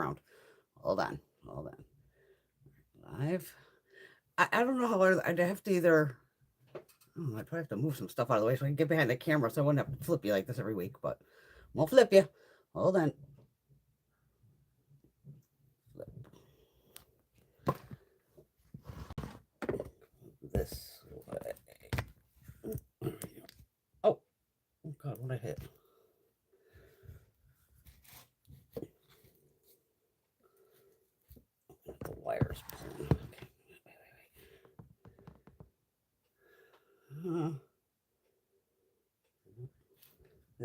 around. Hold on. Hold on. Live. I don't know how I'd have to either. Oh, I'd probably have to move some stuff out of the way so I can get behind the camera so I wouldn't have to flip you like this every week, but I won't flip you. Hold on. Flip. This way. Oh, God, what I hit? The wires pulling. Okay.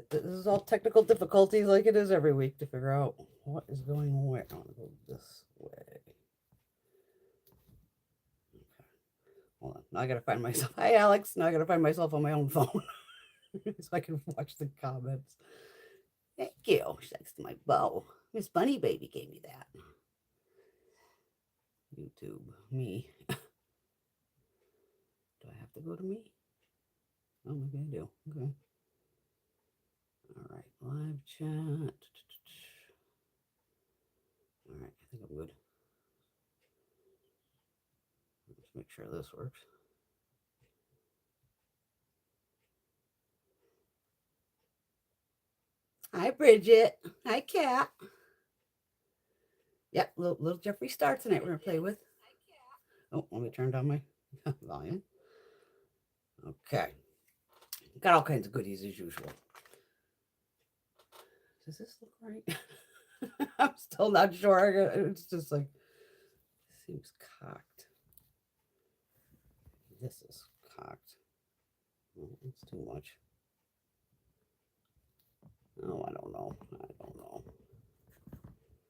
This is all technical difficulties like it is every week to figure out what is going on where. I want to go this way. Okay. Hold on. Now I got to find myself. Hi, Alex. Now I got to find myself on my own phone so I can watch the comments. Thank you. Thanks to my bow. Miss Bunny Baby gave me that. YouTube. Me. Do I have to go to me? Oh, maybe I do. Okay. All right. Live chat. All right. I think I'm good. Let's make sure this works. Hi, Bridget. Hi, Kat. Yep, little Jeffree Star tonight we're going to play with. Oh, let me turn down my volume. Okay. Got all kinds of goodies as usual. Does this look right? I'm still not sure. It's just like, seems cocked. This is cocked. Oh, it's too much. Oh, I don't know.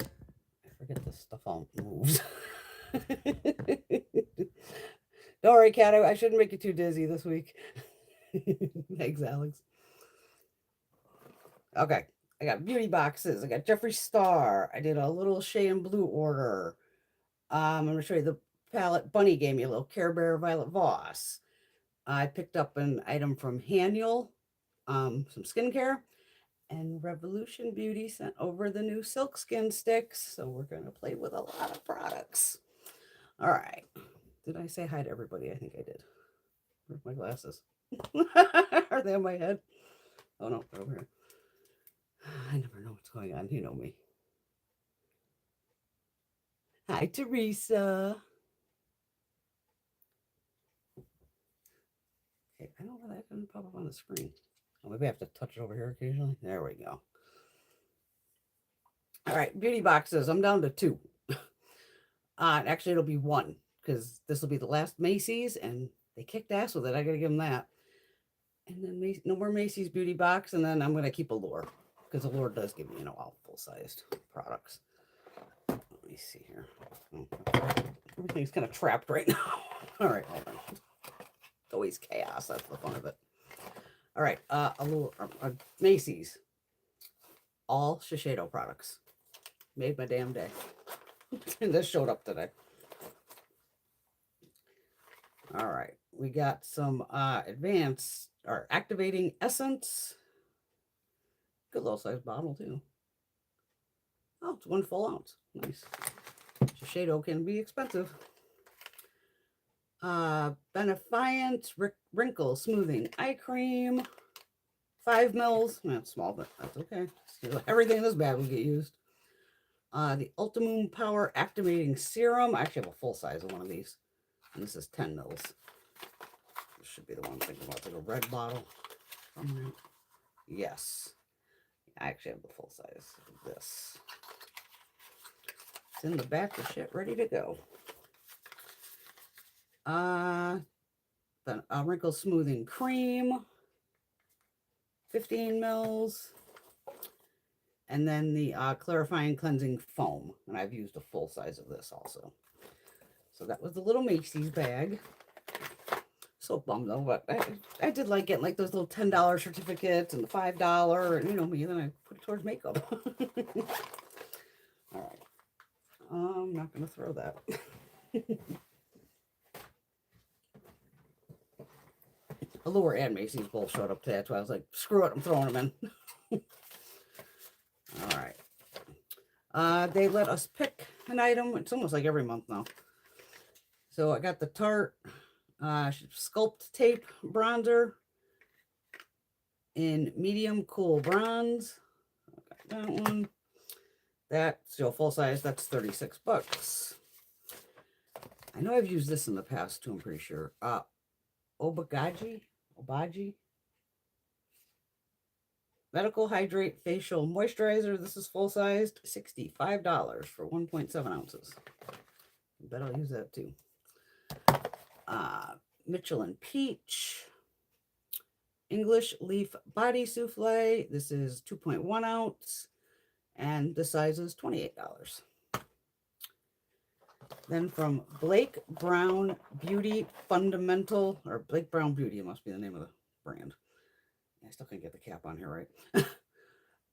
I forget this stuff all moves. Don't worry, Kat. I shouldn't make you too dizzy this week. Thanks, Alex. Okay. I got beauty boxes. I got Jeffree Star. I did a little Shay and Blue order. I'm going to show you the palette Bunny gave me, a little Care Bear Violet Voss. I picked up an item from Hanyul, some skincare, and Revolution Beauty sent over the new silk skin sticks. So we're going to play with a lot of products. All right. Did I say hi to everybody? I think I did. Where's my glasses? Are they on my head? Oh, no, they're over here. I never know what's going on. You know me. Hi, Teresa. Okay, I don't know why that didn't pop up on the screen. Oh, maybe I have to touch it over here occasionally. There we go. All right, beauty boxes. I'm down to 2. Actually, it'll be 1 because this will be the last Macy's, and they kicked ass with it. I got to give them that. And then no more Macy's beauty box, and then I'm going to keep Allure because Allure does give me, all full-sized products. Let me see here. Everything's kind of trapped right now. All right, hold on. It's always chaos. That's the fun of it. All right, Allure, Macy's. All Shiseido products. Made my damn day. And this showed up today. All right, we got some advanced or activating essence. Good little size bottle too. Oh, it's 1 full ounce. Nice. Shiseido can be expensive. Benefiant Wrinkle Smoothing Eye Cream. 5 mils. That's small, but that's okay. Everything in this bag will get used. The Ultimum Power Activating Serum. I actually have a full size of one of these. And this is 10 mils. This should be the one I'm thinking about. It's like a red bottle. Yes. I actually have the full size of this. It's in the back of shit, ready to go. The Wrinkle Smoothing Cream. 15 mils. And then the Clarifying Cleansing Foam. And I've used a full size of this also. So that was the little Macy's bag. So bummed though, but I did like getting like those little $10 certificates and the $5, and you know me, then I put it towards makeup. All right. I'm not going to throw that. Allure and Macy's both showed up today. That's why I was like, screw it, I'm throwing them in. All right. They let us pick an item. It's almost like every month now. So I got the Tarte Sculpt Tape Bronzer in medium cool bronze. I got that one. That's still full size. That's $36. I know I've used this in the past too, I'm pretty sure. Obagi. Medical Hydrate Facial Moisturizer. This is full sized, $65 for 1.7 ounces. I bet I'll use that too. Michelin Peach English Leaf Body Souffle. This is 2.1 ounce, and the size is $28. Then from Blake Brown Beauty Fundamental, or Blake Brown Beauty, it must be the name of the brand. I still can't get the cap on here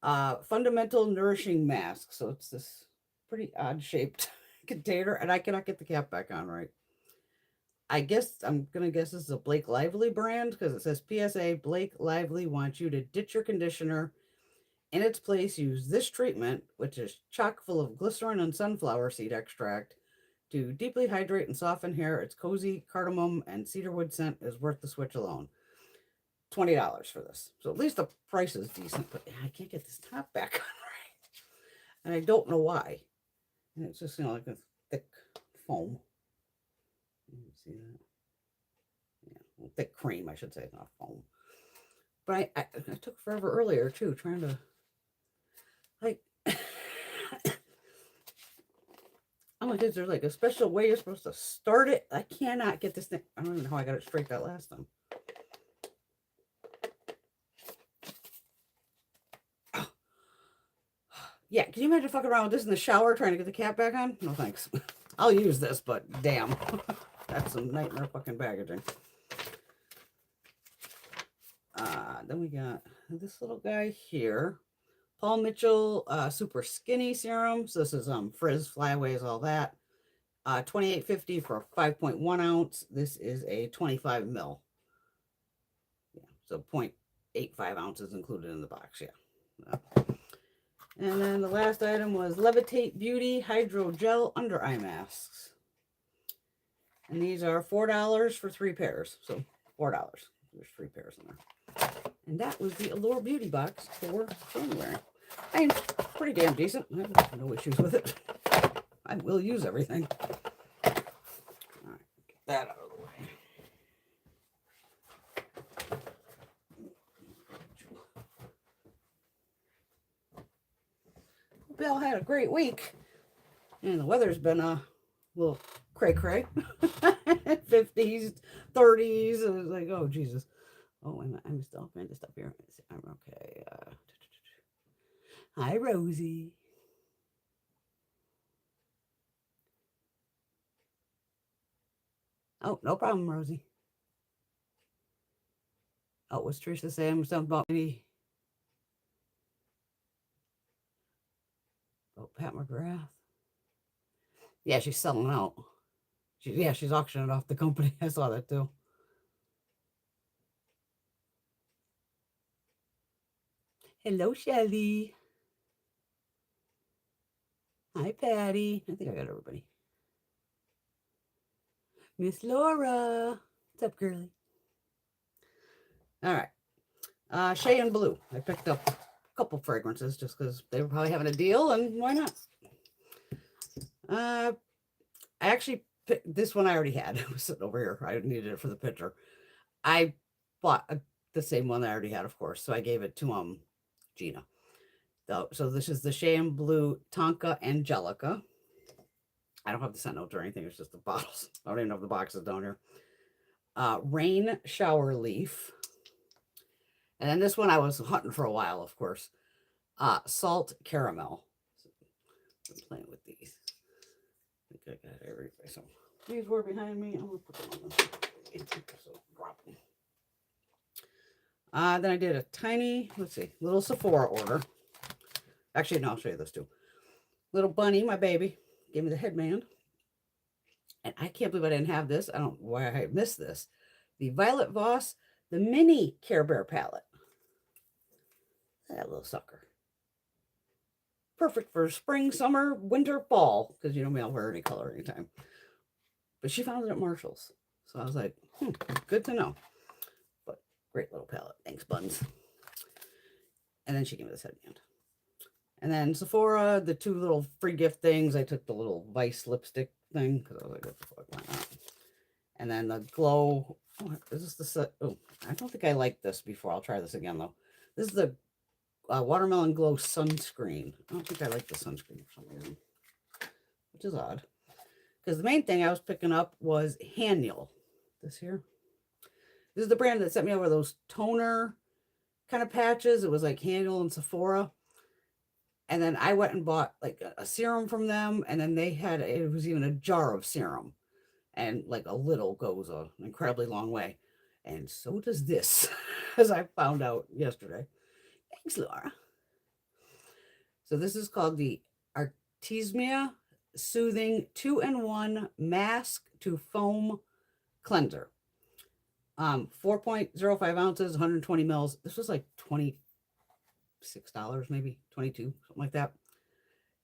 right. Fundamental Nourishing Mask. So it's this pretty odd shaped container, and I cannot get the cap back on right. I guess I'm going to guess this is a Blake Lively brand because it says PSA, Blake Lively wants you to ditch your conditioner. In its place, use this treatment, which is chock full of glycerin and sunflower seed extract, to deeply hydrate and soften hair. Its cozy cardamom and cedarwood scent is worth the switch alone. $20 for this. So at least the price is decent, but I can't get this top back on right. And I don't know why. And it's just, like a thick foam. You see that? Yeah, thick cream, I should say, not foam. But I took forever earlier, too, trying to, like, oh my goodness, there's like a special way you're supposed to start it. I cannot get this thing. I don't even know how I got it straight that last time. Oh. Yeah, can you imagine fucking around with this in the shower trying to get the cap back on? No thanks. I'll use this, but damn. That's some nightmare fucking packaging. Then we got this little guy here. Paul Mitchell Super Skinny Serum. So this is frizz, flyaways, all that. $28.50 for a 5.1 ounce. This is a 25 mil. Yeah, so 0.85 ounces included in the box. Yeah. And then the last item was Levitate Beauty Hydro Gel Under Eye Masks. And these are $4 for 3 pairs. So $4. There's 3 pairs in there. And that was the Allure Beauty box for January. I'm pretty damn decent. I have no issues with it. I will use everything. All right, get that out of the way. Hope y'all had a great week. And the weather's been a little cray-cray. 50s, 30s. It was like, oh, Jesus. Oh, I'm still all kinds of stuff here. I'm okay. Hi, Rosie. Oh, no problem, Rosie. Oh, what's Trisha saying? Something about me. Oh, Pat McGrath. Yeah, she's selling out. She's auctioning off the company. I saw that too. Hello, Shelly. Hi, Patty. I think I got everybody. Miss Laura. What's up, girly? All right. Shay and Blue. I picked up a couple fragrances just because they were probably having a deal, and why not? I actually picked this one I already had. It was sitting over here. I needed it for the picture. I bought the same one I already had, of course, so I gave it to Gina. So this is the Shay and Blue Tonka Angelica. I don't have the scent notes or anything. It's just the bottles. I don't even know if the box is down here. Rain Shower Leaf. And then this one I was hunting for a while, of course. Salt Caramel. So I'm playing with these. I think I got everything. So these were behind me. I'm going to put them on the so drop them. Then I did a tiny, little Sephora order. Actually, no, I'll show you this too. Little Bunny, my baby, gave me the headband. And I can't believe I didn't have this. I don't know why I missed this. The Violet Voss, the mini Care Bear palette. That little sucker. Perfect for spring, summer, winter, fall, because you know me, I'll wear any color anytime. But she found it at Marshall's. So I was like, good to know. But great little palette. Thanks, buns. And then she gave me this headband. And then Sephora, the 2 little free gift things. I took the little Vice lipstick thing because I was like, what the fuck, why not? And then the glow. Oh, is this the set? Oh, I don't think I liked this before. I'll try this again though. This is the Watermelon Glow sunscreen. I don't think I like the sunscreen for some reason, which is odd. Because the main thing I was picking up was Hanyul. This here. This is the brand that sent me over those toner kind of patches. It was like Hanyul and Sephora. And then I went and bought like a serum from them. And then they had, it was even a jar of serum. And like a little goes an incredibly long way. And so does this, as I found out yesterday. Thanks, Laura. So this is called the Artemisia Soothing 2-in-1 Mask to Foam Cleanser. 4.05 ounces, 120 mils. This was like $26, maybe 22, something like that.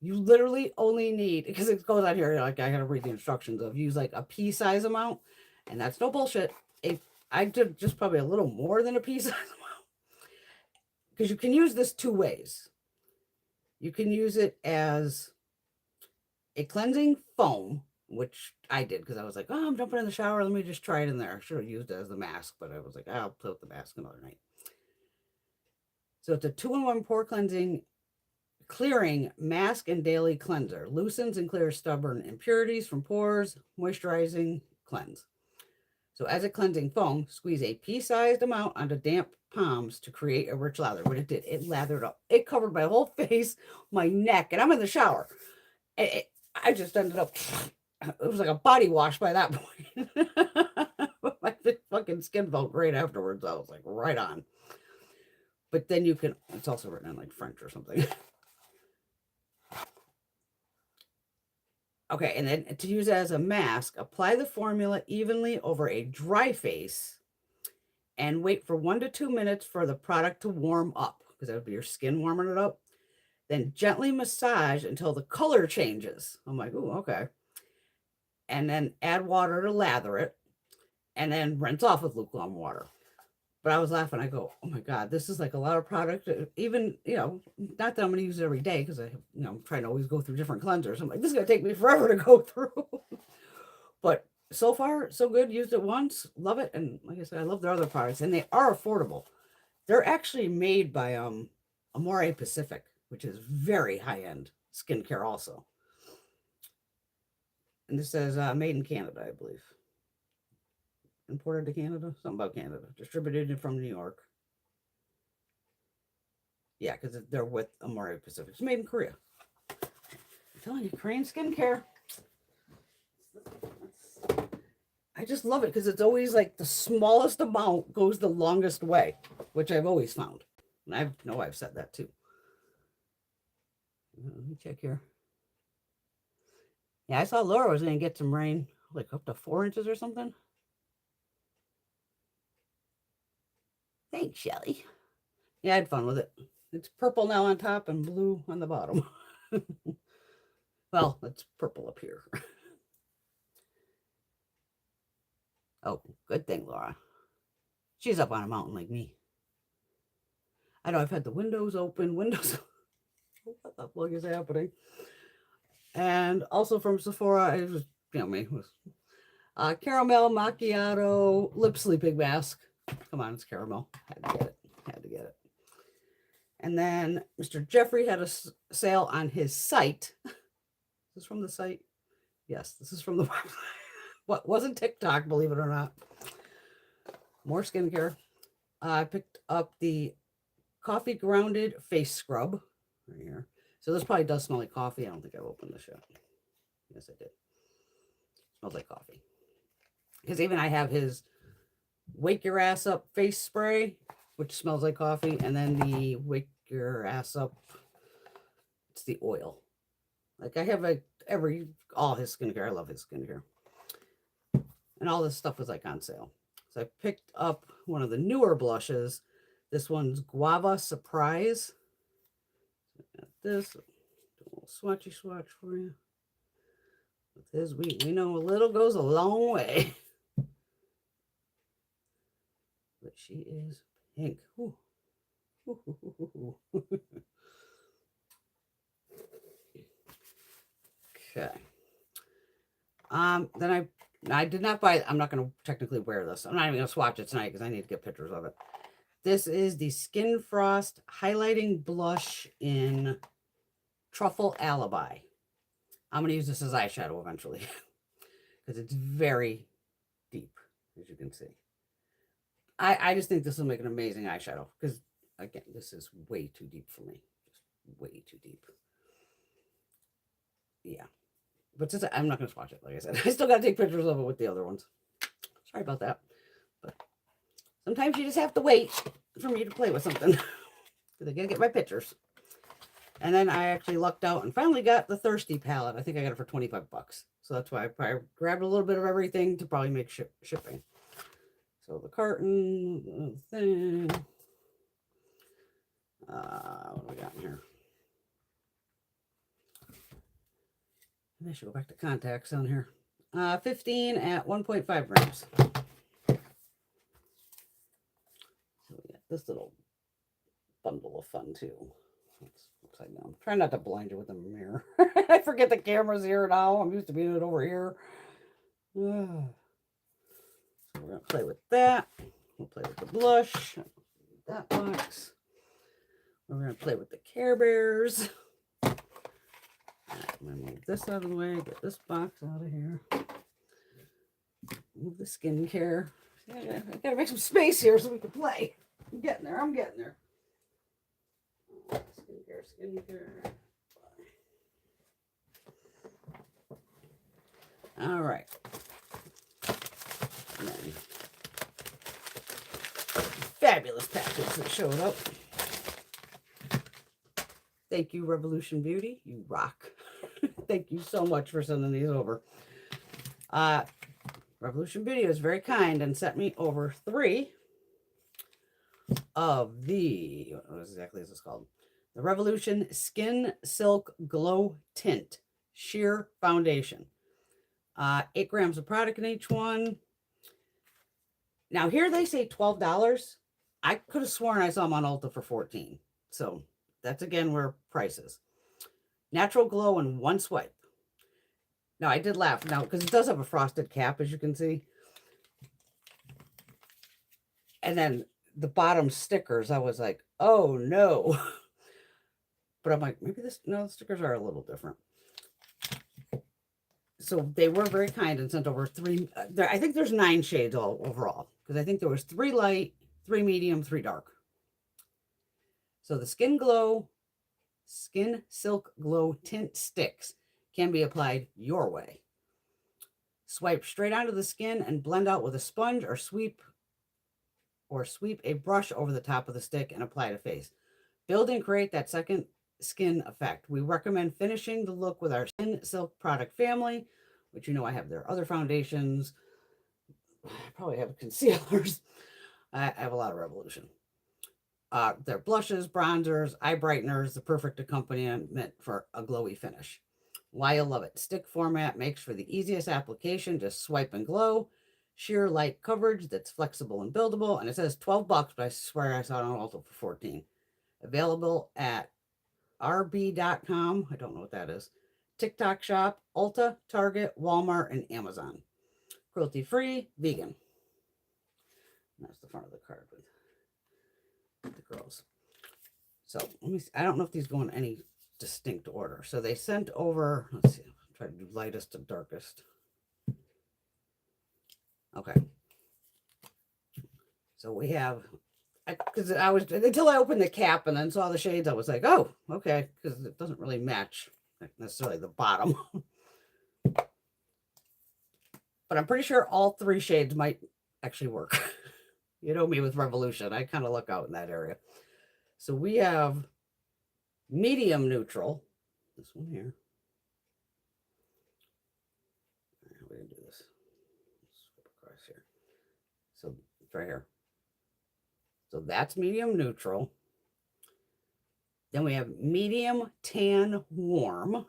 You literally only need, because it goes on here, like I gotta read the instructions of use like a pea size amount, and that's no bullshit. I did just probably a little more than a pea size amount, because you can use this 2 ways. You can use it as a cleansing foam, which I did because I was like, oh, I'm jumping in the shower. Let me just try it in there. I should have used it as the mask, but I was like, I'll play with the mask another night. So it's a 2-in-1 pore cleansing, clearing mask and daily cleanser. Loosens and clears stubborn impurities from pores, moisturizing cleanse. So as a cleansing foam, squeeze a pea-sized amount onto damp palms to create a rich lather. What it did, it lathered up. It covered my whole face, my neck, and I'm in the shower. I just ended up, it was like a body wash by that point. My fucking skin felt great afterwards. I was like, right on. But then you can, it's also written in like French or something. Okay, and then to use it as a mask, apply the formula evenly over a dry face and wait for 1 to 2 minutes for the product to warm up, because that would be your skin warming it up. Then gently massage until the color changes. I'm like, ooh, okay. And then add water to lather it, and then rinse off with lukewarm water. But I was laughing. I go, oh my God, this is like a lot of product. Even, not that I'm going to use it every day because I'm trying to always go through different cleansers. I'm like, this is going to take me forever to go through. But so far, so good. Used it once, love it. And like I said, I love their other products, and they are affordable. They're actually made by Amore Pacific, which is very high-end skincare also. And this says made in Canada, I believe. Imported to Canada? Something about Canada. Distributed from New York. Yeah, because they're with Amore Pacific. It's made in Korea. I'm telling you, Korean skincare. I just love it because it's always like the smallest amount goes the longest way, which I've always found. And I know I've said that too. Let me check here. Yeah, I saw Laura was going to get some rain, like up to 4 inches or something. Thanks, Shelly. Yeah, I had fun with it. It's purple now on top and blue on the bottom. Well, it's purple up here. Oh, good thing, Laura. She's up on a mountain like me. I know I've had the windows open. What the fuck is happening? And also from Sephora, I was, me, was caramel macchiato lip sleeping mask. Come on, it's caramel. Had to get it. And then Mr. Jeffree had a sale on his site. Is this from the site? Yes, this is from the website. What wasn't TikTok, believe it or not. More skincare. I picked up the coffee grounded face scrub right here. So this probably does smell like coffee. I don't think I've opened this yet. Yes, I did. Smells like coffee. Because even I have his Wake Your Ass Up face spray, which smells like coffee, and then the Wake Your Ass Up, it's the oil. Like I have all his skincare. I love his skincare. And all this stuff was like on sale. So I picked up one of the newer blushes. This one's Guava Surprise. This. swatchy swatch for you. With his, we know a little goes a long way. But she is pink. Ooh. Okay. Then I did not buy. I'm not going to technically wear this. I'm not even going to swatch it tonight because I need to get pictures of it. This is the Skin Frost Highlighting Blush in Truffle Alibi. I'm going to use this as eyeshadow eventually because it's very deep, as you can see. I just think this will make an amazing eyeshadow because, again, this is way too deep for me. Just way too deep. Yeah. But since I'm not going to swatch it, like I said, I still got to take pictures of it with the other ones. Sorry about that. But sometimes you just have to wait for me to play with something because I got to get my pictures. And then I actually lucked out and finally got the Thirsty palette. I think I got it for 25 bucks. So that's why I grabbed a little bit of everything to probably make shipping. So the carton, the thing. What do we got in here? I should go back to contacts on here. 15 at 1.5 grams. So we got this little bundle of fun too. It's upside down. Try not to blind you with the mirror. I forget the camera's here now. I'm used to being it over here. So we're going to play with that. We'll play with the blush. That box. We're going to play with the Care Bears. I'm going to move this out of the way. Get this box out of here. Move the skincare. I got to make some space here so we can play. I'm getting there. I'm getting there. Skincare. All right. And then fabulous package that showed up. Thank you, Revolution Beauty. You rock. Thank you so much for sending these over. Revolution Beauty was very kind and sent me over 3 of the, what exactly is this called? The Revolution Skin Silk Glow Tint Sheer Foundation. 8 grams of product in each one. Now here they say $12. I could have sworn I saw them on Ulta for $14. So that's again where price is. Natural glow in one swipe. Now I did laugh now because it does have a frosted cap, as you can see. And then the bottom stickers, I was like, oh no. But I'm like, maybe no, the stickers are a little different. So they were very kind and sent over 3. I think there's 9 shades all overall because I think there was 3 light, 3 medium, 3 dark. So the Skin Silk Glow Tint Sticks can be applied your way. Swipe straight onto the skin and blend out with a sponge or sweep a brush over the top of the stick and apply to face. Build and create that second skin effect. We recommend finishing the look with our Skin Silk product family, which you know I have their other foundations. I probably have concealers. I have a lot of Revolution. Their blushes, bronzers, eye brighteners, the perfect accompaniment for a glowy finish. Why you love it. Stick format makes for the easiest application. Just swipe and glow. Sheer light coverage that's flexible and buildable. And it says 12 bucks, but I swear I saw it on Ulta for 14. Available at rb.com. I don't know what that is. TikTok Shop, Ulta, Target, Walmart, and Amazon. Cruelty free, vegan. And that's the front of the card with the girls. So let me see. I don't know if these go in any distinct order. So they sent over, let's see, I'll try to do lightest to darkest. Okay. So we have, because I was, until I opened the cap and then saw the shades, I was like, oh, okay, because it doesn't really match necessarily the bottom. But I'm pretty sure all 3 shades might actually work. You know me with Revolution. I kind of look out in that area. So we have medium neutral. This one here. All right, how are we going to do this? Let's flip across here. So it's right here. So that's medium neutral. Then we have medium tan warm,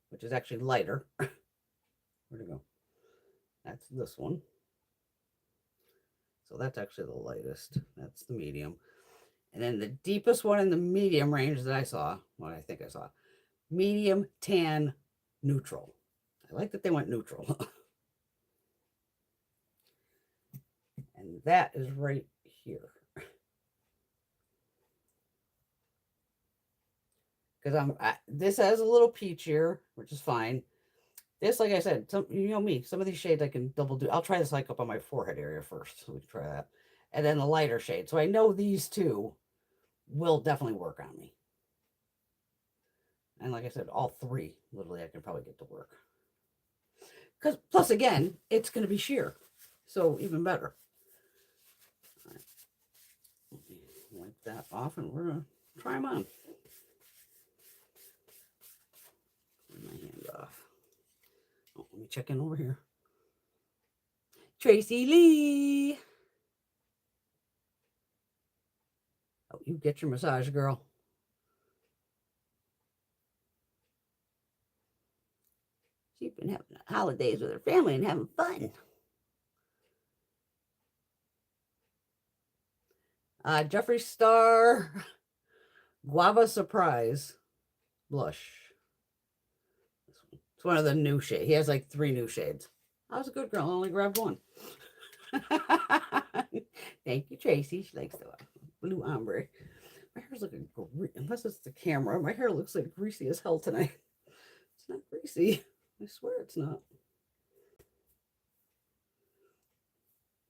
which is actually lighter. Where'd it go? That's this one. So that's actually the lightest. That's the medium. And then the deepest one in the medium range that I saw, what I think I saw, medium tan neutral. I like that they went neutral. And that is right here. Because this has a little peachier, which is fine. This, like I said, you know me, some of these shades I can double do. I'll try this like up on my forehead area first, so we can try that. And then the lighter shade. So I know these two will definitely work on me. And like I said, all three, literally, I can probably get to work. Because plus, again, it's going to be sheer. So even better. All right. Let me wipe that off and we're going to try them on. Clean my hand off. Oh, let me check in over here. Tracy Lee. Oh, you get your massage, girl. She's been having holidays with her family and having fun. Jeffree Star Guava Surprise Blush. It's one of the new shades. He has like 3 new shades. I was a good girl. I only grabbed one. Thank you, Tracy. She likes the blue ombre. My hair's looking greasy. Unless it's the camera, my hair looks like greasy as hell tonight. It's not greasy. I swear it's not.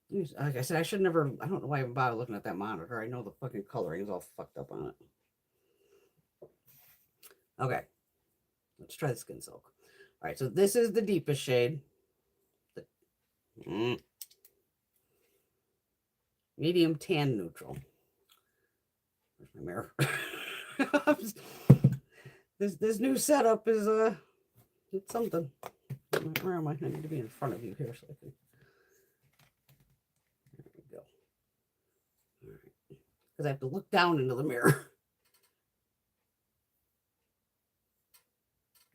Like I said, I should never. I don't know why I even bother looking at that monitor. I know the fucking coloring is all fucked up on it. Okay. Let's try the Skin Silk. All right, so this is the deepest shade. Medium tan neutral. Where's my mirror? This new setup is it's something. Where am I? I need to be in front of you here so I can. There we go. All right, because I have to look down into the mirror.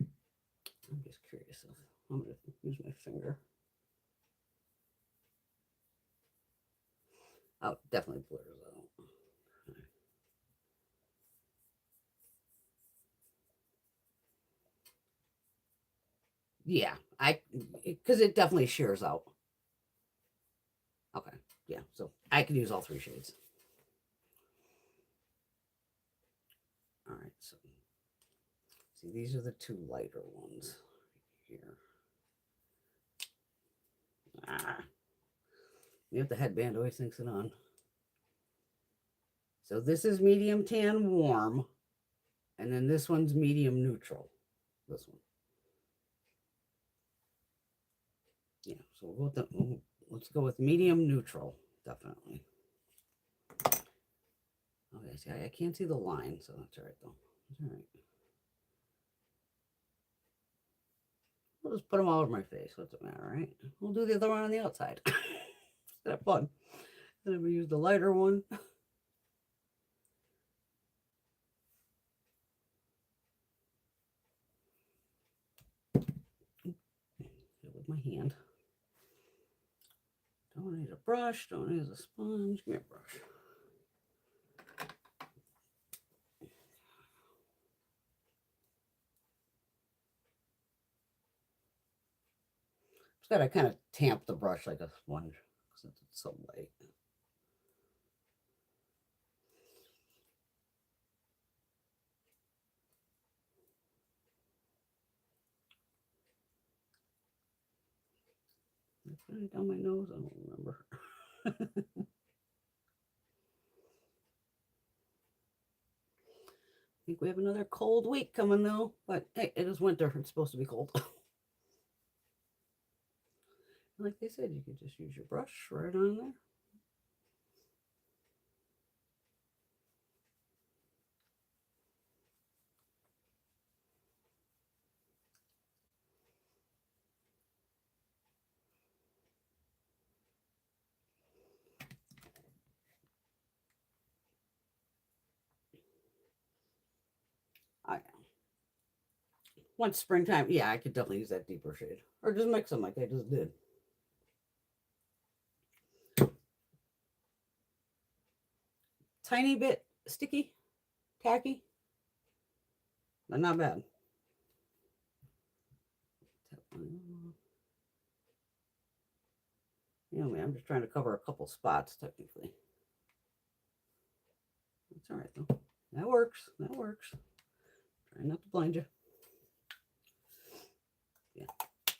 I'm just curious. I'm going to use my finger. Oh, definitely blurs out. Yeah, because it definitely shears out. Okay, yeah, so I could use all 3 shades. All right, so see, these are the 2 lighter ones here. You have the headband always thinks it on. So this is medium tan warm, and then this one's medium neutral. This one. Yeah, so we'll go with let's go with medium neutral, definitely. Okay, see, I can't see the line, so that's all right though. That's all right. We'll just put them all over my face. What's it matter, right? We'll do the other one on the outside. It's kind of fun. Then we use the lighter one. With my hand. Don't need a brush. Don't need a sponge. Give me a brush. Just gotta kind of tamp the brush like a sponge since it's so light. Did I put it down my nose? I don't remember. I think we have another cold week coming though, but hey, it is winter. It's supposed to be cold. Like they said, you could just use your brush right on there. Once springtime, yeah, I could definitely use that deeper shade. Or just mix them like I just did. Tiny bit sticky, tacky, but not bad. You know, I'm just trying to cover a couple spots, technically. That's all right, though. That works. That works. Trying not to blind you. Yeah.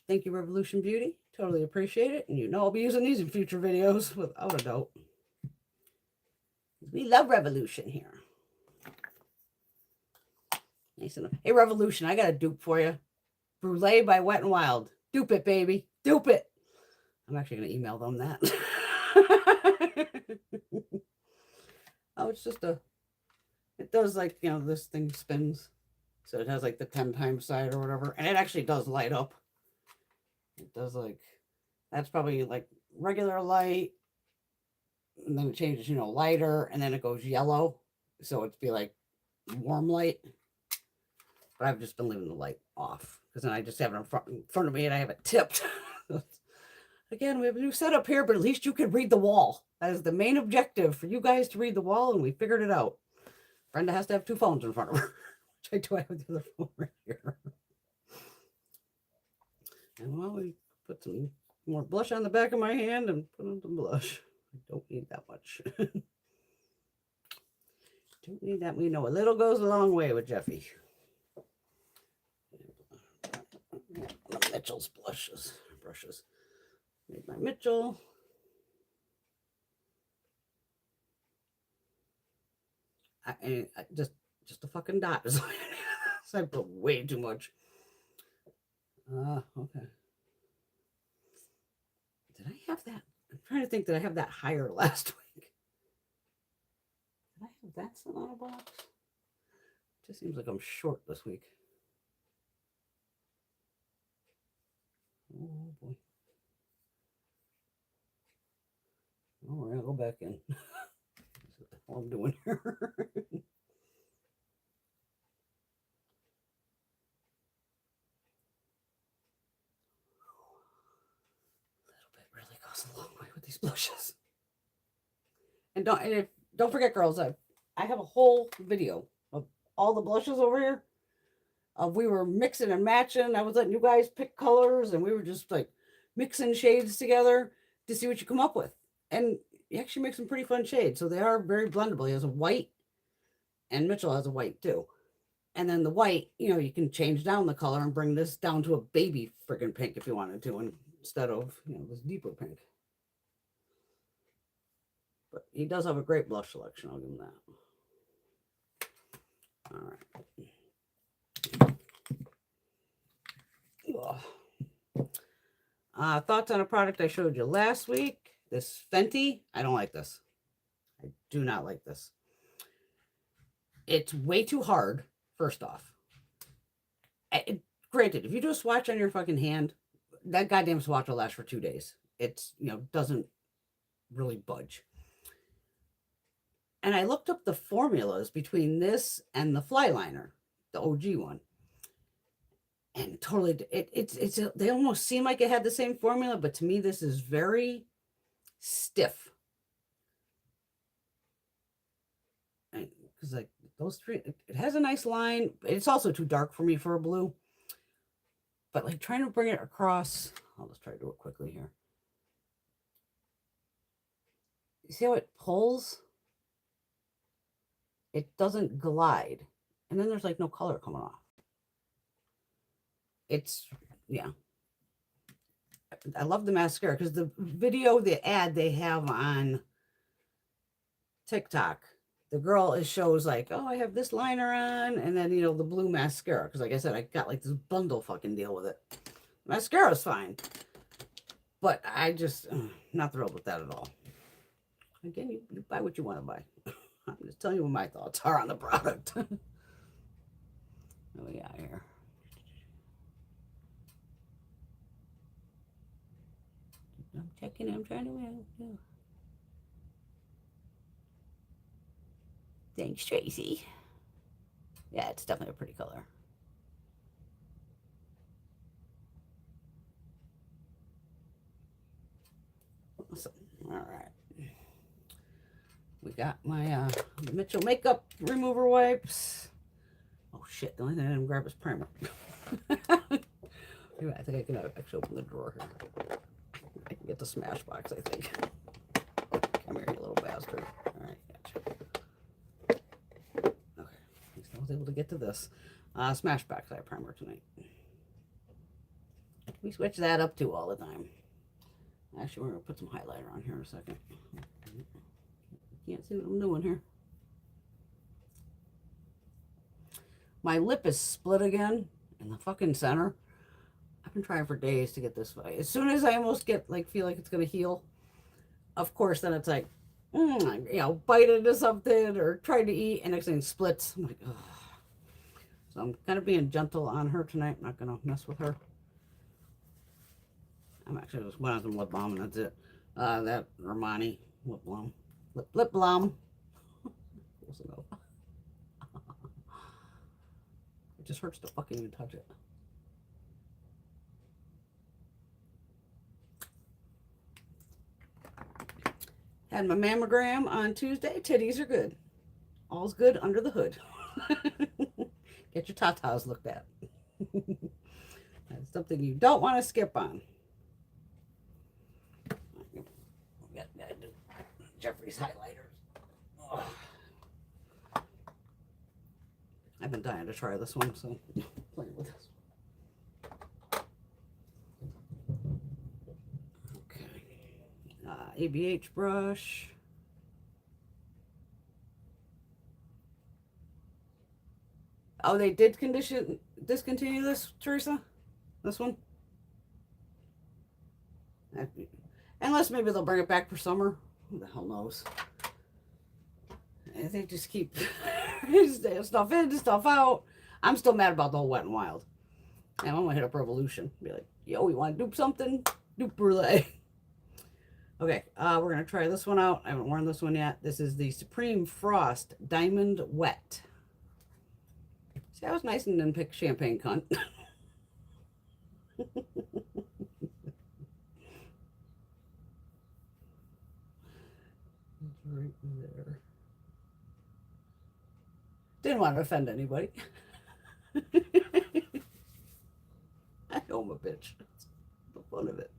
Thank you, Revolution Beauty. Totally appreciate it. And you know I'll be using these in future videos without a doubt. We love Revolution here. Nice enough. Hey, Revolution, I got a dupe for you. Brulee by Wet n Wild. Dupe it, baby. Dupe it. I'm actually going to email them that. Oh, it's just a... It does like, you know, this thing spins. So it has like the 10 times side or whatever. And it actually does light up. It does like... That's probably like regular light. And then it changes, you know, lighter. And then it goes yellow. So it'd be like warm light. But I've just been leaving the light off. Because then I just have it in front of me and I have it tipped. Again, we have a new setup here, but at least you can read the wall. That is the main objective, for you guys to read the wall, and we figured it out. Brenda has to have 2 phones in front of her. Which I do have the other phone right here. And well, we put some more blush on the back of my hand and put on some blush. I don't need that much. Don't need that. We know a little goes a long way with Jeffy. Mitchell's brushes. Made my Mitchell. I just a fucking dot. So I put way too much. Okay. Did I have that? I'm trying to think. Did I have that higher last week? Did I have that still on a box? It just seems like I'm short this week. Oh boy. Oh, we're gonna go back in. What the hell I'm doing here? Really goes a long way with these blushes. And don't forget, girls, I have a whole video of all the blushes over here. We were mixing and matching. I was letting you guys pick colors, and we were just like mixing shades together to see what you come up with. And you actually make some pretty fun shades. So they are very blendable. He has a white, and Mitchell has a white too. And then the white, you know, you can change down the color and bring this down to a baby friggin' pink if you wanted to, instead of, you know, this deeper pink. But he does have a great blush selection. I'll give him that. All right. Thoughts on a product I showed you last week. This Fenty. I don't like this. I do not like this. It's way too hard, first off. Granted, if you do a swatch on your fucking hand, that goddamn swatch will last for 2 days. It's, you know, doesn't really budge. And I looked up the formulas between this and the Fly Liner, the OG one. And totally, they almost seem like it had the same formula, but to me, this is very stiff. Because like those three, it has a nice line. It's also too dark for me for a blue. But like trying to bring it across, I'll just try to do it quickly here. You see how it pulls? It doesn't glide. And then there's like no color coming off. It's, yeah. I love the mascara because the video, the ad they have on TikTok, the girl shows like, oh, I have this liner on, and then, you know, the blue mascara. Because like I said, I got like this bundle fucking deal with it. Mascara's fine. But I just, not thrilled with that at all. Again, you buy what you want to buy. I'm just telling you what my thoughts are on the product. What do we got here? I'm checking. I'm trying to. Thanks, Tracy. Yeah, it's definitely a pretty color. Awesome. All right. We got my Mitchell makeup remover wipes. Oh shit, the only thing I didn't grab is primer. I think I can actually open the drawer here. I can get the smash box, I think. Come here, you little bastard. All right, gotcha. Okay, at least I was able to get to this. Smash box eye primer tonight. We switch that up to all the time. Actually, we're going to put some highlighter on here in a second. Can't see what I'm doing here. My lip is split again in the fucking center. I've been trying for days to get this way. As soon as I almost get feel like it's gonna heal, of course, then it's like, bite into something or try to eat, and next thing it splits. I'm like, ugh. So I'm kind of being gentle on her tonight. I'm not gonna mess with her. I'm actually just went on some lip balm and that's it. That Armani lip balm, lip balm. Close enough. It just hurts to fucking even touch it. Had my mammogram on Tuesday. Titties are good. All's good under the hood. Get your tatas looked at. That's something you don't want to skip on. Gotta do Jeffree's highlighters. Ugh. I've been dying to try this one, so playing with this. Okay. ABH brush. Oh, they did discontinue this, Teresa? This one? Unless maybe they'll bring it back for summer. Who the hell knows? And they just keep stuff in, stuff out. I'm still mad about the whole Wet and Wild. And I'm gonna hit up Revolution. Be like, yo, we want to dupe something? Dupe brulee. Okay, we're gonna try this one out. I haven't worn this one yet. This is the Supreme Frost Diamond Wet. See, that was nice and didn't pick champagne cunt. Right there. Didn't want to offend anybody. I know I'm a bitch. That's the fun of it.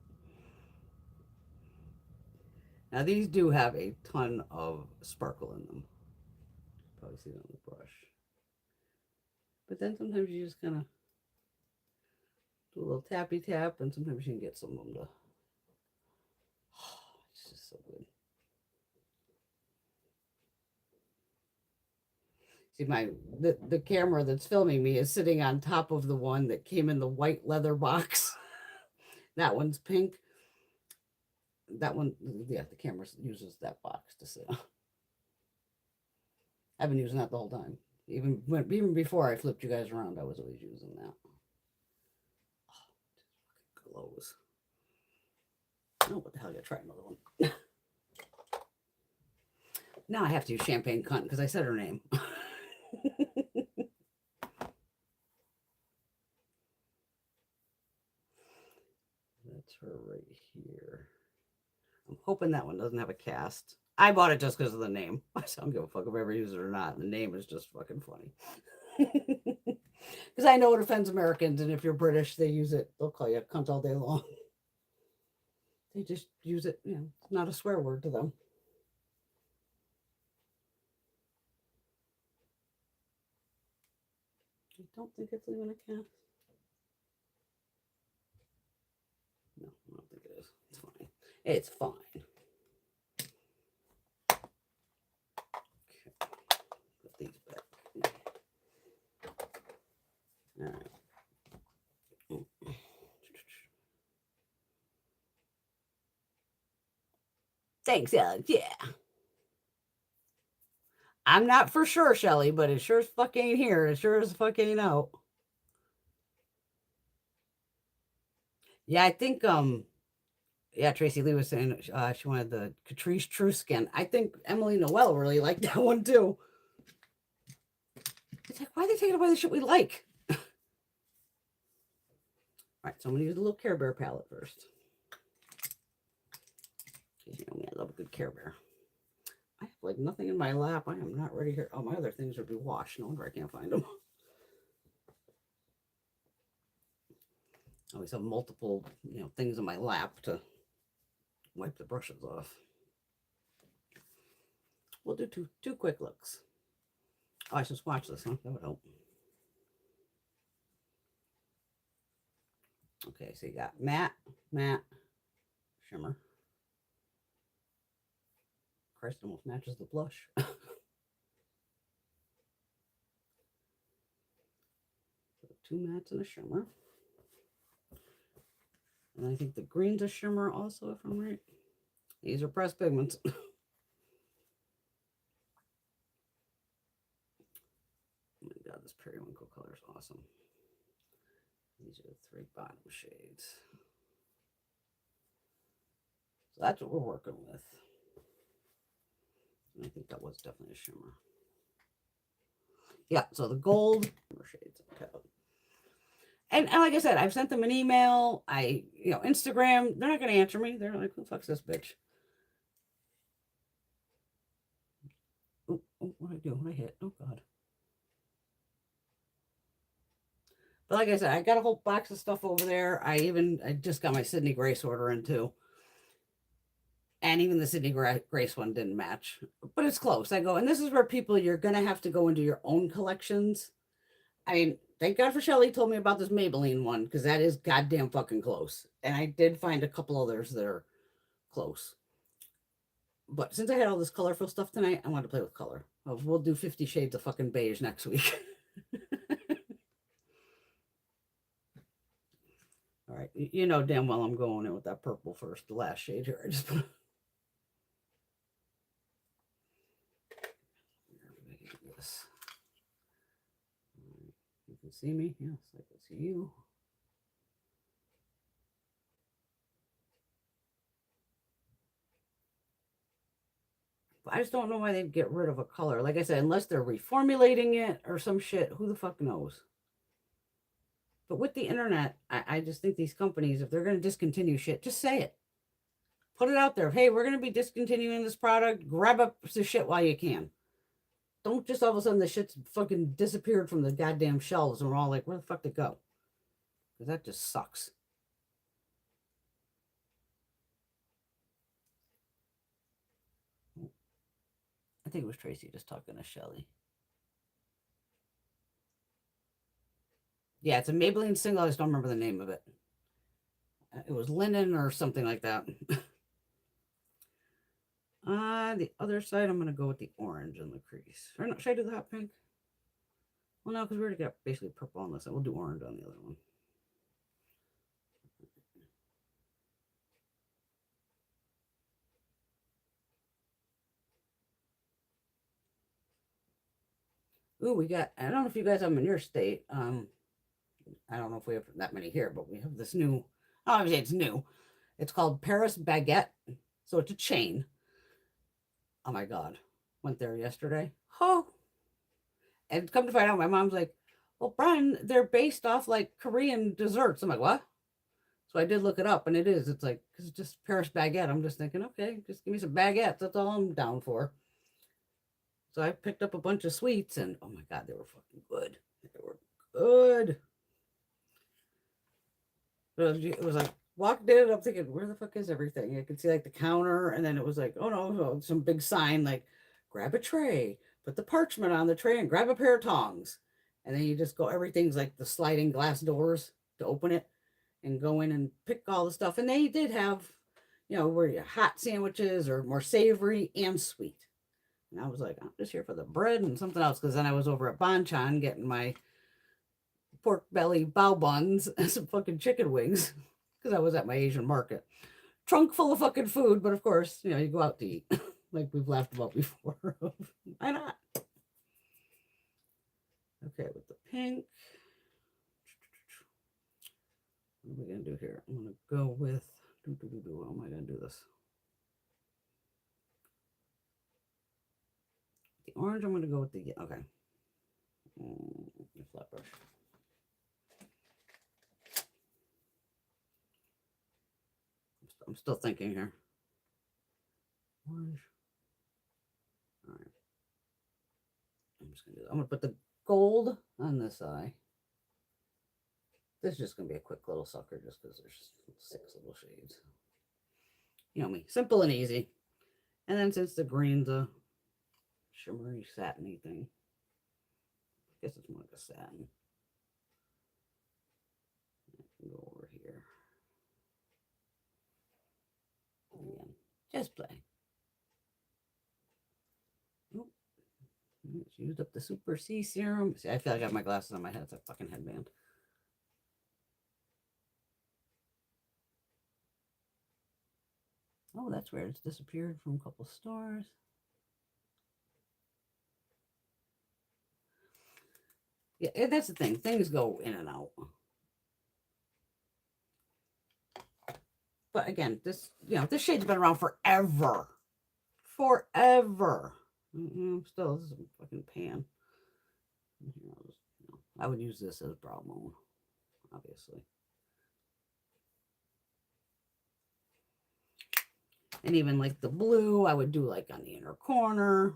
Now these do have a ton of sparkle in them. Probably see it on the brush. But then sometimes you just kind of do a little tappy tap, and sometimes you can get some of them to. Oh, it's just so good. See, the camera that's filming me is sitting on top of the one that came in the white leather box. That one's pink. That one, yeah, the camera uses that box to sit on. I've been using that the whole time. Even before I flipped you guys around, I was always using that. Oh, it fucking glows. Oh, what the hell? I gotta try another one. Now I have to use champagne cunt because I said her name. That's her right here. I'm hoping that one doesn't have a cast. I bought it just because of the name. I don't give a fuck if I ever use it or not. The name is just fucking funny. Because I know it offends Americans, and if you're British, they use it. They'll call you a cunt all day long. They just use it, it's not a swear word to them. I don't think it's leaving a cast. No, I don't think it is. It's fine. It's fine. Okay. Put these back. All right. Thanks, Alex. Yeah. I'm not for sure, Shelly, but it sure as fuck ain't here. It sure as fuck ain't out. Yeah, I think Tracy Lee was saying she wanted the Catrice True Skin. I think Emily Noel really liked that one too. It's like, why are they taking away the shit we like? All right, so I'm gonna use a little Care Bear palette first. Because you know me, I love a good Care Bear. I have like nothing in my lap. I am not ready here. Oh, my other things would be washed. No wonder I can't find them. I always have multiple, things in my lap to wipe the brushes off. We'll do two quick looks. Oh, I should swatch this, huh? That would help. Okay, so you got matte, shimmer. Christ, almost matches the blush. Two mattes and a shimmer. And I think the green's a shimmer also, if I'm right. These are pressed pigments. Oh my God, this periwinkle color is awesome. These are the 3 bottom shades. So that's what we're working with. And I think that was definitely a shimmer. Yeah, so the gold shades. Okay. And like I said, I've sent them an email. Instagram, they're not going to answer me. They're like, who fuck's this bitch? Oh, what did I do? What did I hit? Oh, God. But like I said, I got a whole box of stuff over there. I just got my Sydney Grace order in too. And even the Sydney Grace one didn't match. But it's close. I go, and this is where you're going to have to go into your own collections. I mean, thank God for Shelly told me about this Maybelline one, because that is goddamn fucking close. And I did find a couple others that are close. But since I had all this colorful stuff tonight, I wanted to play with color. We'll do 50 Shades of fucking beige next week. All right. You know damn well I'm going in with that purple first, the last shade here. I just put... this. You can see me? Yes, I can see you. I just don't know why they'd get rid of a color. Like I said, unless they're reformulating it or some shit, who the fuck knows? But with the internet, I just think these companies, if they're going to discontinue shit, just say it. Put it out there. Hey, we're going to be discontinuing this product. Grab up the shit while you can. Don't just all of a sudden the shit's fucking disappeared from the goddamn shelves and we're all like, where the fuck did it go? Because that just sucks. I think it was Tracy just talking to Shelly. Yeah, it's a Maybelline single. I just don't remember the name of it. It was linen or something like that. The other side, I'm going to go with the orange in the crease. Or no, should I do the hot pink? Well, no, because we already got basically purple on this side. We'll do orange on the other one. Ooh, we got, I don't know if you guys have them in your state. I don't know if we have that many here, but we have this new, obviously it's new. It's called Paris Baguette. So it's a chain. Oh my God. Went there yesterday. Oh. And come to find out, my mom's like, well, Brian, they're based off like Korean desserts. I'm like, what? So I did look it up and it is. It's like, because it's just Paris Baguette. I'm just thinking, okay, just give me some baguettes. That's all I'm down for. So I picked up a bunch of sweets and oh my God, they were fucking good. They were good. It was like, walked in, I'm thinking, where the fuck is everything? I could see like the counter, and then it was like, oh no, some big sign like, grab a tray, put the parchment on the tray, and grab a pair of tongs. And then you just go, everything's like the sliding glass doors to open it and go in and pick all the stuff. And they did have, where you hot sandwiches or more savory and sweet. And I was like, I'm just here for the bread and something else. Because then I was over at Bonchon getting my pork belly bao buns and some fucking chicken wings because I was at my Asian market. Trunk full of fucking food, but of course, you go out to eat like we've laughed about before. Why not? Okay, with the pink. What are we going to do here? I'm going to go with, how am I going to do this? The orange, I'm going to go with the, okay. Flat brush. I'm still thinking here. Orange. All right. I'm just gonna do that. I'm gonna put the gold on this eye. This is just gonna be a quick little sucker, just because there's 6 little shades. You know me, simple and easy. And then since the green's a shimmery satiny thing, I guess it's more like a satin. Go over here. Again, just play. Nope. It's used up the Super C serum. See, I feel like I got my glasses on my head. It's a fucking headband. Oh, that's weird. It's disappeared from a couple stores. Yeah, that's the thing. Things go in and out. But again, this, this shade's been around forever. Forever. Still, this is a fucking pan. I would use this as brow bone, obviously. And even like the blue, I would do like on the inner corner.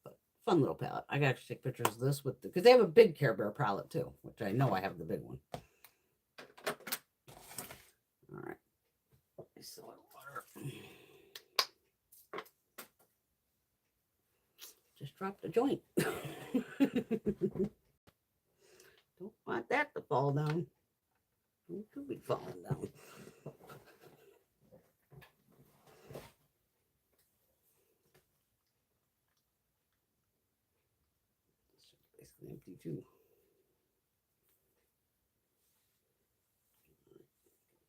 But fun little palette. I got to take pictures of this with because they have a big Care Bear palette too, which I know I have the big one. All right. Soda water. Just dropped a joint. Don't want that to fall down. It could be falling down. It's basically empty too.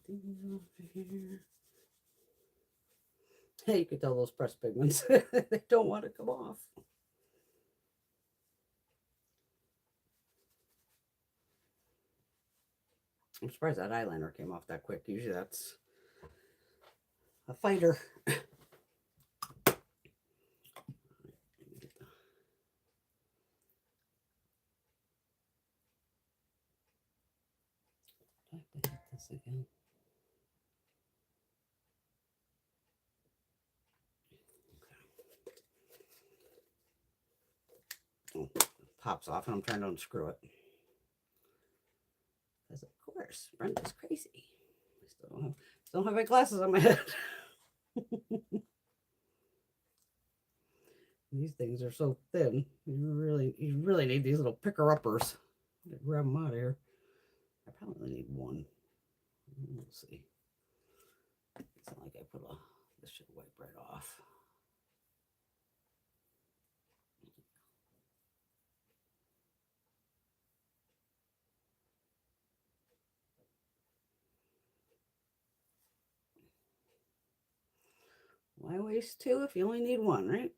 Things over here. Hey, you could tell those pressed pigments. They don't want to come off. I'm surprised that eyeliner came off that quick. Usually that's a fighter. I have to hit this again. Okay. Oh, it pops off and I'm trying to unscrew it. Because of course, Brenda's crazy. I still don't have my glasses on my head. These things are so thin. You really need these little picker-uppers to grab them out of here. I probably need one. We'll see. It's not like I put this should wipe right off. Why waste 2 if you only need 1, right?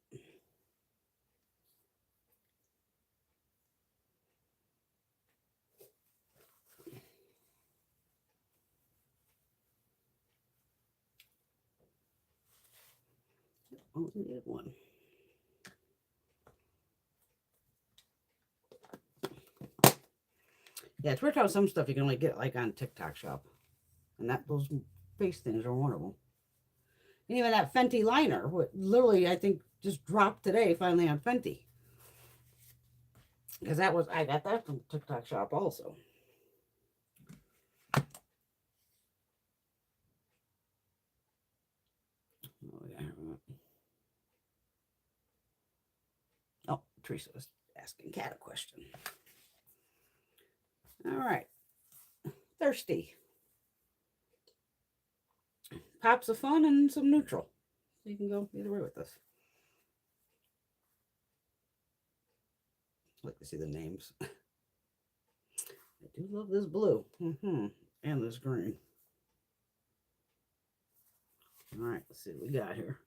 Only needed 1. Yeah, it's weird how some stuff you can only get like on TikTok shop. And those face things are one of them. And even that Fenty liner, what literally I think just dropped today finally on Fenty. Because I got that from TikTok shop also. Oh, yeah. Oh, Teresa was asking Kat a question. All right. Thirsty. Pops of fun and some neutral. So you can go either way with this. I'd like to see the names. I do love this blue. And this green. All right, let's see what we got here.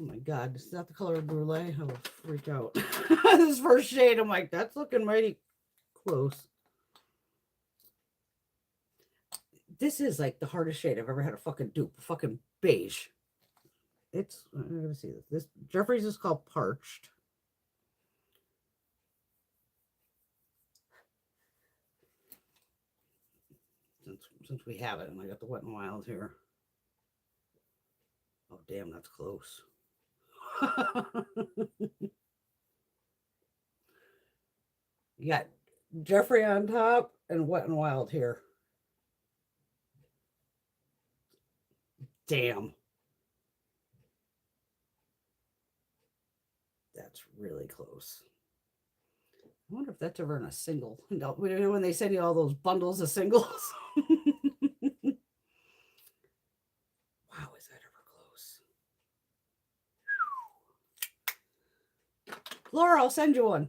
Oh my God, this is not the color of brulee. I will freak out. This first shade, I'm like, that's looking mighty close. This is like the hardest shade I've ever had a fucking dupe. Fucking beige. It's, I'm gonna see this. This Jeffree's is called Parched. since we have it, and I got the Wet n Wild here. Oh damn, that's close. You got Jeffree on top and Wet n Wild here. Damn. That's really close. I wonder if that's ever in a single. When they send you all those bundles of singles. Wow, is that ever close? Laura, I'll send you one.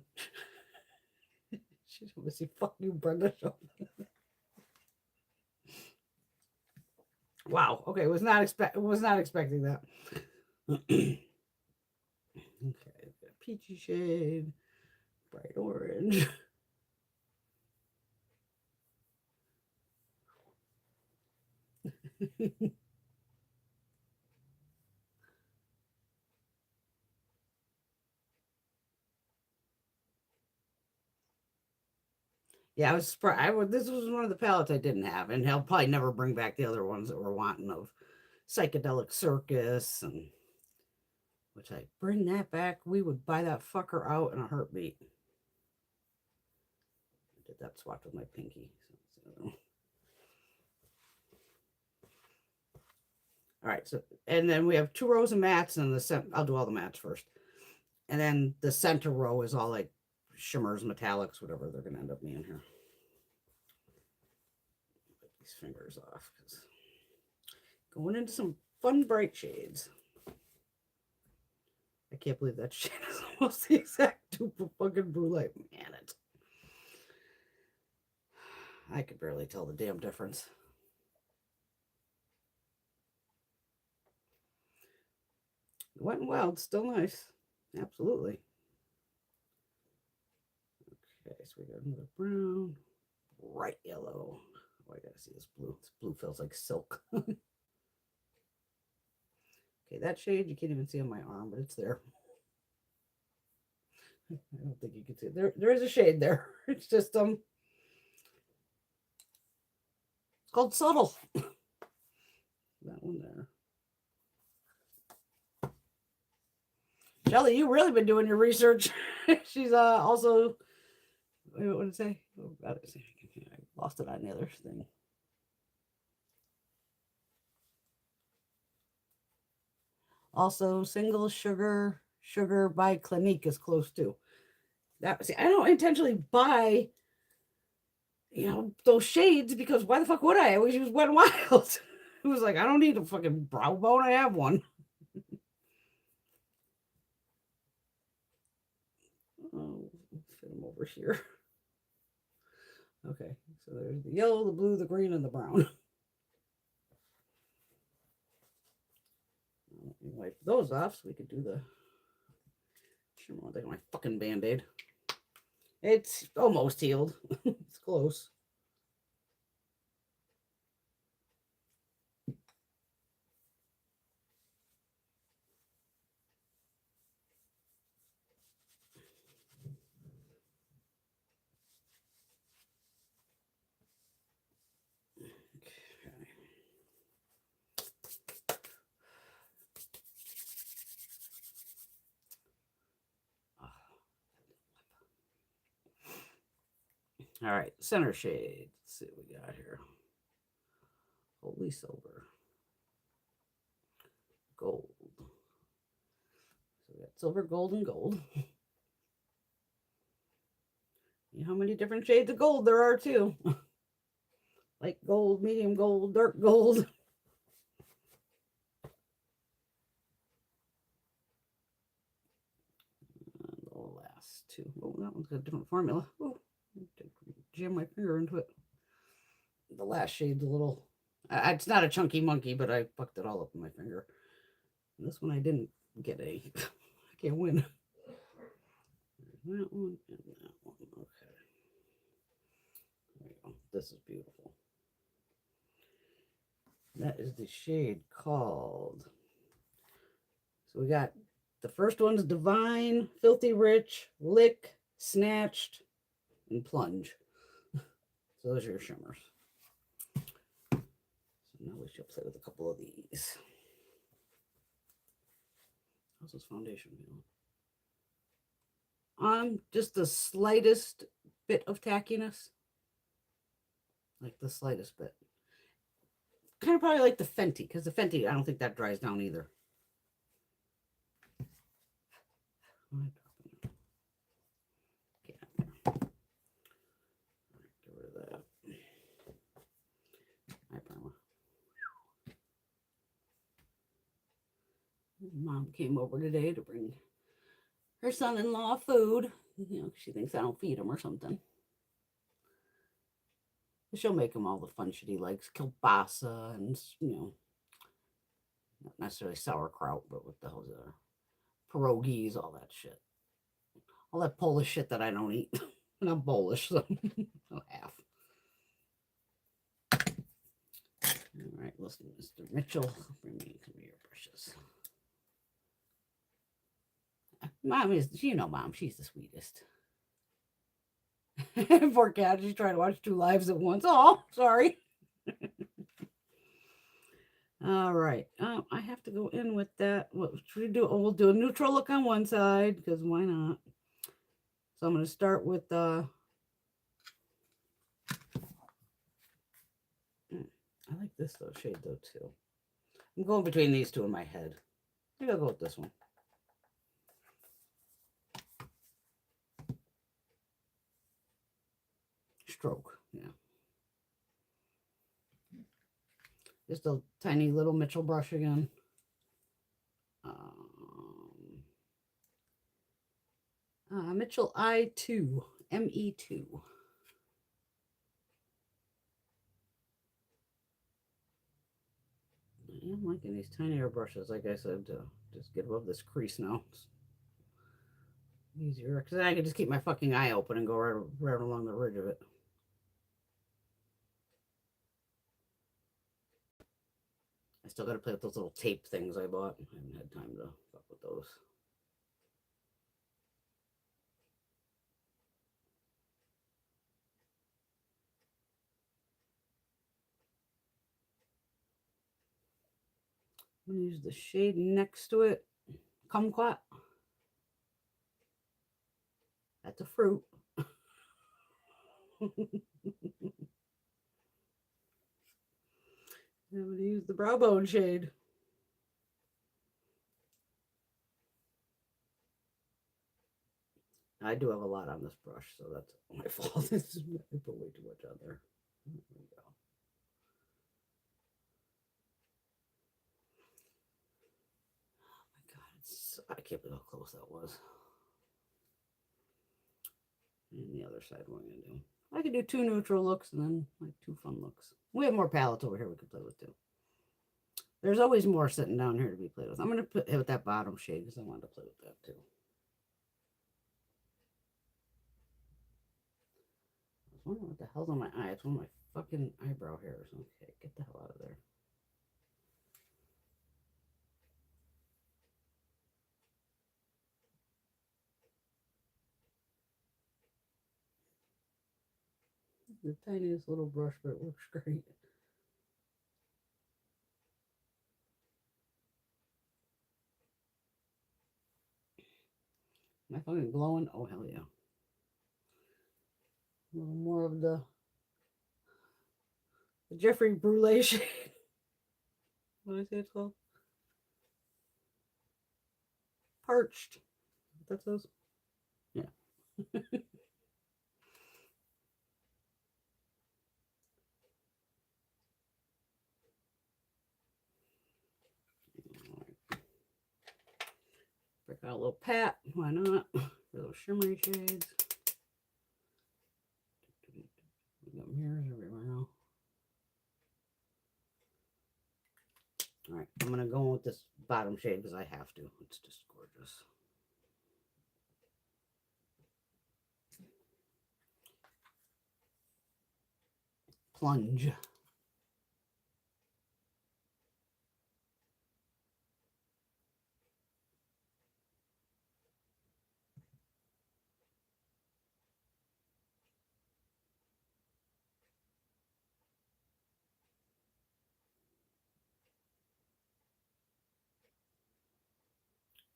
She was see fuck you, Brenda. Wow. Okay, was not expecting that. Okay, peachy shade, bright orange. Yeah, I was surprised. This was one of the palettes I didn't have, and he'll probably never bring back the other ones that we're wanting of Psychedelic Circus, and which I bring that back. We would buy that fucker out in a heartbeat. I did that swatch with my pinky. All right, so and then we have 2 rows of mattes, and I'll do all the mattes first, and then the center row is all like shimmers, metallics, whatever they're going to end up being here. Put these fingers off because going into some fun bright shades. I can't believe that shade is almost the exact dupe of fucking Blue Light. Man, I could barely tell the damn difference. Wet n Wild, still nice. Absolutely. Okay, so we got another brown, bright yellow. Oh, I gotta see this blue. This blue feels like silk. Okay, that shade you can't even see on my arm, but it's there. I don't think you can see it. There is a shade there. It's just it's called Subtle. That one there. Shelly, you really been doing your research. She's also, what did it say? Oh, God, I lost it on the other thing. Also, Single Sugar by Clinique is close too. See, I don't intentionally buy, those shades because why the fuck would I? I always use Wet n Wild. It was like, I don't need a fucking brow bone. I have one. Oh, fit them over here. Okay, so there's the yellow, the blue, the green, and the brown. Let me wipe those off so we could do the shimmer. I'll take my fucking Band-Aid. It's almost healed. It's close. All right, center shade. Let's see what we got here. Holy silver. Gold. So we got silver, gold, and gold. You know how many different shades of gold there are too. Light gold, medium gold, dark gold. And the last two. Oh, that one's got a different formula. Oh, jam my finger into it. The last shade's a little, it's not a chunky monkey, but I fucked it all up in my finger. And this one I didn't get a. I can't win. That one and that one. Okay. There you go. This is beautiful. That is the shade called. So we got the first one's Divine, Filthy Rich, Lick, Snatched, and Plunge. So those are your shimmers. Now we should play with a couple of these. How's this foundation feeling? Just the slightest bit of tackiness. Like the slightest bit. Kind of probably like the Fenty, because the Fenty, I don't think that dries down either. Get rid of that. Eye primer. Mom came over today to bring her son-in-law food. You know, she thinks I don't feed him or something. She'll make him all the fun shit he likes. Kielbasa and, you know, not necessarily sauerkraut, but what the hell's there? Pierogies, all that shit. All that Polish shit that I don't eat. And I'm Polish, so I'll half. All right, listen, Mr. Mitchell, bring me some of your brushes. Mom is, you know, Mom, she's the sweetest. Poor cat, she's trying to watch 2 lives at once. Oh, sorry. All right. I have to go in with that. What should we do? Oh, we'll do a neutral look on one side, because why not? So I'm going to start with I like this though shade though too. I'm going between these two in my head. I think I'll go with this one. Stroke, yeah. Just a tiny little Mitchell brush again. Mitchell I2, ME2. I'm liking these tinier brushes, like I said, to just get above this crease now. It's easier, because I can just keep my fucking eye open and go right along the ridge of it. I still got to play with those little tape things I bought. I haven't had time to fuck with those. I'm going to use the shade next to it. Kumquat. That's a fruit. I'm going to use the brow bone shade. I do have a lot on this brush, so that's my fault. I put way too much on there. There we go. Oh my God, I can't believe how close that was. And the other side, what I'm going to do. I could do 2 neutral looks and then like 2 fun looks. We have more palettes over here we could play with too. There's always more sitting down here to be played with. I'm going to hit with that bottom shade because I wanted to play with that too. I was wondering what the hell's on my eye. It's one of my fucking eyebrow hairs. Okay, get the hell out of there. The tiniest little brush, but it works great. Am I fucking glowing? Oh, hell yeah. A little more of the Jeffree Brulee shade. What did I say it's called? Parched. That's those? Yeah. Break out a little pat. Why not? Little shimmery shades. We got mirrors everywhere now. All right, I'm gonna go with this bottom shade because I have to. It's just gorgeous. Plunge.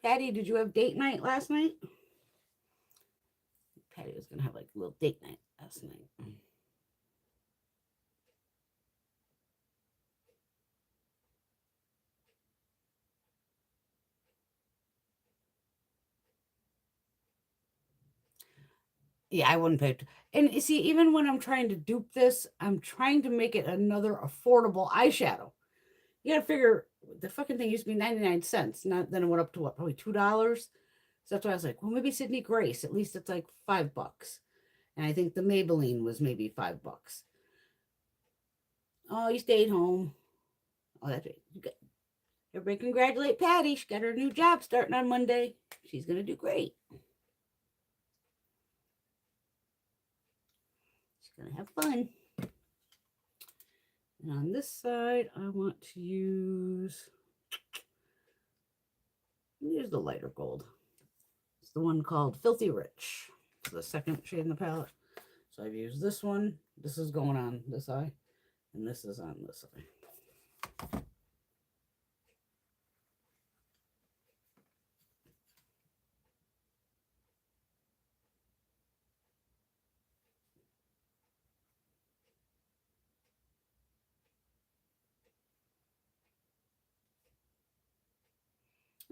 Patty, did you have date night last night? Patty was going to have like a little date night last night. Yeah, I wouldn't pay it. And you see, even when I'm trying to dupe this, I'm trying to make it another affordable eyeshadow. You gotta figure the fucking thing used to be 99 cents. Not then it went up to what, probably $2. So that's why I was like, well, maybe Sydney Grace. At least it's like $5. And I think the Maybelline was maybe $5. Oh, you stayed home. Oh, that's right. Everybody congratulate Patty. She got her new job starting on Monday. She's gonna do great. She's gonna have fun. And on this side, I want to use the lighter gold. It's the one called Filthy Rich. It's the second shade in the palette. So I've used this one. This is going on this eye. And this is on this eye.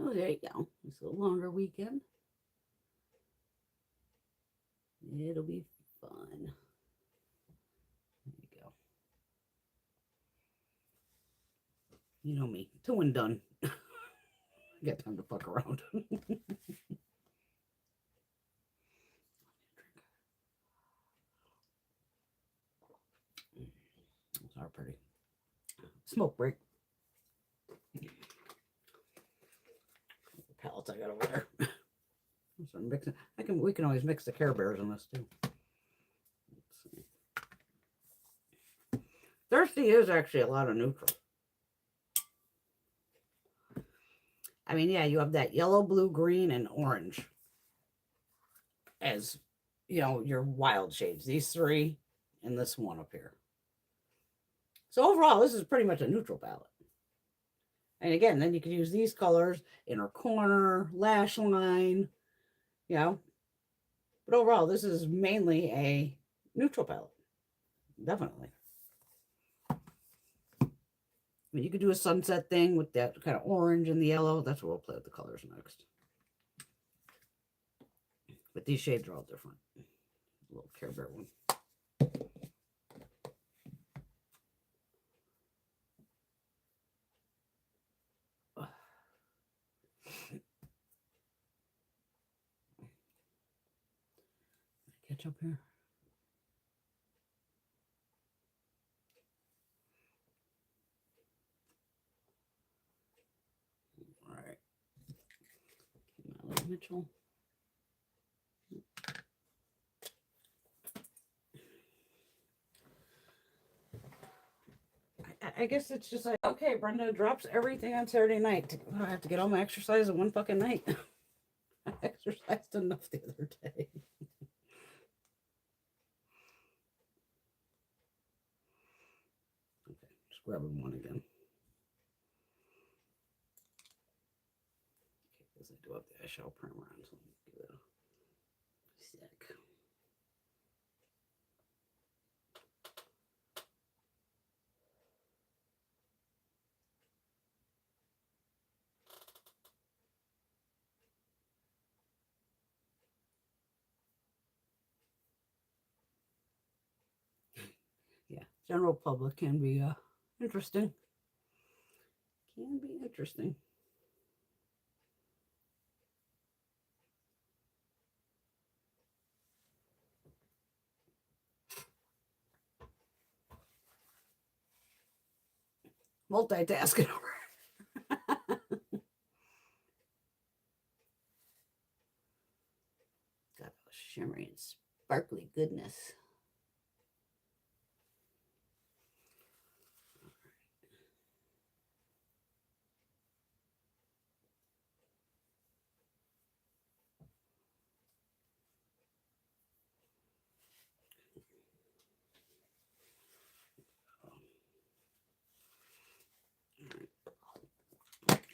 Oh, there you go. It's a longer weekend. It'll be fun. There you go. You know me. 2 and done. I got time to fuck around. Those are pretty. Smoke break. Palettes I got over there. So I'm mixing. We can always mix the Care Bears in this too. Let's see. Thirsty is actually a lot of neutral. I mean, yeah, you have that yellow, blue, green, and orange as, you know, your wild shades. These 3 and this one up here. So overall, this is pretty much a neutral palette. And again, then you could use these colors, inner corner, lash line, you know. But overall, this is mainly a neutral palette. Definitely. I mean, you could do a sunset thing with that kind of orange and the yellow. That's what we'll play with the colors next. But these shades are all different. A little Care Bear one. Catch up here. All right. Mitchell. I guess it's just like, okay, Brenda drops everything on Saturday night. I have to get all my exercise in one fucking night. I exercised enough the other day. Okay, just grabbing one again. Okay, because I do have the eyeshadow primer on, so let me give it a sec. Yeah, general public can be interesting. Can be interesting. Multitasking over. Got a shimmery and sparkly goodness.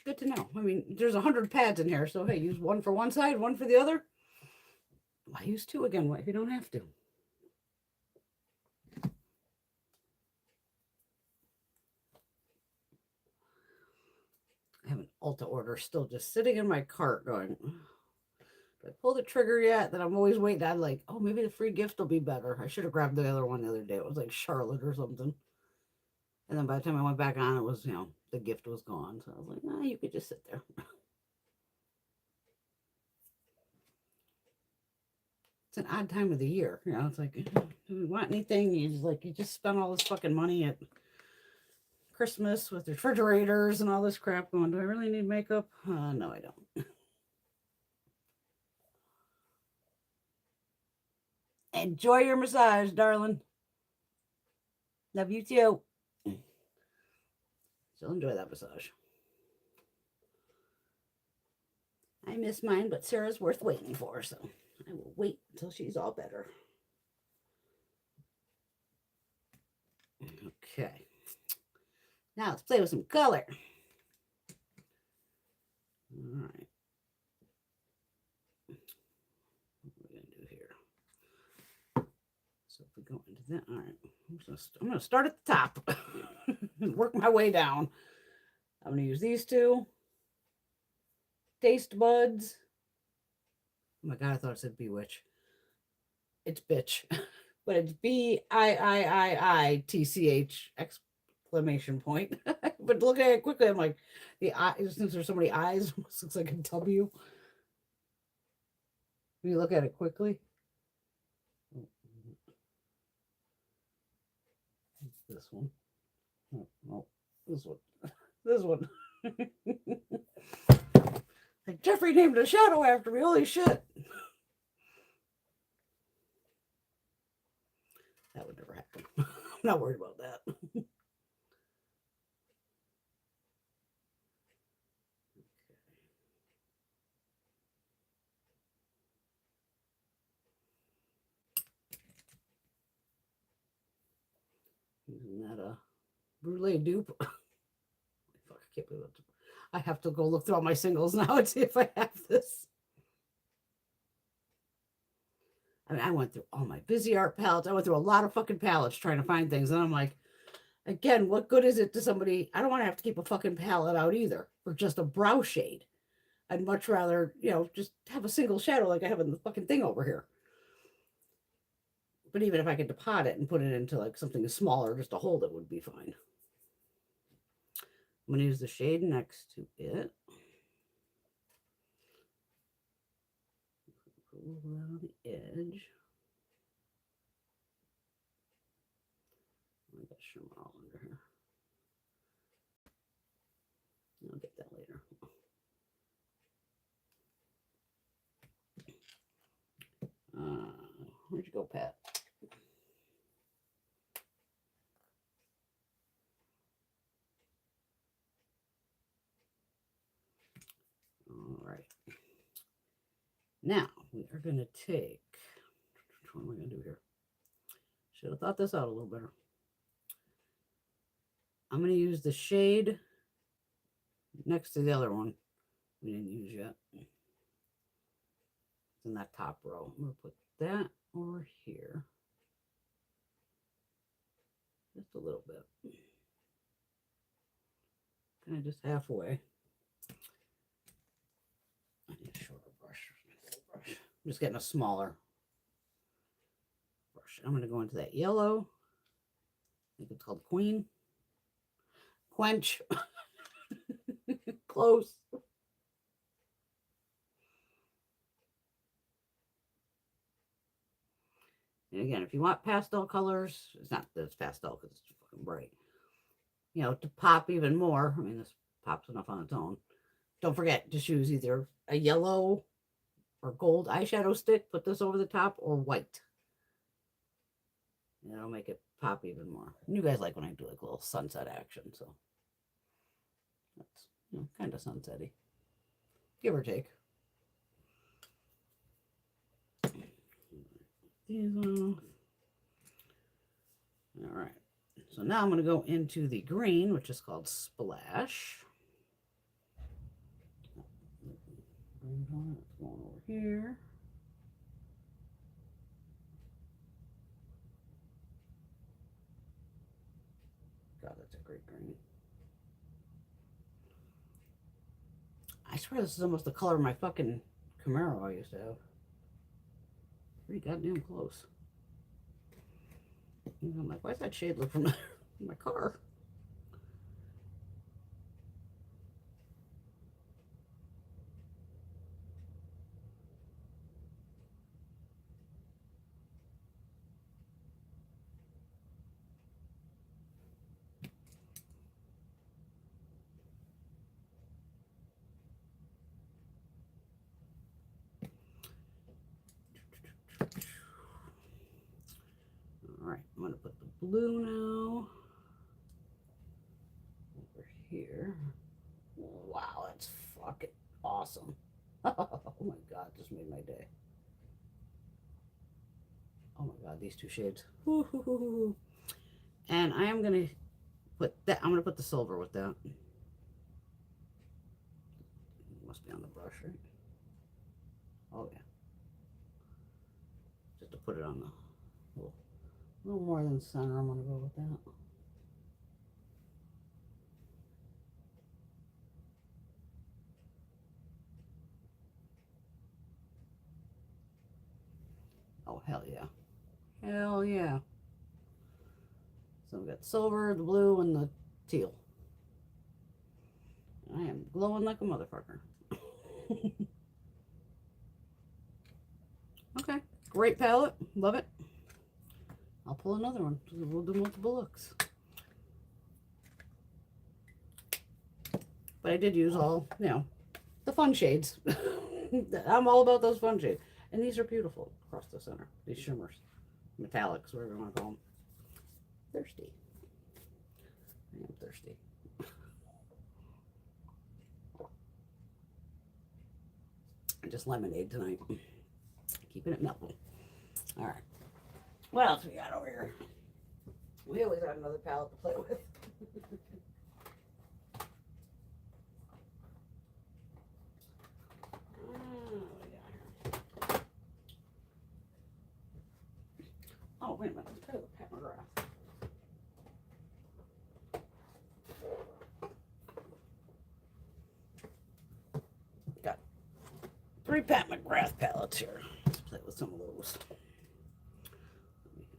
Good to know. I mean, there's 100 pads in here, so hey, use one for one side, one for the other. Why use two again? What if you don't have to? I have an Ulta order still just sitting in my cart going, did I pull the trigger yet? That I'm always waiting. I'm like, oh, maybe the free gift will be better. I should have grabbed the other one the other day. It was like Charlotte or something. And then by the time I went back on, it was, the gift was gone. So I was like, nah, you could just sit there. It's an odd time of the year. It's like, do we want anything? You just spend all this fucking money at Christmas with refrigerators and all this crap going, do I really need makeup? No, I don't. Enjoy your massage, darling. Love you too. She'll enjoy that massage. I miss mine, but Sarah's worth waiting for, so I will wait until she's all better. Okay. Now let's play with some color. All right. What are we going to do here? So if we go into that, all right. I'm going to start at the top and work my way down. I'm going to use these two. Taste buds. Oh my God, I thought it said bewitch. It's bitch. But it's BIIIITCH exclamation point. But looking at it quickly, I'm like, the I, since there's so many eyes, it almost looks like a W. When you look at it quickly. This one. Oh, this one. This one. Like Jeffree named a shadow after me. Holy shit. That would never happen. I'm not worried about that. Okay. Using that brulee dupe. Fuck, I can't believe it. I have to go look through all my singles now and see if I have this. I mean, I went through all my Busy Art palettes. I went through a lot of fucking palettes trying to find things. And I'm like, again, what good is it to somebody? I don't want to have to keep a fucking palette out either for just a brow shade. I'd much rather, just have a single shadow like I have in the fucking thing over here. But even if I could depot it and put it into like something smaller just to hold it would be fine. I'm going to use the shade next to it. Put a little bit on the edge. I got shimmer all under here. I'll get that later. Where'd you go, Pat? All right. Now we are going to take, what am I going to do here? Should have thought this out a little better. I'm going to use the shade next to the other one we didn't use yet. It's in that top row. I'm going to put that over here. Just a little bit. Kind of just halfway. I need a shorter brush. I'm just getting a smaller brush. I'm going to go into that yellow. I think it's called Queen. Quench. Close. And again, if you want pastel colors, it's not that it's pastel because it's fucking bright. To pop even more. I mean, this pops enough on its own. Don't forget, just use either a yellow or gold eyeshadow stick. Put this over the top, or white. And it'll make it pop even more. And you guys like when I do like a little sunset action, so that's kind of sunsetty, give or take. These off. All right. So now I'm going to go into the green, which is called Splash. greens on it. It's going over here. God, that's a great green. I swear this is almost the color of my fucking Camaro I used to have. Pretty goddamn close. And I'm like, why does that shade look from my car? Alright, I'm going to put the blue now over here. Wow, that's fucking awesome. Oh my god, just made my day. Oh my god, these two shades. And I am going to put that, I'm going to put the silver with that. Must be on the brush, right? Oh yeah. Just to put it on the little more than center, I'm going to go with that. Oh, hell yeah. Hell yeah. So we've got silver, the blue, and the teal. I am glowing like a motherfucker. Okay, great palette. Love it. I'll pull another one. We'll do multiple looks. But I did use all, you know, the fun shades. I'm all about those fun shades. And these are beautiful across the center. These shimmers. Metallics, whatever you want to call them. Thirsty. I am thirsty. Just lemonade tonight. Keeping it mellow. All right. What else we got over here? We always have another palette to play with. Oh, wait a minute. Let's play with Pat McGrath. Got 3 Pat McGrath palettes here. Let's play with some of those.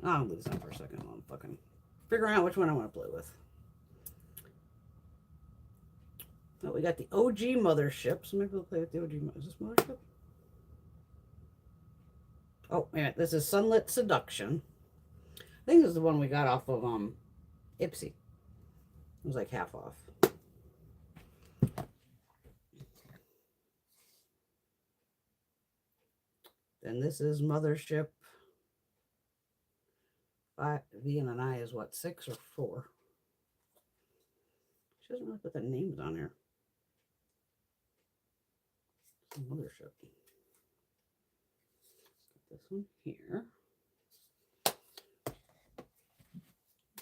I'll leave this on for a second while I'm fucking figuring out which one I want to play with. Oh, we got the OG Mothership. So maybe we'll play with the OG. Is this Mothership? Oh, yeah. This is Sunlit Seduction. I think this is the one we got off of Ipsy. It was like half off. Then this is Mothership. V and an I is what, 6 or 4? She doesn't really put the names on here. Mothership. This one here.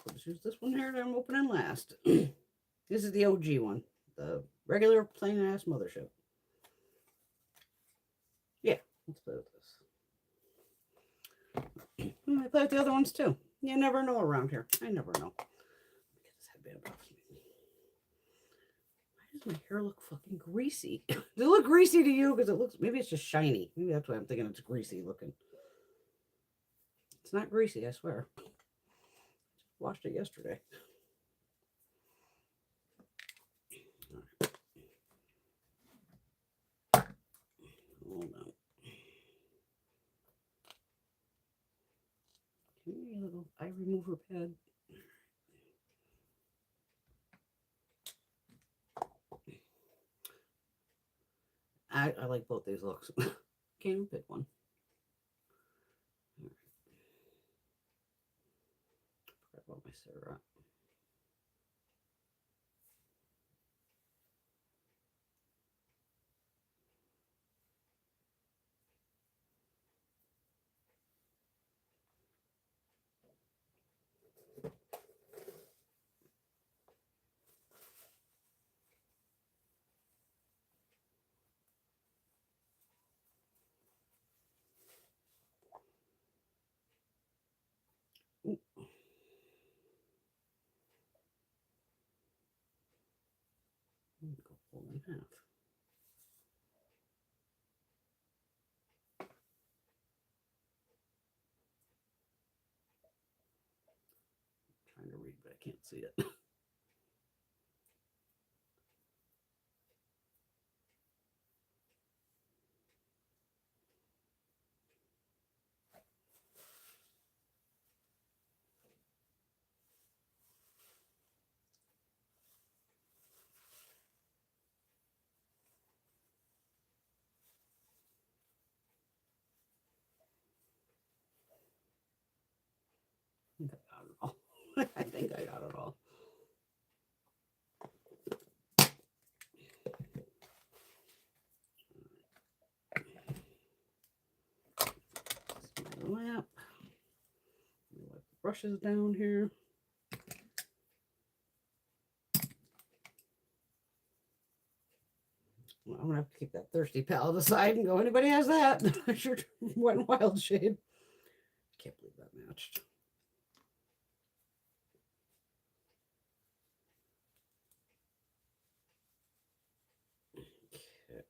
I'll just use this one here that I'm opening last. This is the OG one. The regular plain ass Mothership. Yeah, let's play with this. I play with the other ones too. You never know around here. I never know. Get this headband off me. Why does my hair look fucking greasy? Does it look greasy to you? Because it looks, maybe it's just shiny. Maybe that's why I'm thinking it's greasy looking. It's not greasy, I swear. Washed it yesterday. Right. Hold on. Give me a little eye remover pad. I like both these looks. Can't even pick one. Right. Forgot about my Sarah. Fold in half. I'm trying to read, but I can't see it. I think I got it all. I think I got it all. My lamp. Wipe the brushes down here. Well, I'm gonna have to keep that thirsty palette aside and go, anybody has that? I sure went wild shade. Can't believe that matched. Okay.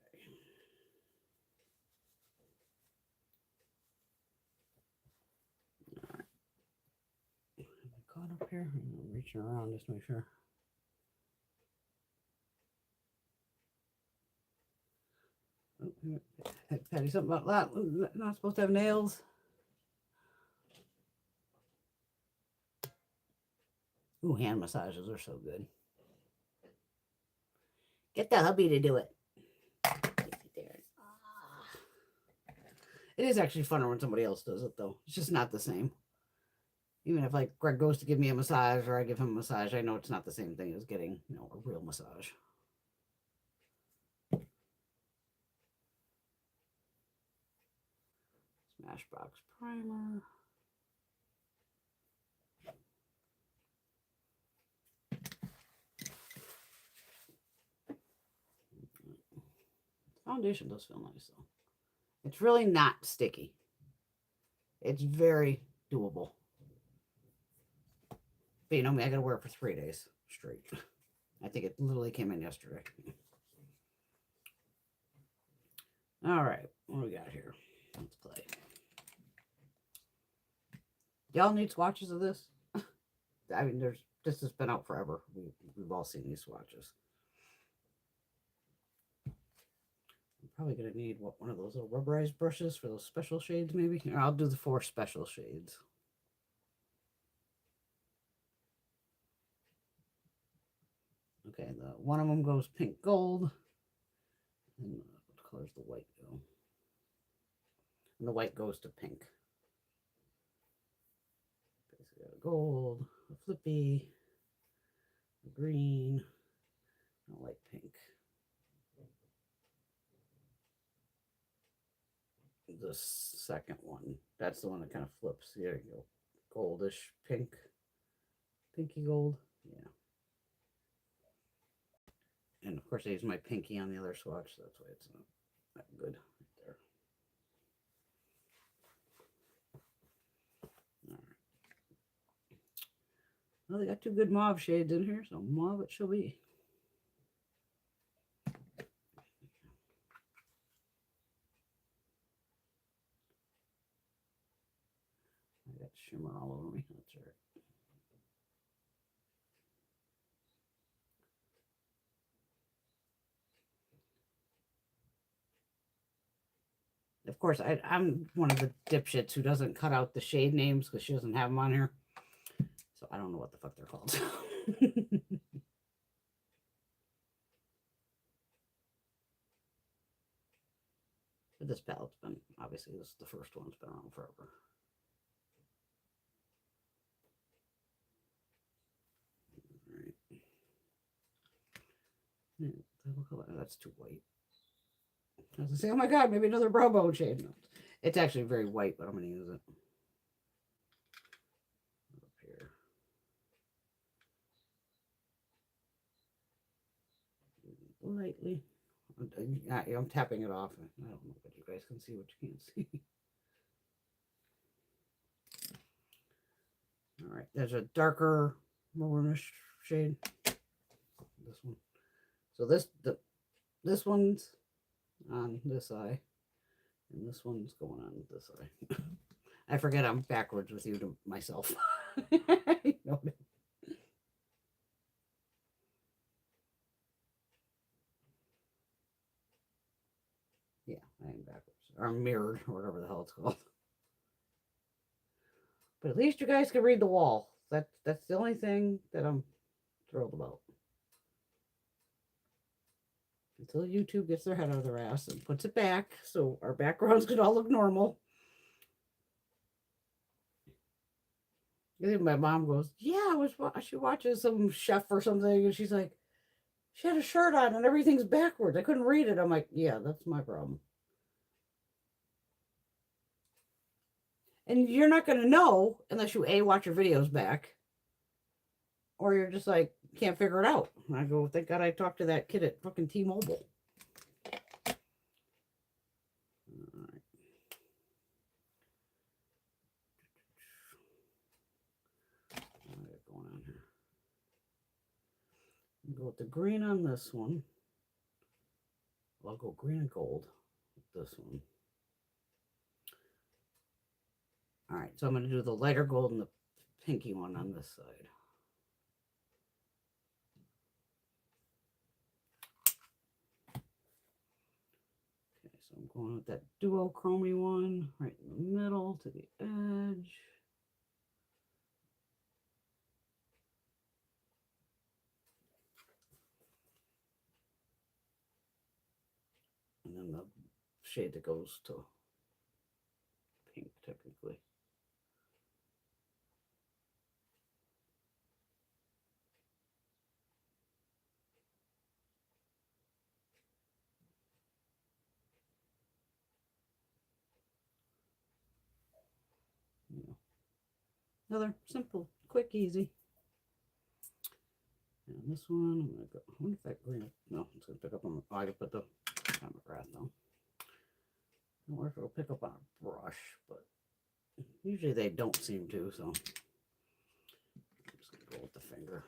All right. Am I caught up here? I'm reaching around just to make sure. Oh, Patty, something about that. Not supposed to have nails. Ooh, hand massages are so good. Get the hubby to do it. It is actually funner when somebody else does it, though. It's just not the same. Even if, like, Greg goes to give me a massage or I give him a massage, I know it's not the same thing as getting, you know, a real massage. Smashbox primer. Foundation does feel nice, though. It's really not sticky. It's very doable. But you know me, I gotta wear it for 3 days straight. I think it literally came in yesterday. All right, what do we got here? Let's play. Y'all need swatches of this? I mean, this has been out forever. We've all seen these swatches. I'm probably gonna need one of those little rubberized brushes for those special shades, maybe. Or I'll do the 4 special shades. Okay, one of them goes pink gold. And what color's the white go? And the white goes to pink. Basically, got a gold, a flippy, a green, and a light pink. The second one, that's the one that kind of flips. There you go. Goldish pink, pinky gold. Yeah. And of course, I use my pinky on the other swatch, so that's why it's not that good right there. All right. Well, they got 2 good mauve shades in here, so mauve it shall be. I got shimmer all over me. That's all right. Of course, I'm one of the dipshits who doesn't cut out the shade names because she doesn't have them on here. So I don't know what the fuck they're called. But this palette's been, obviously, this is the first one. It's been around forever. All right. That's too white. I was going to say, oh my god, maybe another brow bone shade. No, it's actually very white, but I'm going to use it. Up here. Lightly. I'm tapping it off. I don't know, but you guys can see what you can't see. All right, there's a darker maroonish shade. This one. So This one's on this eye, and this one's going on this eye. I forget I'm backwards with you to myself. You know, yeah, I am backwards. Or I'm mirrored, or whatever the hell it's called. But at least you guys can read the wall. That's the only thing that I'm thrilled about. Until YouTube gets their head out of their ass and puts it back so our backgrounds can all look normal. And then my mom goes, "Yeah, she watches some chef or something, and she's like, she had a shirt on and everything's backwards. I couldn't read it." I'm like, "Yeah, that's my problem." And you're not going to know unless you watch your videos back, or you're just like can't figure it out. And I go, "Thank God I talked to that kid at fucking T-Mobile." All right. What do I got going on here? Go with the green on this one. I'll go green and gold with this one. All right, so I'm going to do the lighter gold and the pinky one on this side. Okay, so I'm going with that duochrome one right in the middle to the edge. And then the shade that goes to pink, technically. Yeah. Another simple, quick, easy. And this one, I'm going to go, I wonder if that green, no, it's going to pick up on, I can put the Pat McGrath though. I wonder if it'll pick up on a brush, but usually they don't seem to, so I'm just going to go with the finger.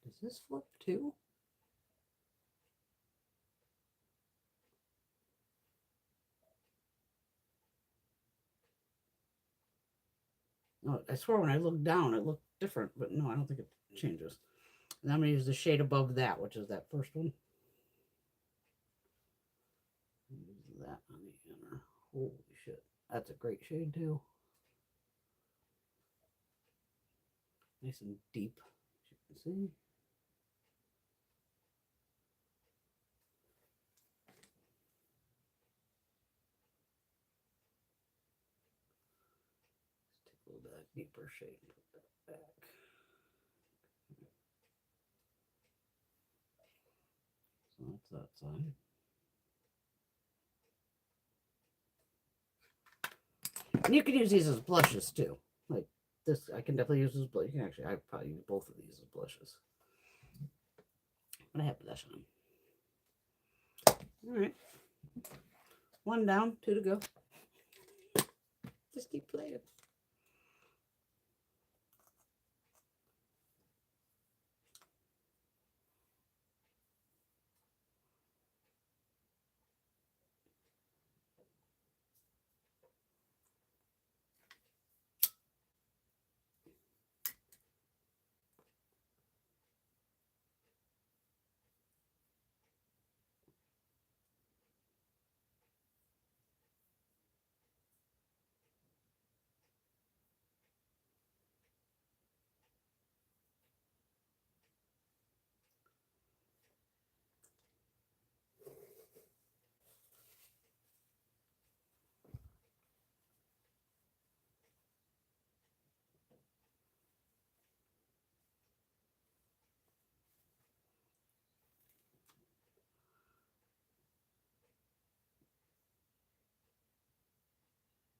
Does this flip too? No, I swear when I looked down, it looked different, but no, I don't think it changes. And I'm going to use the shade above that, which is that first one. Use that on the inner. Holy shit. That's a great shade too. Nice and deep, as you can see. Let's take a little bit of deeper shade and put that back. So that's that side. And you can use these as blushes too. Like this, I can definitely use as blush. You can actually, I probably use both of these as blushes. But I have blush on. All right. One down, two to go. Just keep playing.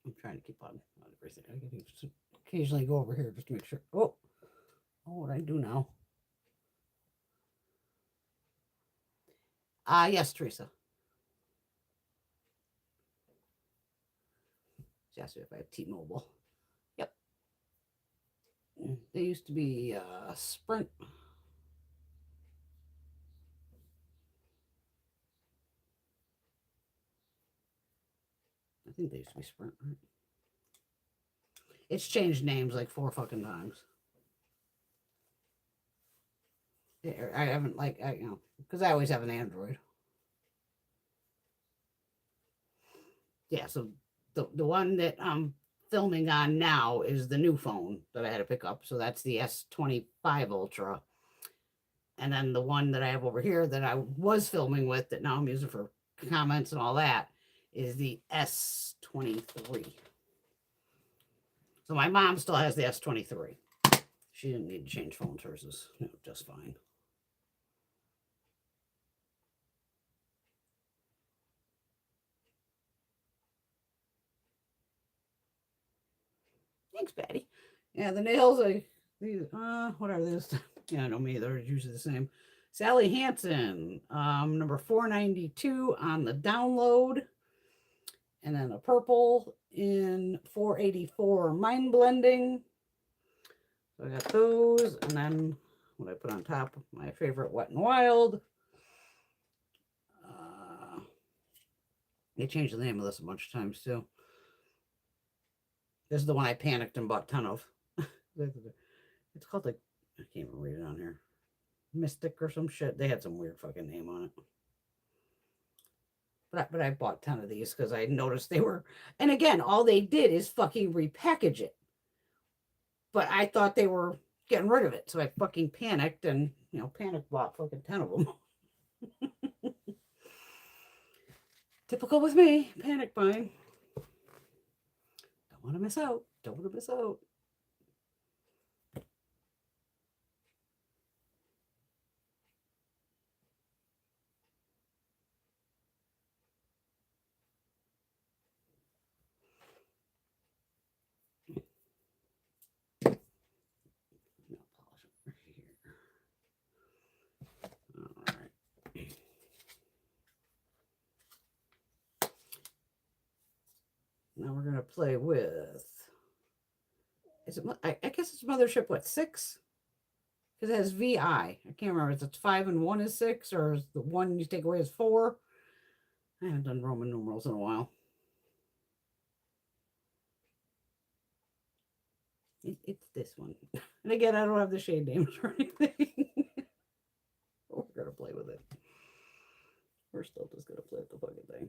I'm trying to keep on everything. I can occasionally go over here just to make sure. Oh, what do I do now? Yes, Teresa. She asked me if I have T-Mobile. Yep. They used to be Sprint. I think they used to be Sprint, right? It's changed names like 4 fucking times. I haven't because I always have an Android. Yeah, so the one that I'm filming on now is the new phone that I had to pick up. So that's the S25 Ultra. And then the one that I have over here that I was filming with that now I'm using for comments and all that is the S23. So my mom still has the S23. She didn't need to change phones. Hers is just fine. Thanks, Patty. Yeah, the nails, what are these? Yeah, I know me, they're usually the same. Sally Hansen, number 492 on the download. And then a purple in 484 mind blending. So I got those. And then what I put on top, my favorite Wet and Wild. They changed the name of this a bunch of times too. This is the one I panicked and bought a ton of. It's called like, I can't even read it on here. Mystic or some shit. They had some weird fucking name on it. But I bought a ton of these because I noticed they were, and again, all they did is fucking repackage it. But I thought they were getting rid of it. So I fucking panicked and, panic bought fucking 10 of them. Typical with me, panic buying. Don't want to miss out. Don't want to miss out. Now we're going to play with, is it, I guess it's Mothership, what, 6? Because it has VI. I can't remember if it's 5 and 1 is 6, or is the 1 you take away is 4. I haven't done Roman numerals in a while. It's this one. And again, I don't have the shade names or anything. We're going to play with it. We're still just going to play with the fucking thing.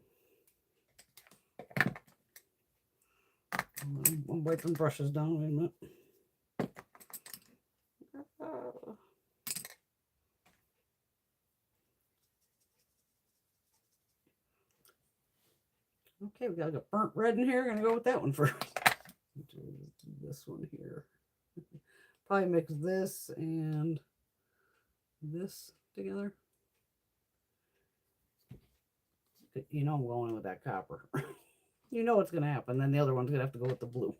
I'm wiping brushes down. Wait a minute. Okay, we got a burnt red in here. Gonna go with that one first. This one here. Probably mix this and this together. I'm going with that copper. You know what's gonna happen. Then the other one's gonna have to go with the blue.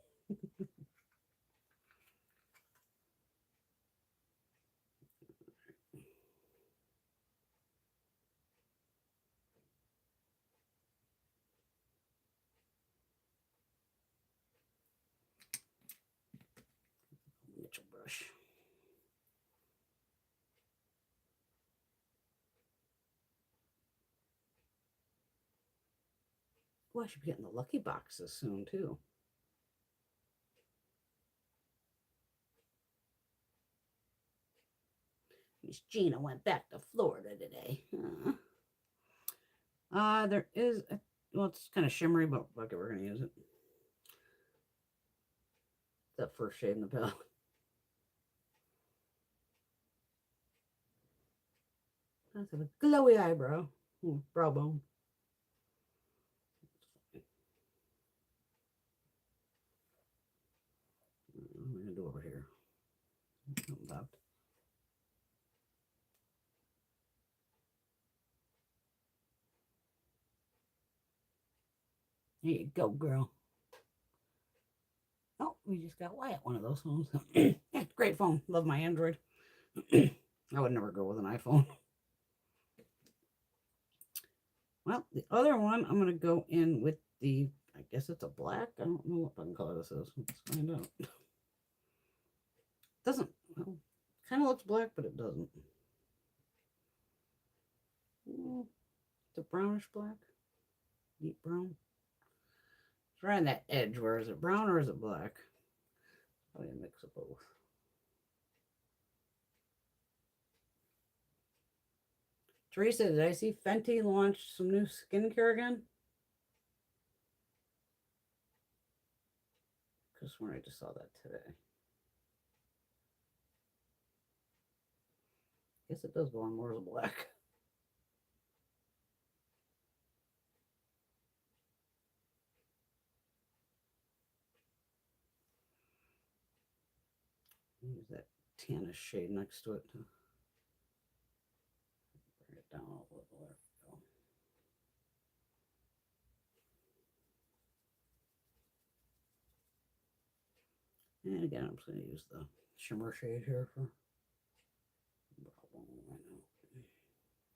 Mitchell brush. Well, I should be getting the lucky boxes soon too. Miss Gina went back to Florida today. There is, well, it's kind of shimmery, but okay, we're gonna use it. That first shade in the palette. That's a glowy eyebrow. Brow bone. What am I gonna do over here? There you go, girl. Oh, we just got Wyatt one of those phones. Yeah, great phone. Love my Android. I would never go with an iPhone. Well, the other one, I'm going to go in with the, I guess it's a black. I don't know what fucking color this is. Let's find out. Doesn't, well, kind of looks black, but it doesn't. It's a brownish black, deep brown. It's right on that edge. Where is it brown or is it black? Probably a mix of both. Teresa, did I see Fenty launch some new skincare again? Because when I just saw that today. Guess it does go on more as a black. Use that tannish shade next to it to bring it down a little. There we go. And again, I'm just going to use the shimmer shade here for.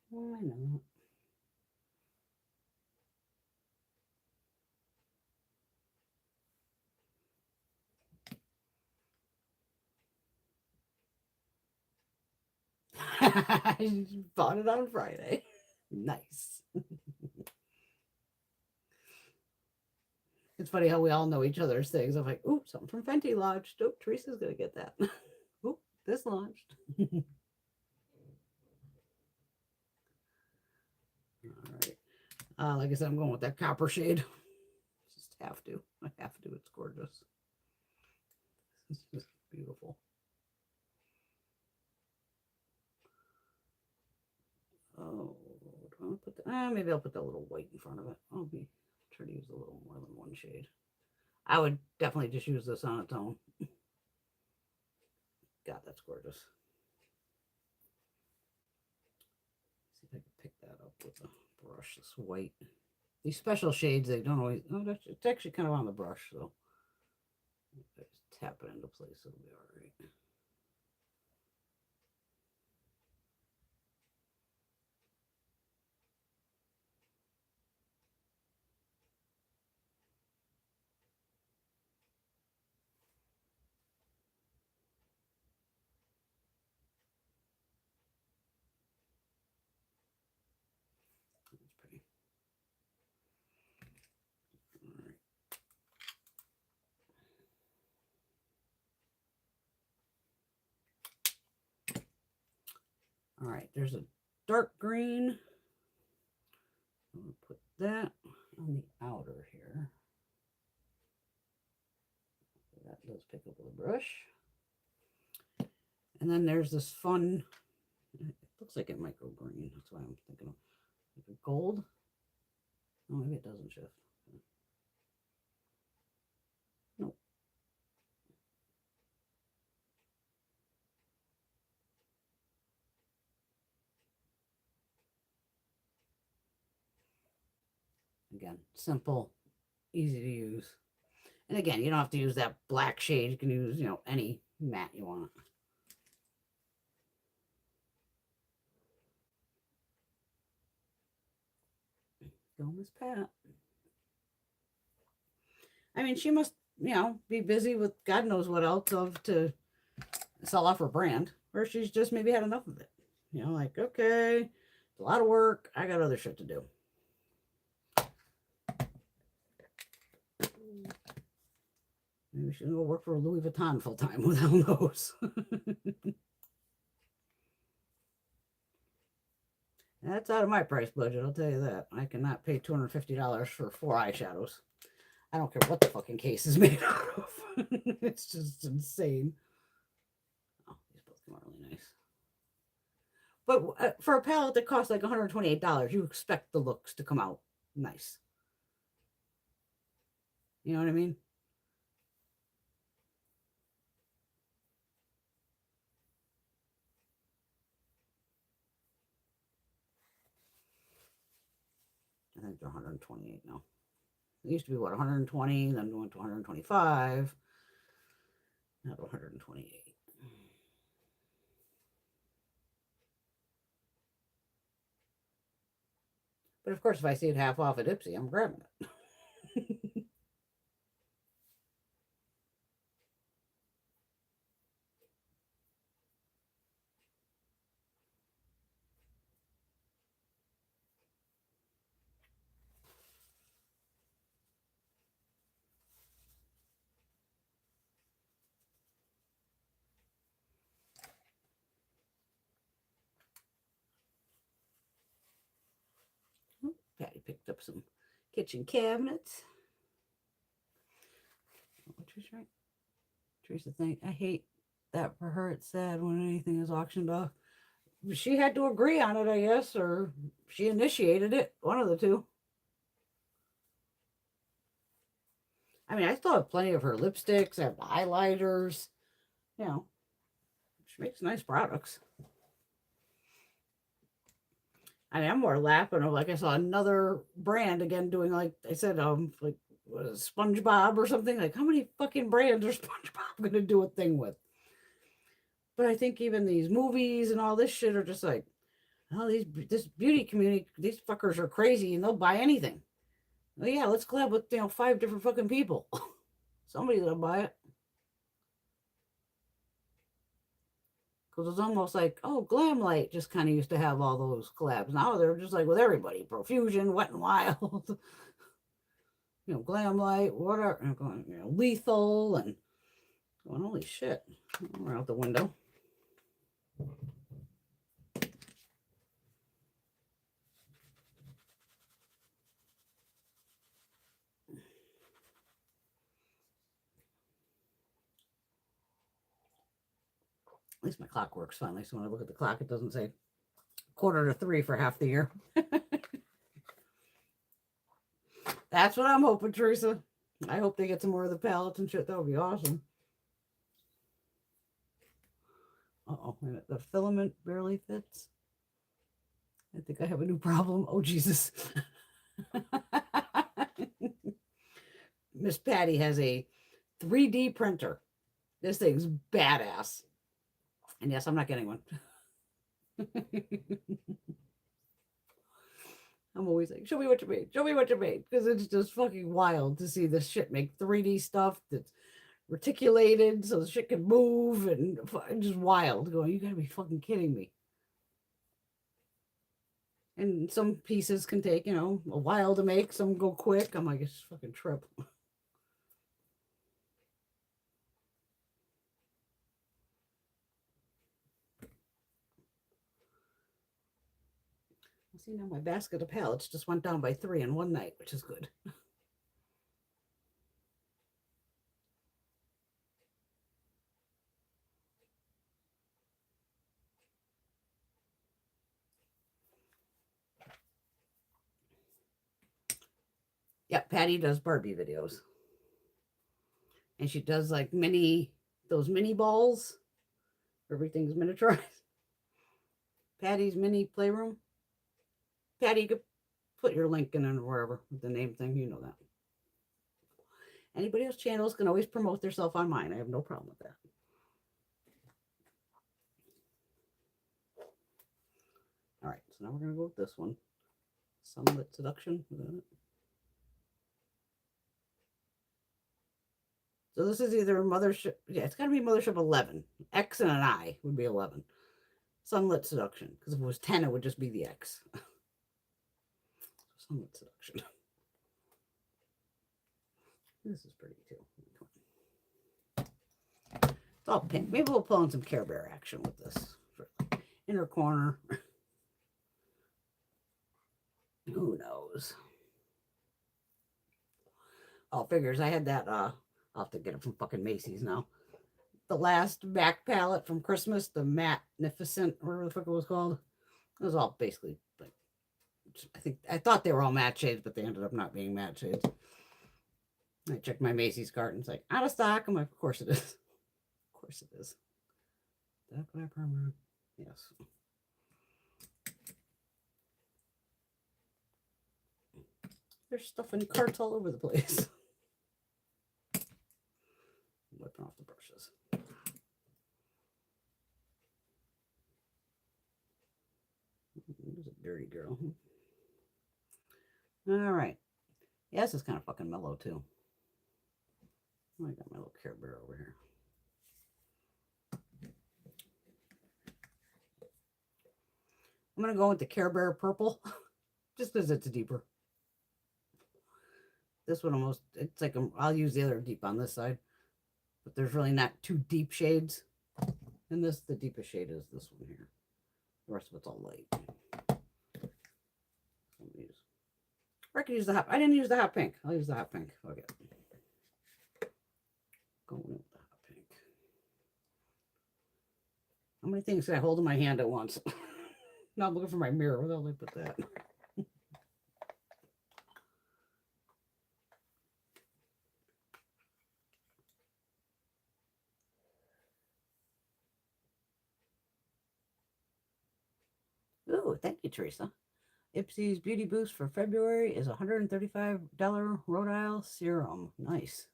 Why not? I bought it on Friday. Nice. It's funny how we all know each other's things. I'm like, ooh, something from Fenty launched. Oh, Teresa's going to get that. Ooh, this launched. All right. Like I said, I'm going with that copper shade. Just have to. I have to. It's gorgeous. It's just beautiful. Oh, do I want to put that? Maybe I'll put that little white in front of it. I'll be try to use a little more than one shade. I would definitely just use this on its own. God, that's gorgeous. See if I can pick that up with a brush. This white. These special shades, they don't always. Oh, it's actually kind of on the brush, so just tap it into place. It'll be all right. That's pretty. All right. All right, there's a dark green. I'm going to put that on the outer here. That does pick up with a brush. And then there's this fun, it looks like it might go green. That's why I'm thinking of like a gold. Oh, maybe it doesn't shift. Nope. Again, simple, easy to use. And again, you don't have to use that black shade. You can use, any matte you want. Go, Miss Pat. I mean, she must, be busy with God knows what else to sell off her brand, or she's just maybe had enough of it. Like, okay, it's a lot of work. I got other shit to do. Maybe she's gonna go work for Louis Vuitton full time. Who the hell knows? That's out of my price budget, I'll tell you that. I cannot pay $250 for 4 eyeshadows. I don't care what the fucking case is made out of. It's just insane. Oh, these both come out really nice. But for a palette that costs like $128, you expect the looks to come out nice. You know what I mean? I think they're 128 now. It used to be what, 120, then went to 125, now to 128. But of course, if I see it half off at Ipsy, I'm grabbing it. picked up some kitchen cabinets. Which right. Teresa, I hate that for her. It's sad when anything is auctioned off. She had to agree on it, I guess, or she initiated it. One of the two. I mean, I still have plenty of her lipsticks. I have highlighters. You know, she makes nice products. I mean, I'm more laughing of like I saw another brand again doing like I said, like SpongeBob or something. Like, how many fucking brands are SpongeBob gonna do a thing with? But I think even these movies and all this shit are just like, oh, this beauty community, these fuckers are crazy and they'll buy anything. Well, yeah, let's collab with 5 different fucking people. Somebody's gonna buy it. Because it's almost like, oh, Glamlight just kind of used to have all those collabs. Now they're just like with everybody. Profusion, Wet and Wild, Glamlight, whatever, Lethal, and going, holy shit. We're out the window. At least my clock works finally. So when I look at the clock, it doesn't say 2:45 for half the year. That's what I'm hoping, Teresa. I hope they get some more of the pallets and shit. That would be awesome. Uh-oh, the filament barely fits. I think I have a new problem. Oh, Jesus. Miss Patty has a 3D printer. This thing's badass. And yes, I'm not getting one. I'm always like, show me what you made. Show me what you made. Because it's just fucking wild to see this shit make 3D stuff that's reticulated so the shit can move and just wild. Going, you gotta be fucking kidding me. And some pieces can take, a while to make. Some go quick. I'm like, it's fucking trip. See, now my basket of pallets just went down by 3 in one night, which is good. Yeah, Patty does Barbie videos. And she does like those mini balls. Everything's miniaturized. Patty's mini playroom. Patty, you could put your link in or wherever with the name thing. You know that. Anybody else's channels can always promote themselves on mine. I have no problem with that. All right, so now we're going to go with this one. Sunlit Seduction. So this is either Mothership. Yeah, it's got to be Mothership 11. X and an I would be 11. Sunlit Seduction. Because if it was 10, it would just be the X. Sunlit Seduction. This is pretty too. It's all pink. Maybe we'll pull in some Care Bear action with this. Inner corner. Who knows? Oh, figures. I had that. I'll have to get it from fucking Macy's now. The last back palette from Christmas, the Magnificent, whatever the fuck it was called. It was all basically like, I thought they were all matte shades, but they ended up not being matte shades. I checked my Macy's cart and it's like, out of stock. I'm like, of course it is. Of course it is. That primer. Yes. There's stuff in carts all over the place. I'm whipping off the brushes. There's a dirty girl. All right. Yeah, this is kind of fucking mellow too. Oh, I got my little Care Bear over here. I'm going to go with the Care Bear purple just because it's deeper. This one almost, it's like, I'll use the other deep on this side, but there's really not two deep shades in this. The deepest shade is this one here. The rest of it's all light. Or I could use the hot. I didn't use the hot pink. I'll use the hot pink. Okay. Going with the hot pink. How many things can I hold in my hand at once? Now I'm looking for my mirror. Where the hell did I put that? Ooh, thank you, Teresa. Ipsy's Beauty Boost for February is $135 Rhode Isle serum. Nice.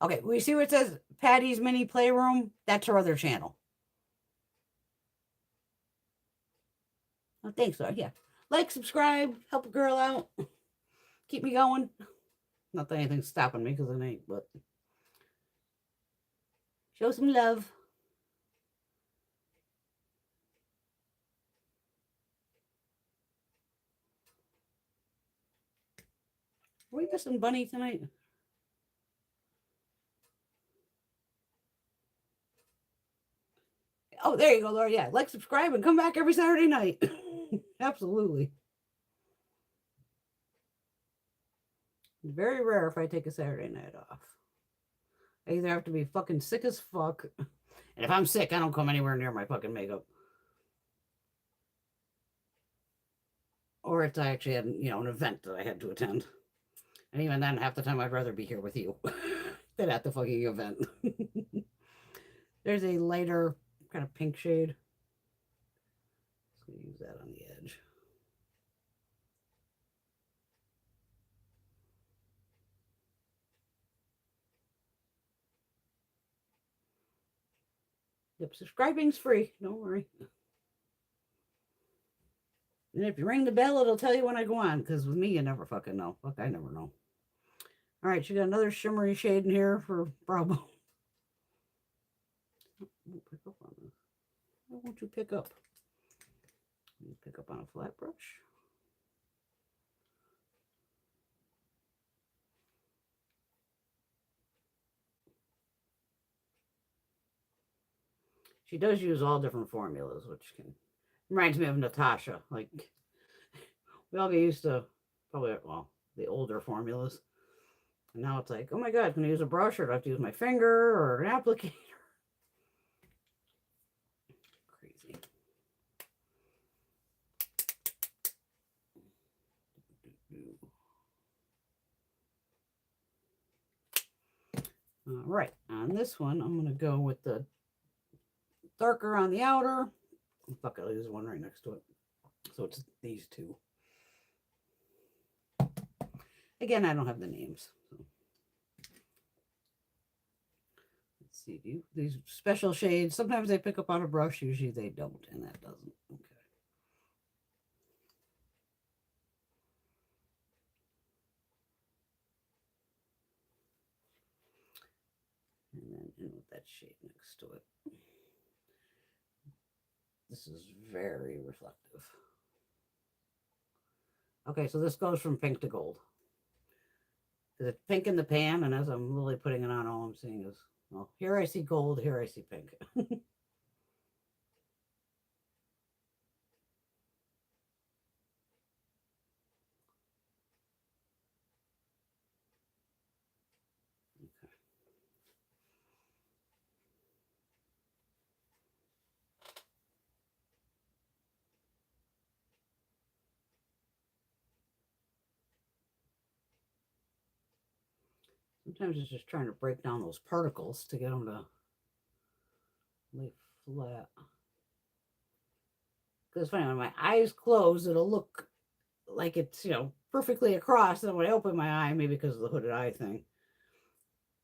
Okay, we see where it says Patty's Mini Playroom? That's her other channel. Oh, thanks, Laura. Yeah. Like, subscribe, help a girl out. Keep me going. Not that anything's stopping me because it ain't, but show some love. Are we missing Bunny tonight? Oh, there you go, Laura. Yeah, like, subscribe, and come back every Saturday night. Absolutely. Very rare if I take a Saturday night off. I either have to be fucking sick as fuck, and if I'm sick, I don't come anywhere near my fucking makeup. Or it's I actually had, an event that I had to attend. And even then, half the time, I'd rather be here with you than at the fucking event. There's a lighter kind of pink shade. Let's use that on the edge. Yep, subscribing's free. Don't worry. And if you ring the bell, it'll tell you when I go on. Because with me, you never fucking know. Fuck, I never know. All right, you got another shimmery shade in here for Bravo. Pick up on this. Why won't you pick up? You pick up on a flat brush. She does use all different formulas, which reminds me of Natasha. Like, we all get used to probably, the older formulas. And now it's like, oh my God, I'm going to use a brush, or do I have to use my finger or an applicator? Crazy. All right, on this one, I'm going to go with the darker on the outer. Fuck, I'll use one right next to it. So it's these two. Again, I don't have the names. So. Let's see, these special shades, sometimes they pick up on a brush, usually they don't, and that doesn't. Okay. And then in with that shade next to it. This is very reflective. Okay, so this goes from pink to gold. It's pink in the pan, and as I'm literally putting it on, all I'm seeing is, well, here I see gold, here I see pink. Sometimes it's just trying to break down those particles to get them to lay flat. Because it's funny, when my eyes close, it'll look like it's, perfectly across. And then when I open my eye, maybe because of the hooded eye thing,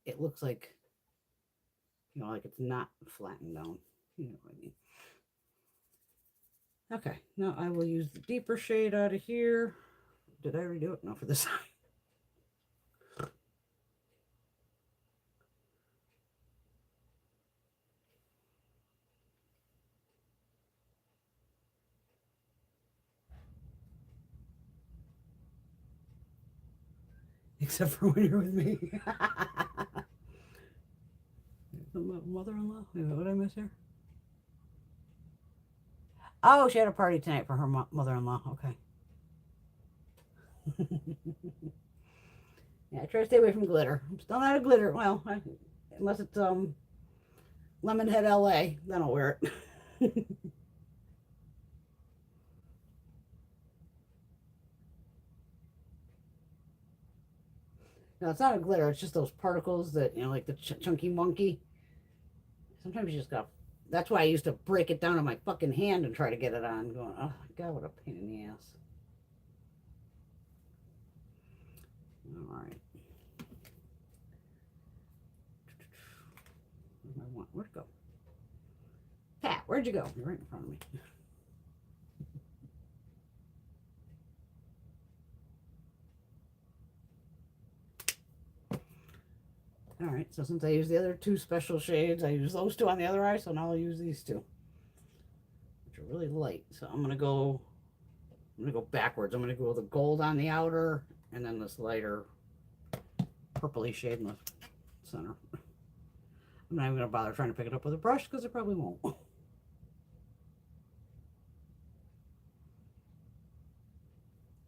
it looks like, like it's not flattened down. You know what I mean? Okay, now I will use the deeper shade out of here. Did I redo it? No, for this side. Except for when you're with me. Mother-in-law? What did I miss here? Oh, she had a party tonight for her mother-in-law. Okay. Yeah, I try to stay away from glitter. I'm still not a glitter. Well, unless it's Lemonhead LA, then I'll wear it. No, it's not a glitter. It's just those particles that, like the chunky monkey. Sometimes you just got. That's why I used to break it down on my fucking hand and try to get it on. Going, oh my god, what a pain in the ass. All right. Where'd it go? Pat, where'd you go? You're right in front of me. All right, so since I used the other two special shades, I used those two on the other eye, so now I'll use these two, which are really light. So I'm gonna go backwards. I'm gonna go with the gold on the outer, and then this lighter purpley shade in the center. I'm not even gonna bother trying to pick it up with a brush because it probably won't.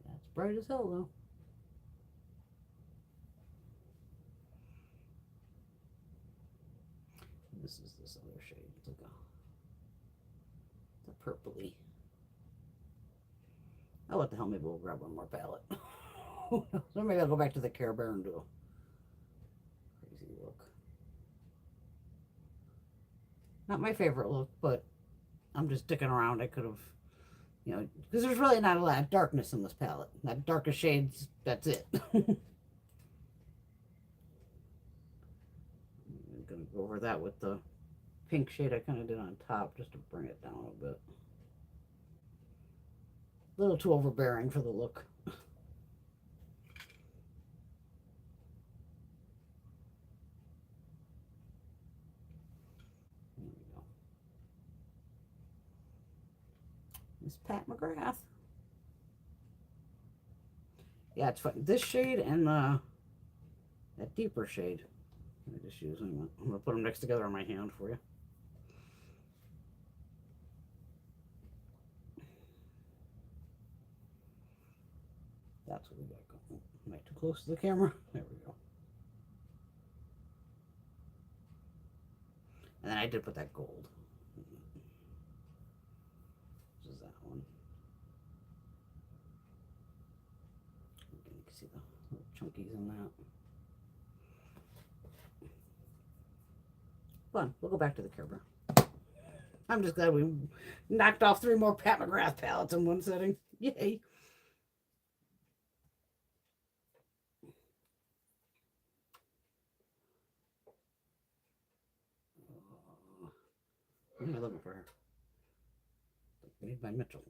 That's bright as hell though. This is this other shade. It's like the purpley. Oh, what the hell? Maybe we'll grab one more palette. So maybe I'll go back to the Care Bear and do a crazy look. Not my favorite look, but I'm just sticking around. I could have, because there's really not a lot of darkness in this palette. That darkest shades, that's it. I'm going to go over that with the pink shade I kind of did on top just to bring it down a bit. A little too overbearing for the look. There we go. Miss Pat McGrath. Yeah, it's fun. This shade and that deeper shade. I just use them. I'm going to put them next together on my hand for you. That's what we got going. Am I too close to the camera? There we go. And then I did put that gold. This is that one. You can see the little chunkies in that. Fun. We'll go back to the Care Bear. I'm just glad we knocked off 3 more Pat McGrath palettes in one setting. Yay. What am I looking for here? Made by Mitchell.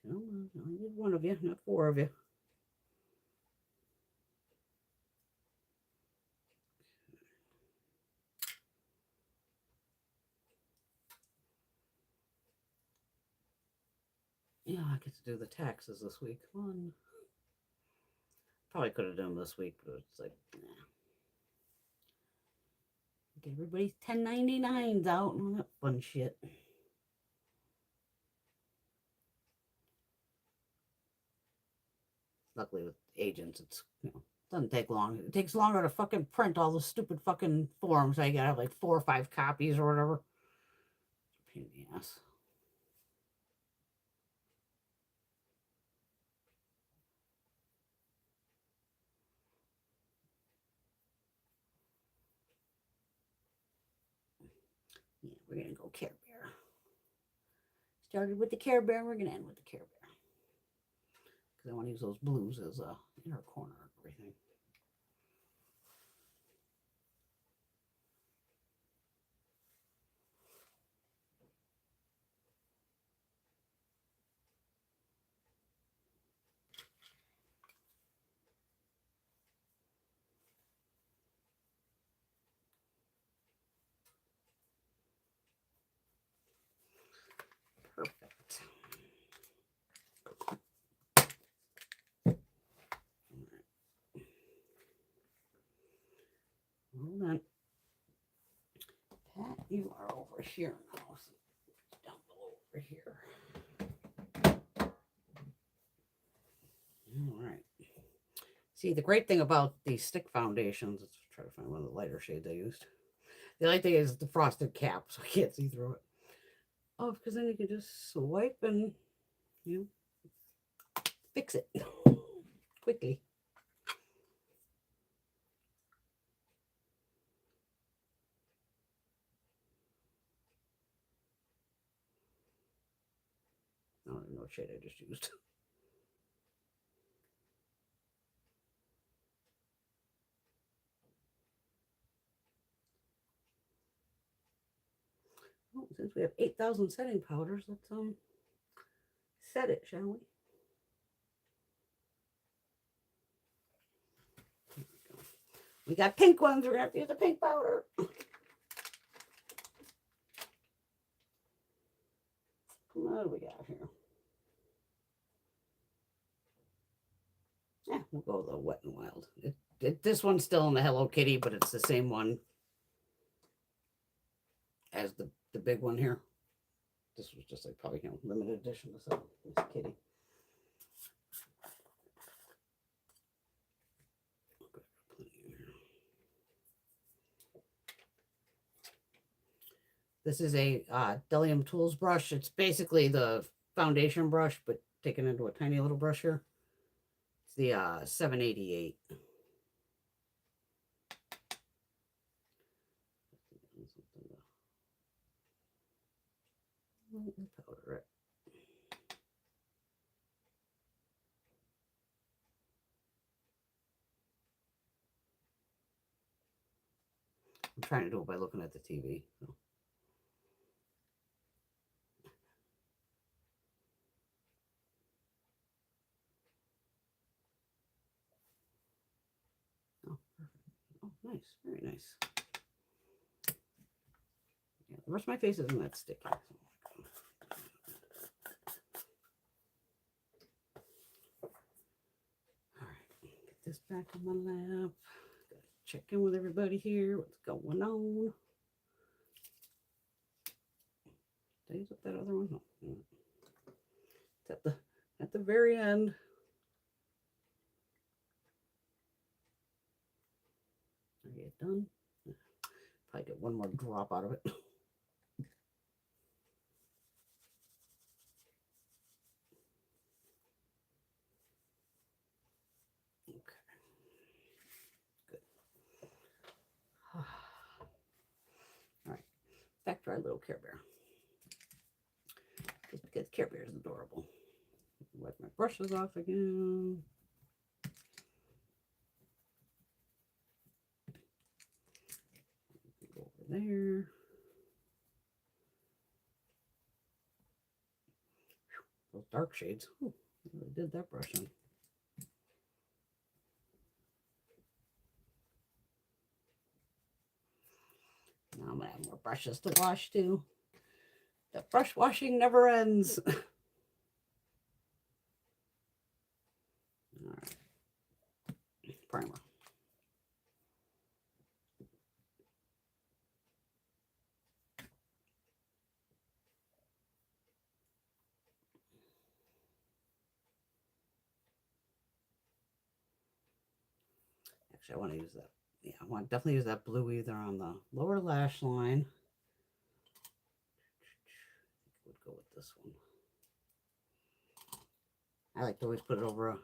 Come on, I only need one of you, not 4 of you. Yeah, I get to do the taxes this week. Fun. Probably could have done them this week, but it's like, nah. Get everybody's 1099s out and all that fun shit. Luckily with agents, it's, doesn't take long. It takes longer to fucking print all the stupid fucking forms. I gotta have like 4 or 5 copies or whatever. Pain in the ass. Yeah, we're gonna go Care Bear. Started with the Care Bear, we're gonna end with the Care Bear. Because I want to use those blues as a inner corner and everything. here now. So down below over here. All right. See, the great thing about these stick foundations, let's try to find one of the lighter shades I used. The only thing is the frosted cap, so I can't see through it. Oh, because then you can just swipe and, you know, fix it quickly. I don't even know what shade I just used. Oh, since we have 8,000 setting powders, let's set it, shall we? We got pink ones. We're gonna have to use the pink powder. What do we got here? Yeah, we'll go with the Wet and Wild. This one's still in the Hello Kitty, but it's the same one as the big one here. This was just like probably, you know, limited edition to sell this kitty. This is a Bdellium Tools brush. It's basically the foundation brush, but taken into a tiny little brush here. It's the 788. Powder it. I'm trying to do it by looking at the TV. So. Oh, perfect. Oh, nice. Very nice. Yeah, the rest of my face isn't that sticky. All right, get this back on my lap. Gotta check in with everybody here. What's going on? Did I use up that other one? No. It's at the very end. Are you done? Probably get one more drop out of it. Okay. Good. All right. Back to our little Care Bear. Just because Care Bear is adorable. Wipe my brushes off again. Go over there. Those dark shades. Ooh, I really did that brush on. Now I'm gonna have more brushes to wash too. The brush washing never ends. All right. Primer. Actually, I want to use that. Yeah, I want to definitely use that blue either on the lower lash line. I would go with this one. I like to always put it over a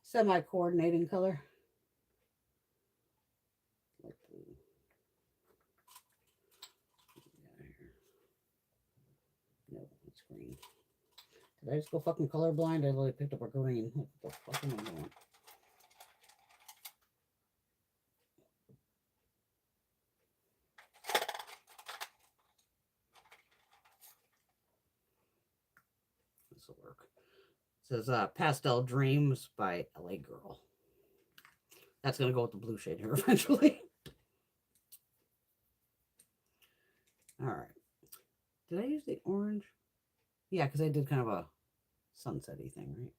semi-coordinating color. Like blue. Yeah, here. No, it's green. Did I just go fucking colorblind? I literally picked up a green. What the fuck am I doing? This will work. It says Pastel Dreams by LA Girl. That's going to go with the blue shade here eventually. All right. Did I use the orange? Yeah, because I did kind of a sunset-y thing, right?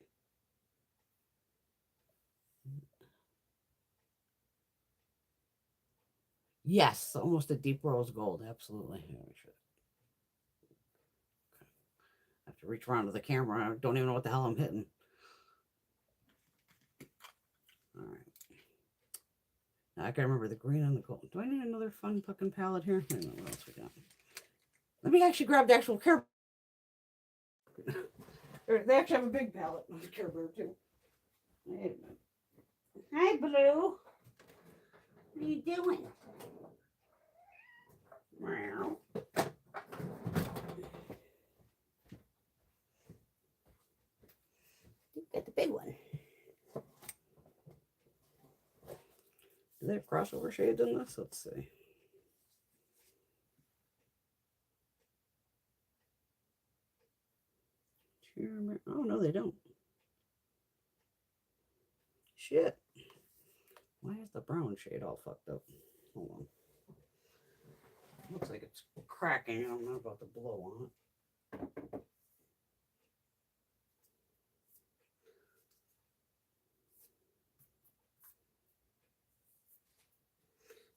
Yes, almost a deep rose gold. Absolutely. Yeah, make sure. I have to reach around to the camera. I don't even know what the hell I'm hitting. All right. Now I can remember the green and the gold. Do I need another fun fucking palette here? Wait a minute, what else we got? Let me actually grab the actual Care Bear. They actually have a big palette on the Care Bear too. Wait a minute. Hi, Blue. What are you doing? Meow. You got the big one. Do they have crossover shades in this? Let's see. Oh, no, they don't. Shit. Why is the brown shade all fucked up? Hold on. Looks like it's cracking. I'm not about to blow on it.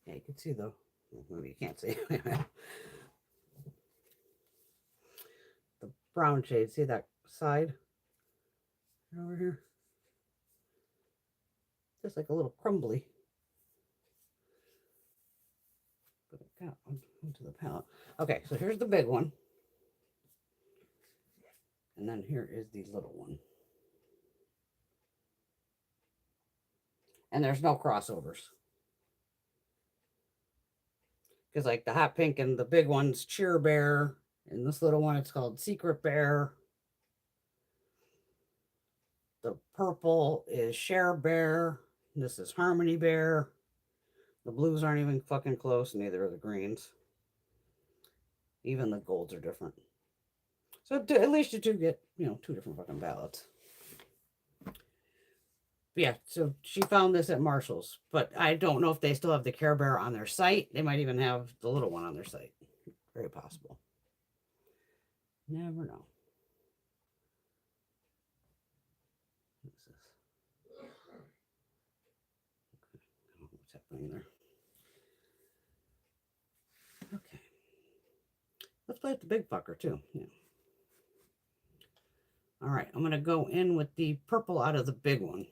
Yeah, you can see the, maybe you can't see. The brown shade, see that side over here? Just like a little crumbly. But it got onto the palette. Okay, so here's the big one. And then here is the little one. And there's no crossovers. Because like the hot pink and the big one's Cheer Bear. And this little one, it's called Secret Bear. The purple is Share Bear. This is Harmony Bear. The blues aren't even fucking close, neither are the greens. Even the golds are different. So at least you do get, two different fucking palettes. But yeah, so she found this at Marshall's, but I don't know if they still have the Care Bear on their site. They might even have the little one on their site. Very possible. Never know. What's this? Okay. What's happening there? Okay. Let's play with the big fucker too. Yeah. All right, I'm going to go in with the purple out of the big one.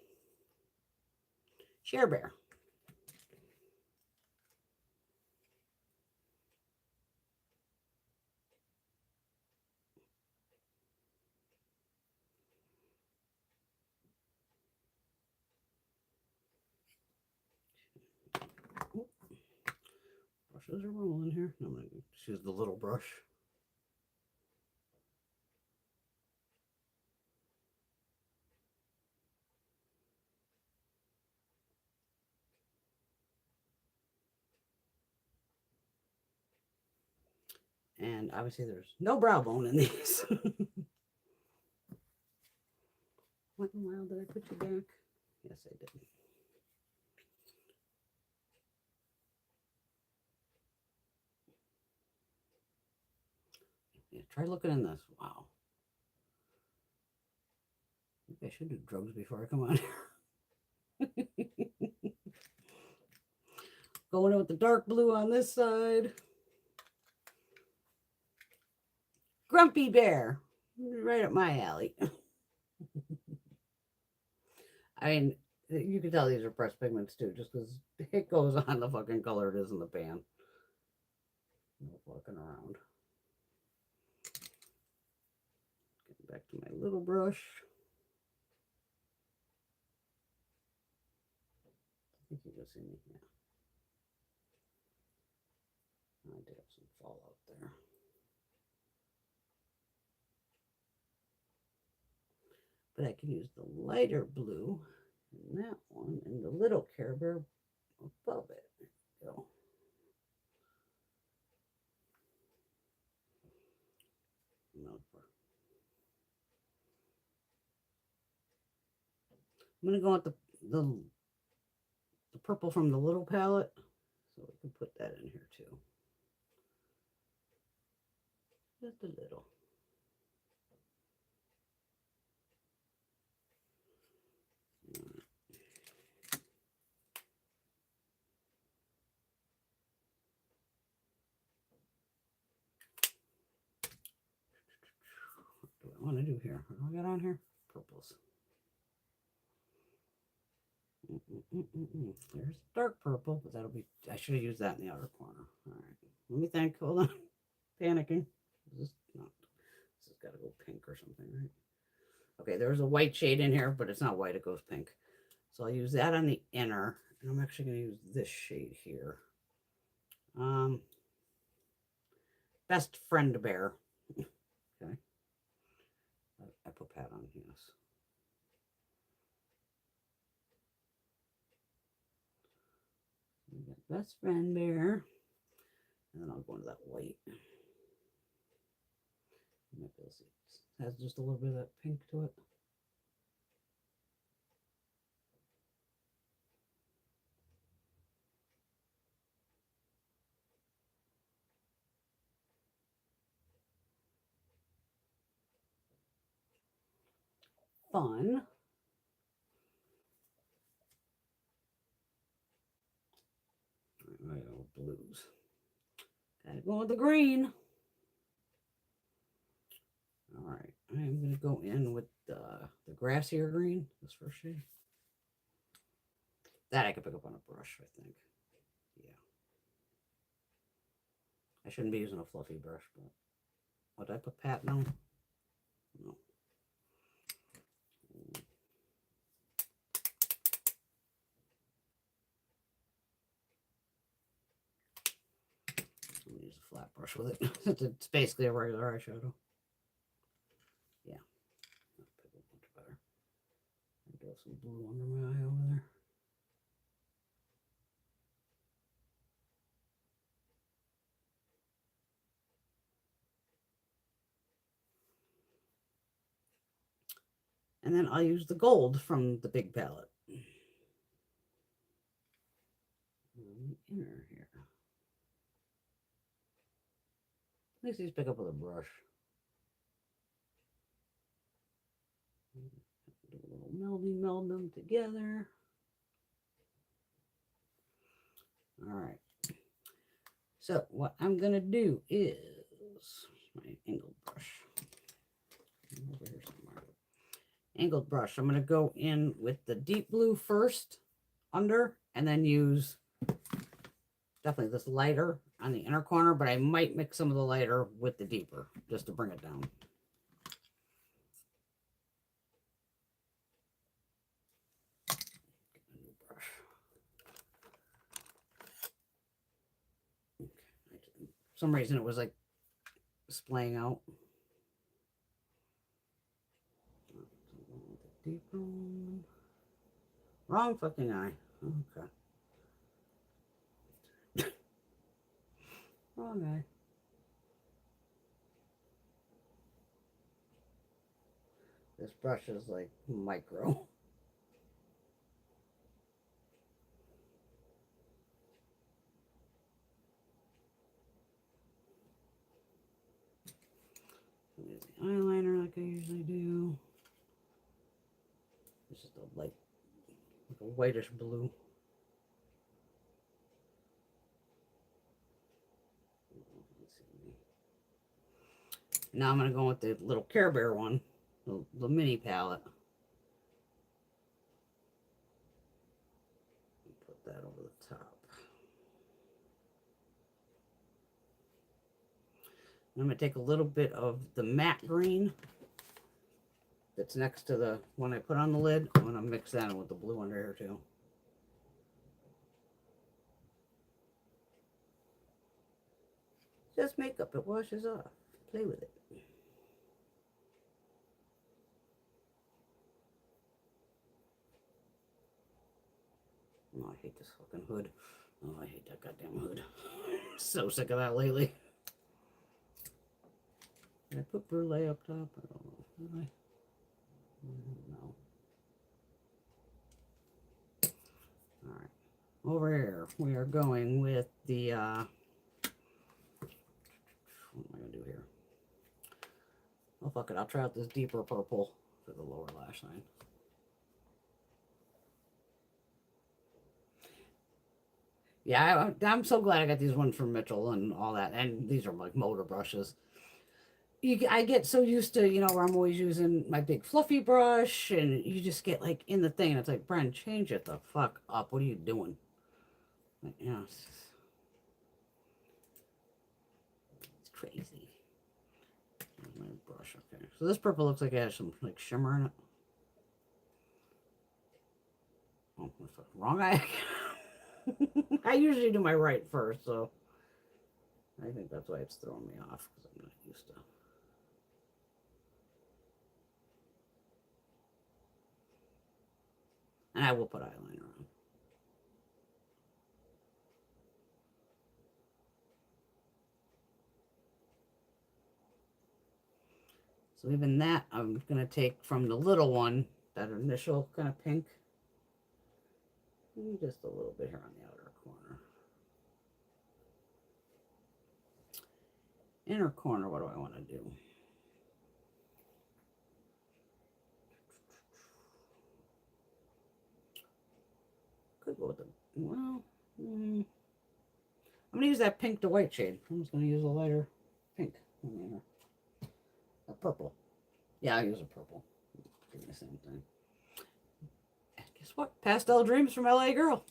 Share Bear. Brushes are rolling here. I'm going to use the little brush. And obviously there's no brow bone in these. What in the world did I put you back? Yes, I did. Yeah, try looking in this. Wow. Maybe I should do drugs before I come on here. Going in with the dark blue on this side. Grumpy Bear. Right up my alley. I mean, you can tell these are pressed pigments too, just because it goes on the fucking color it is in the pan. No fucking around. Getting back to my little brush. I think you can see me. Yeah. I did have some fallout there. But I can use the lighter blue in that one and the little Care Bear above it. There we go. I'm going to go with the purple from the little palette. So we can put that in here too. Just a little. want to do here? What do I got on here? Purples. There's dark purple, but that'll be, I should have used that in the outer corner. All right, let me think. Hold on. Panicking. This has got to go pink or something, right? Okay, there's a white shade in here, but it's not white, it goes pink. So I'll use that on the inner, and I'm actually going to use this shade here. Best Friend Bear. Okay. I put Pat on, yes. We got Best Friend Bear. And then I'll go into that white. It has just a little bit of that pink to it. Fun. Right, blues. Gotta go with the green. All right, I'm gonna go in with the grassier green, this first shade. That I could pick up on a brush, I think. Yeah. I shouldn't be using a fluffy brush, but what, did I put Pat now? No. I'm gonna use a flat brush with it. It's basically a regular eyeshadow. Yeah. Pick up much better. I got some blue under my eye over there. And then I'll use the gold from the big palette. On the inner here. Let's just pick up with a brush. Do a little melding, meld them together. All right. So what I'm gonna do is my angled brush. Over here somewhere. Angled brush. I'm gonna go in with the deep blue first, under, and then use definitely this lighter on the inner corner, but I might mix some of the lighter with the deeper just to bring it down. For some reason it was like splaying out. Deeper one. Wrong fucking eye. Okay. Wrong eye. This brush is like micro. Use the eyeliner like I usually do. It's just a light, like a whitish blue. Now I'm going to go with the little Care Bear one, the mini palette. Put that over the top. I'm going to take a little bit of the matte green that's next to the one I put on the lid. I'm going to mix that in with the blue under here too. Just makeup, it washes off. Play with it. Oh, I hate this fucking hood. Oh, I hate that goddamn hood. So sick of that lately. Did I put brulee up top? I don't know. Did I? No. Alright. Over here, we are going with the, what am I going to do here? Oh, fuck it. I'll try out this deeper purple for the lower lash line. Yeah, I'm so glad I got these ones from Mitchell and all that. And these are like MODA brushes. I get so used to, you know, where I'm always using my big fluffy brush, and you just get like in the thing, and it's like, Bren, change it the fuck up. What are you doing? Like, you know, it's crazy. Here's my brush. Okay, so this purple looks like it has some like shimmer in it. Oh, that's the wrong eye. I usually do my right first, so I think that's why it's throwing me off, because I'm not used to. And I will put eyeliner on. So even that, I'm going to take from the little one, that initial kind of pink. Just a little bit here on the outer corner. Inner corner, what do I want to do? Could go with the, well, I'm going to use that pink to white shade. I'm just going to use a lighter pink. A purple. Yeah, I'll use a purple. Give me the same thing. And guess what? Pastel Dreams from LA Girl.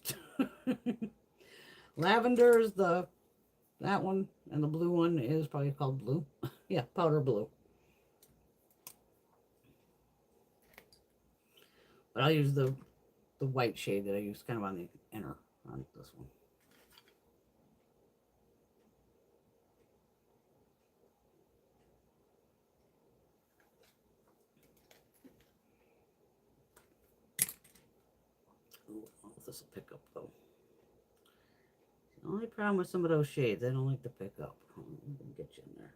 Lavender is that one, and the blue one is probably called blue. Yeah, powder blue. But I'll use the white shade that I use kind of on the inner on this one. Ooh, I don't know if this will pick up though. The only problem with some of those shades, they don't like to pick up. I'm gonna get you in there.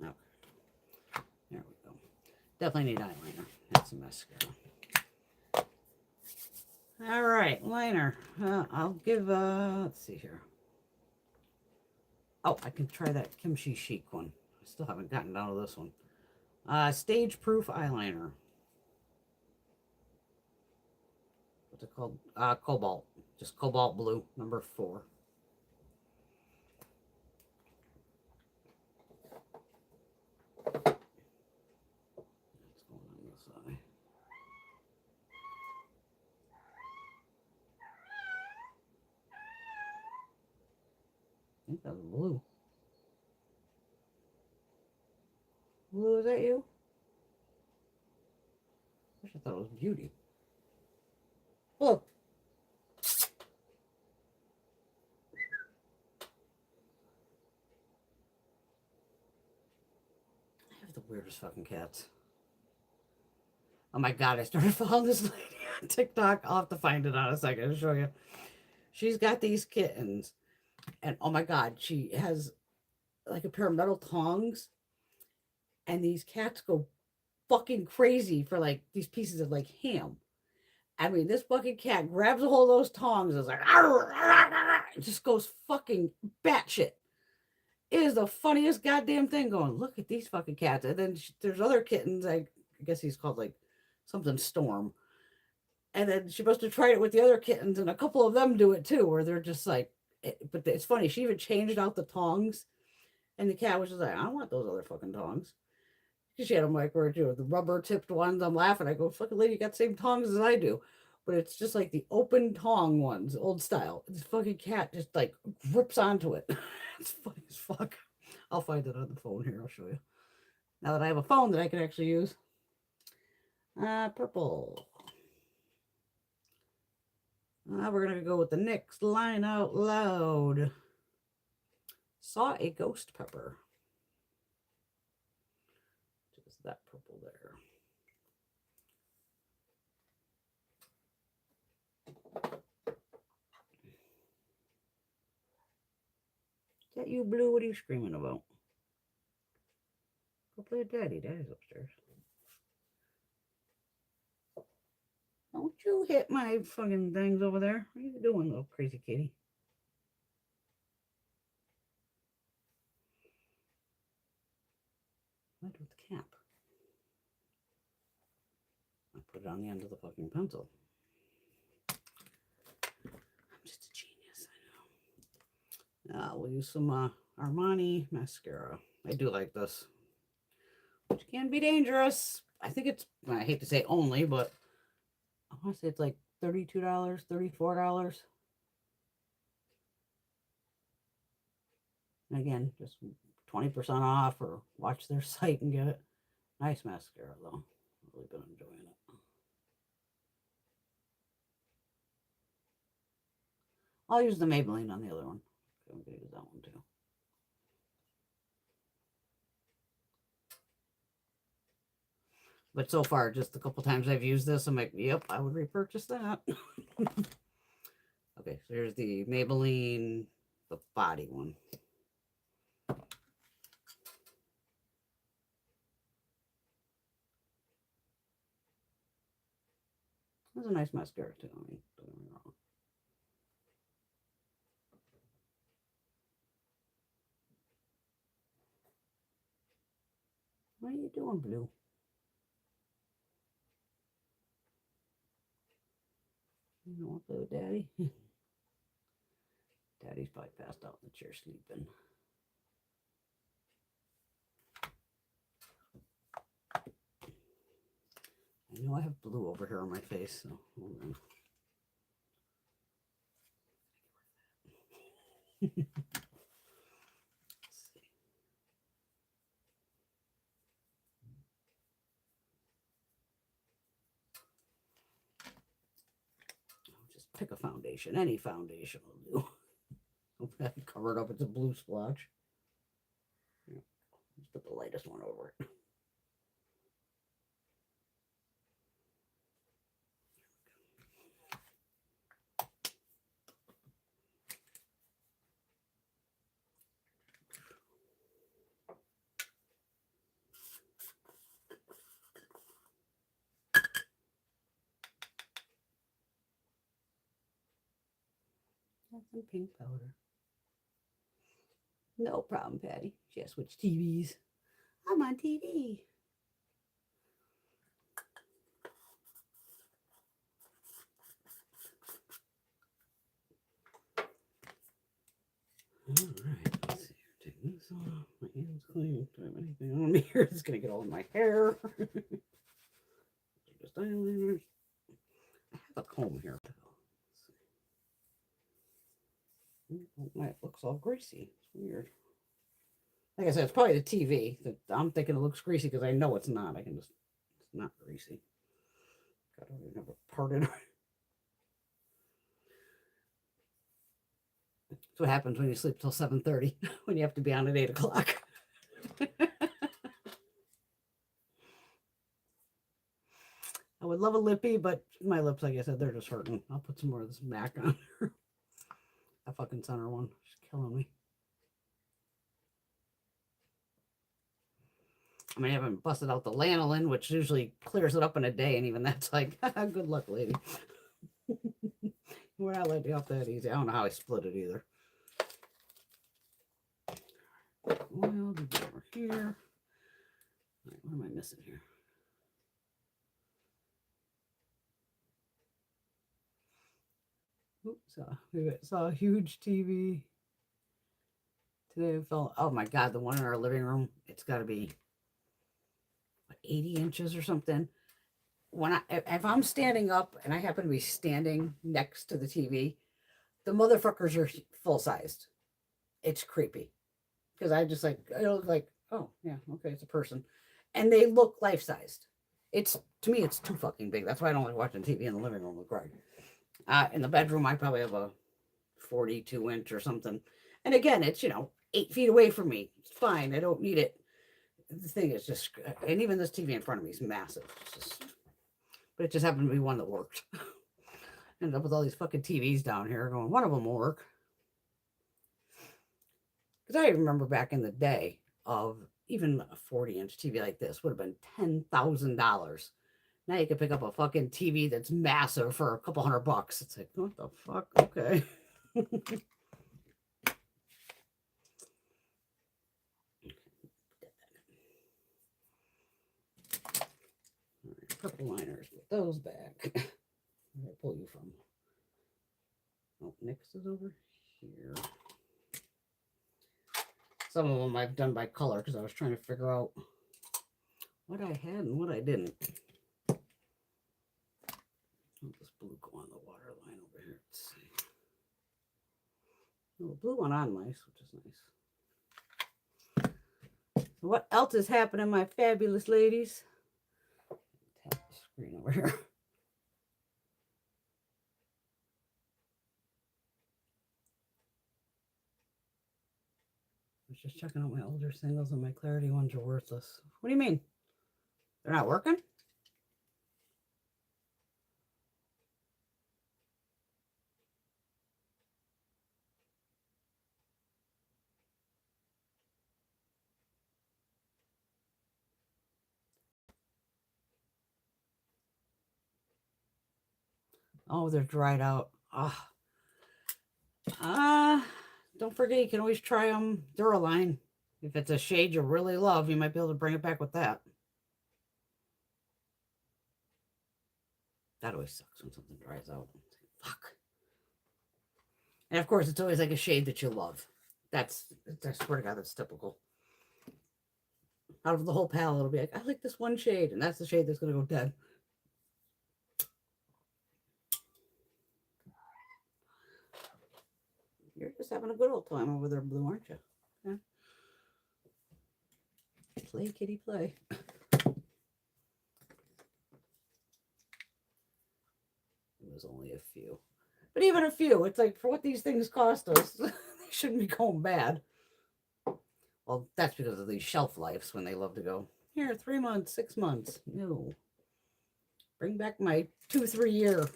Okay. There we go. Definitely need eyeliner. That's some mascara. All right, liner. I'll give, let's see here. Oh, I can try that Kimchi Chic one. I still haven't gotten down to this one. Stage Proof Eyeliner. What's it called? Cobalt. Just cobalt blue, number 4. What's going on this eye? I think that was blue. Blue, is that you? I thought it was Beauty. Blue. I have the weirdest fucking cats. Oh my god, I started following this lady on TikTok. I'll have to find it on a second to show you. She's got these kittens, and oh my god, she has like a pair of metal tongs, and these cats go fucking crazy for like these pieces of like ham. I mean, this fucking cat grabs a hold of those tongs and is like, arr, arr, arr, it just goes fucking batshit. It is the funniest goddamn thing going, look at these fucking cats. And then there's other kittens, I guess he's called like something Storm. And then she must have tried it with the other kittens, and a couple of them do it too, where they're just like, but it's funny. She even changed out the tongs, and the cat was just like, I don't want those other fucking tongs. She had them like where the rubber tipped ones. I'm laughing. I go, fucking lady, you got the same tongs as I do. But it's just like the open tong ones, old style. This fucking cat just like grips onto it. It's funny as fuck. I'll find it on the phone here. I'll show you. Now that I have a phone that I can actually use. Purple. We're going to go with the next line out loud. Saw a ghost pepper. Just that purple there. Is that you, Blue? What are you screaming about? Go play with Daddy. Daddy's upstairs. Don't you hit my fucking things over there. What are you doing, little crazy kitty? What with the cap? Put it on the end of the fucking pencil. I'm just a genius, I know. We'll use some Armani mascara. I do like this, which can be dangerous. I think it's, I hate to say only, but I want to say it's like $32, $34. And again, just 20% off, or watch their site and get it. Nice mascara, though. Really been enjoying it. I'll use the Maybelline on the other one. I'm going to use that one too. But so far, just a couple times I've used this, I'm like, yep, I would repurchase that. Okay, so here's the Maybelline, the body one. That's a nice mascara too. I mean, don't get me wrong. What are you doing, Blue? You don't want to play with Daddy? Daddy's probably passed out in the chair sleeping. I know I have blue over here on my face, so hold on. Just pick a foundation. Any foundation will do. Hopefully I can cover it up. It's a blue splotch. Yeah. Just put the lightest one over it. That's some pink powder. No problem, Patty. She has switched TVs. I'm on TV. All right, let's see here. Take this off. My hands clean. Do I have anything on me here? It's gonna get all in my hair. Just eyeliners. I have a comb here. It looks all greasy. It's weird. Like I said, it's probably the TV that I'm thinking it looks greasy because I know it's not. I can just, it's not greasy. God, I don't even have a part in it. That's what happens when you sleep till 7:30, when you have to be on at 8 o'clock. I would love a lippy, but my lips, like I said, they're just hurting. I'll put some more of this MAC on her. That fucking center one. She's killing me. I mean, I haven't busted out the lanolin, which usually clears it up in a day, and even that's like, good luck, lady. We're not letting you off that easy. I don't know how I split it either. Oil to go over here. All right, what am I missing here? Oops, we saw a huge TV today. I felt, oh my God, the one in our living room, it's got to be what, 80 inches or something. When if I'm standing up and I happen to be standing next to the TV, the motherfuckers are full sized. It's creepy because I just like, I look like, oh yeah, okay, it's a person, and they look life sized. It's, to me, it's too fucking big. That's why I don't like watching TV in the living room with Greg. In the bedroom, I probably have a 42-inch or something. And again, it's, 8 feet away from me. It's fine. I don't need it. The thing is just, and even this TV in front of me is massive. But it just happened to be one that worked. Ended up with all these fucking TVs down here going, one of them will work. Because I remember back in the day of even a 40-inch TV like this would have been $10,000. Now you can pick up a fucking TV that's massive for a couple $100. It's like, what the fuck? Okay. purple liners. Put those back. Where did I pull you from? Oh, next is over here. Some of them I've done by color because I was trying to figure out what I had and what I didn't. Let this blue go on the water line over here. Let's see. Oh, the blue one on nice, which is nice. So what else is happening, my fabulous ladies? Tap the screen over here. I was just checking out my older singles and my clarity ones are worthless. What do you mean? They're not working? Oh, they're dried out. Don't forget, you can always try Duraline. If it's a shade you really love, you might be able to bring it back with that. That always sucks when something dries out. Fuck. And of course, it's always like a shade that you love. I swear to God, that's typical. Out of the whole palette, it'll be like, I like this one shade, and that's the shade that's going to go dead. You're just having a good old time over there, Blue, aren't you? Yeah. Play, kitty, play. It was only a few. But even a few, it's like, for what these things cost us, they shouldn't be going bad. Well, that's because of these shelf lives when they love to go, here, 3 months, 6 months. No. Bring back my 2-3 year.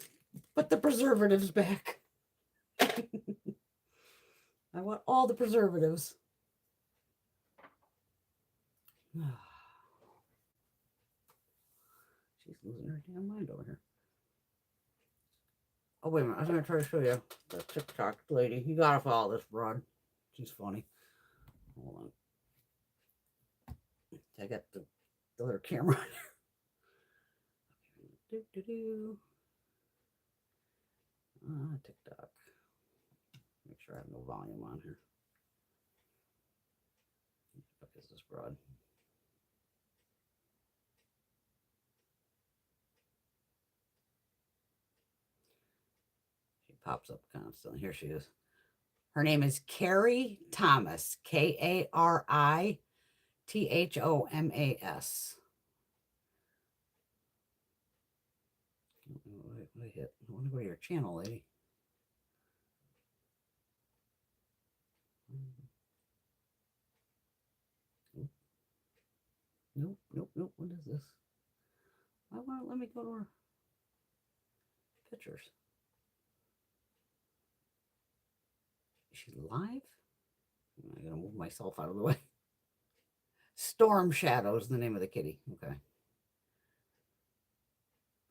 Put the preservatives back. I want all the preservatives. She's losing her damn mind over here. Oh, wait a minute. I was going to try to show you the TikTok lady. You got to follow this broad. She's funny. Hold on. I got the other camera on here. TikTok. Make sure I have no volume on here. What is this broad? She pops up constantly. Here she is. Her name is Carrie Thomas. Karithmas. What I hit? I want to go to your channel, lady. Nope. What is this? Why won't it let me go to her pictures? Is she live? I gotta move myself out of the way. Storm Shadows, the name of the kitty. Okay.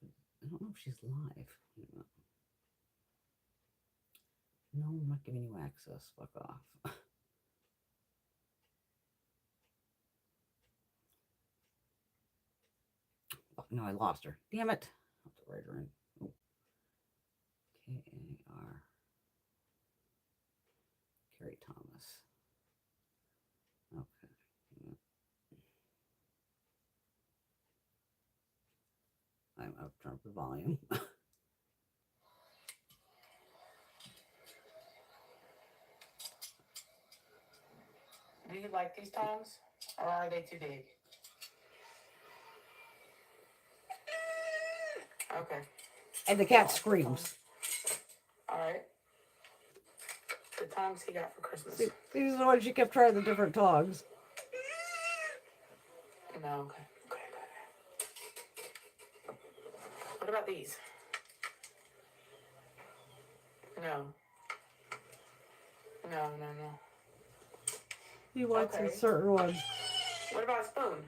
I don't know if she's live. No, I'm not giving you access. Fuck off. Oh, no, I lost her. Damn it. I'll have to write her in. Oh. K-A-R. Carrie Thomas. Okay. I'm up turn the volume. Do you like these tongs, or are they too big? Okay. And the cat screams. All right. The tongs he got for Christmas. See, these are the ones she kept trying, the different tongs. No, okay. What about these? No. He wants a certain one. What about a spoon?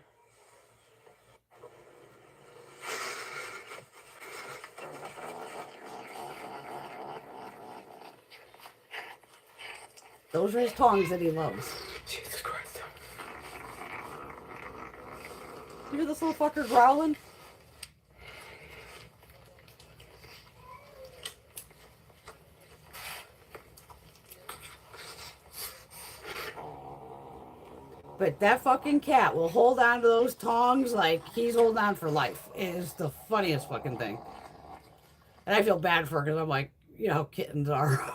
Those are his tongs that he loves. Jesus Christ. You hear this little fucker growling? But that fucking cat will hold on to those tongs like he's holding on for life. It is the funniest fucking thing. And I feel bad for her because I'm like, you know how kittens are.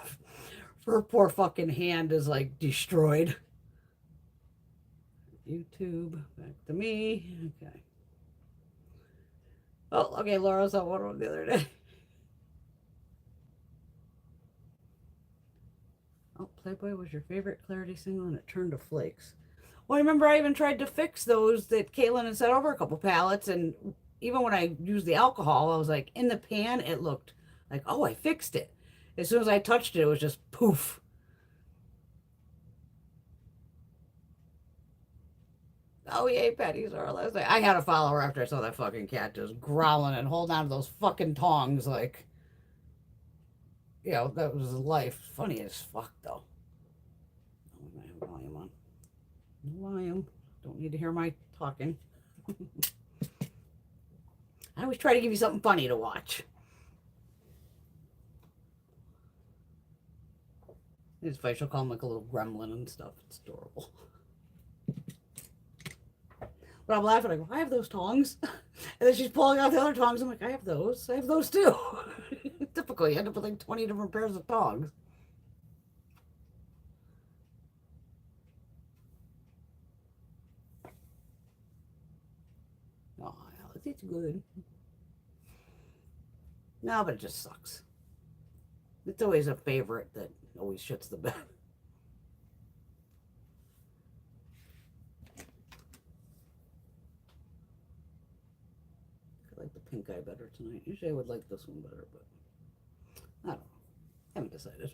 Her poor fucking hand is like destroyed. YouTube, back to me. Okay. Oh, okay, Laura saw one of them the other day. Oh, Playboy was your favorite Clarity single and it turned to flakes. Well, I remember I even tried to fix those that Caitlin had sent over a couple pallets, and even when I used the alcohol, I was like, in the pan, it looked like, oh, I fixed it. As soon as I touched it, it was just poof. Oh, yay, Patty's our last night. I had to follow her after I saw that fucking cat just growling and holding on to those fucking tongs like, you know, that was life. Funny as fuck, though. Oh, I have volume on. No volume. Don't need to hear my talking. I always try to give you something funny to watch. It's funny, she'll call him like a little gremlin and stuff. It's adorable. But I'm laughing. I go, I have those tongs. And then she's pulling out the other tongs. I'm like, I have those. I have those too. Typically, you end up with like 20 different pairs of tongs. Oh, it's good. No, but it just sucks. It's always a favorite that always shits the bed. I like the pink eye better tonight. Usually I would like this one better, but I don't know. I haven't decided.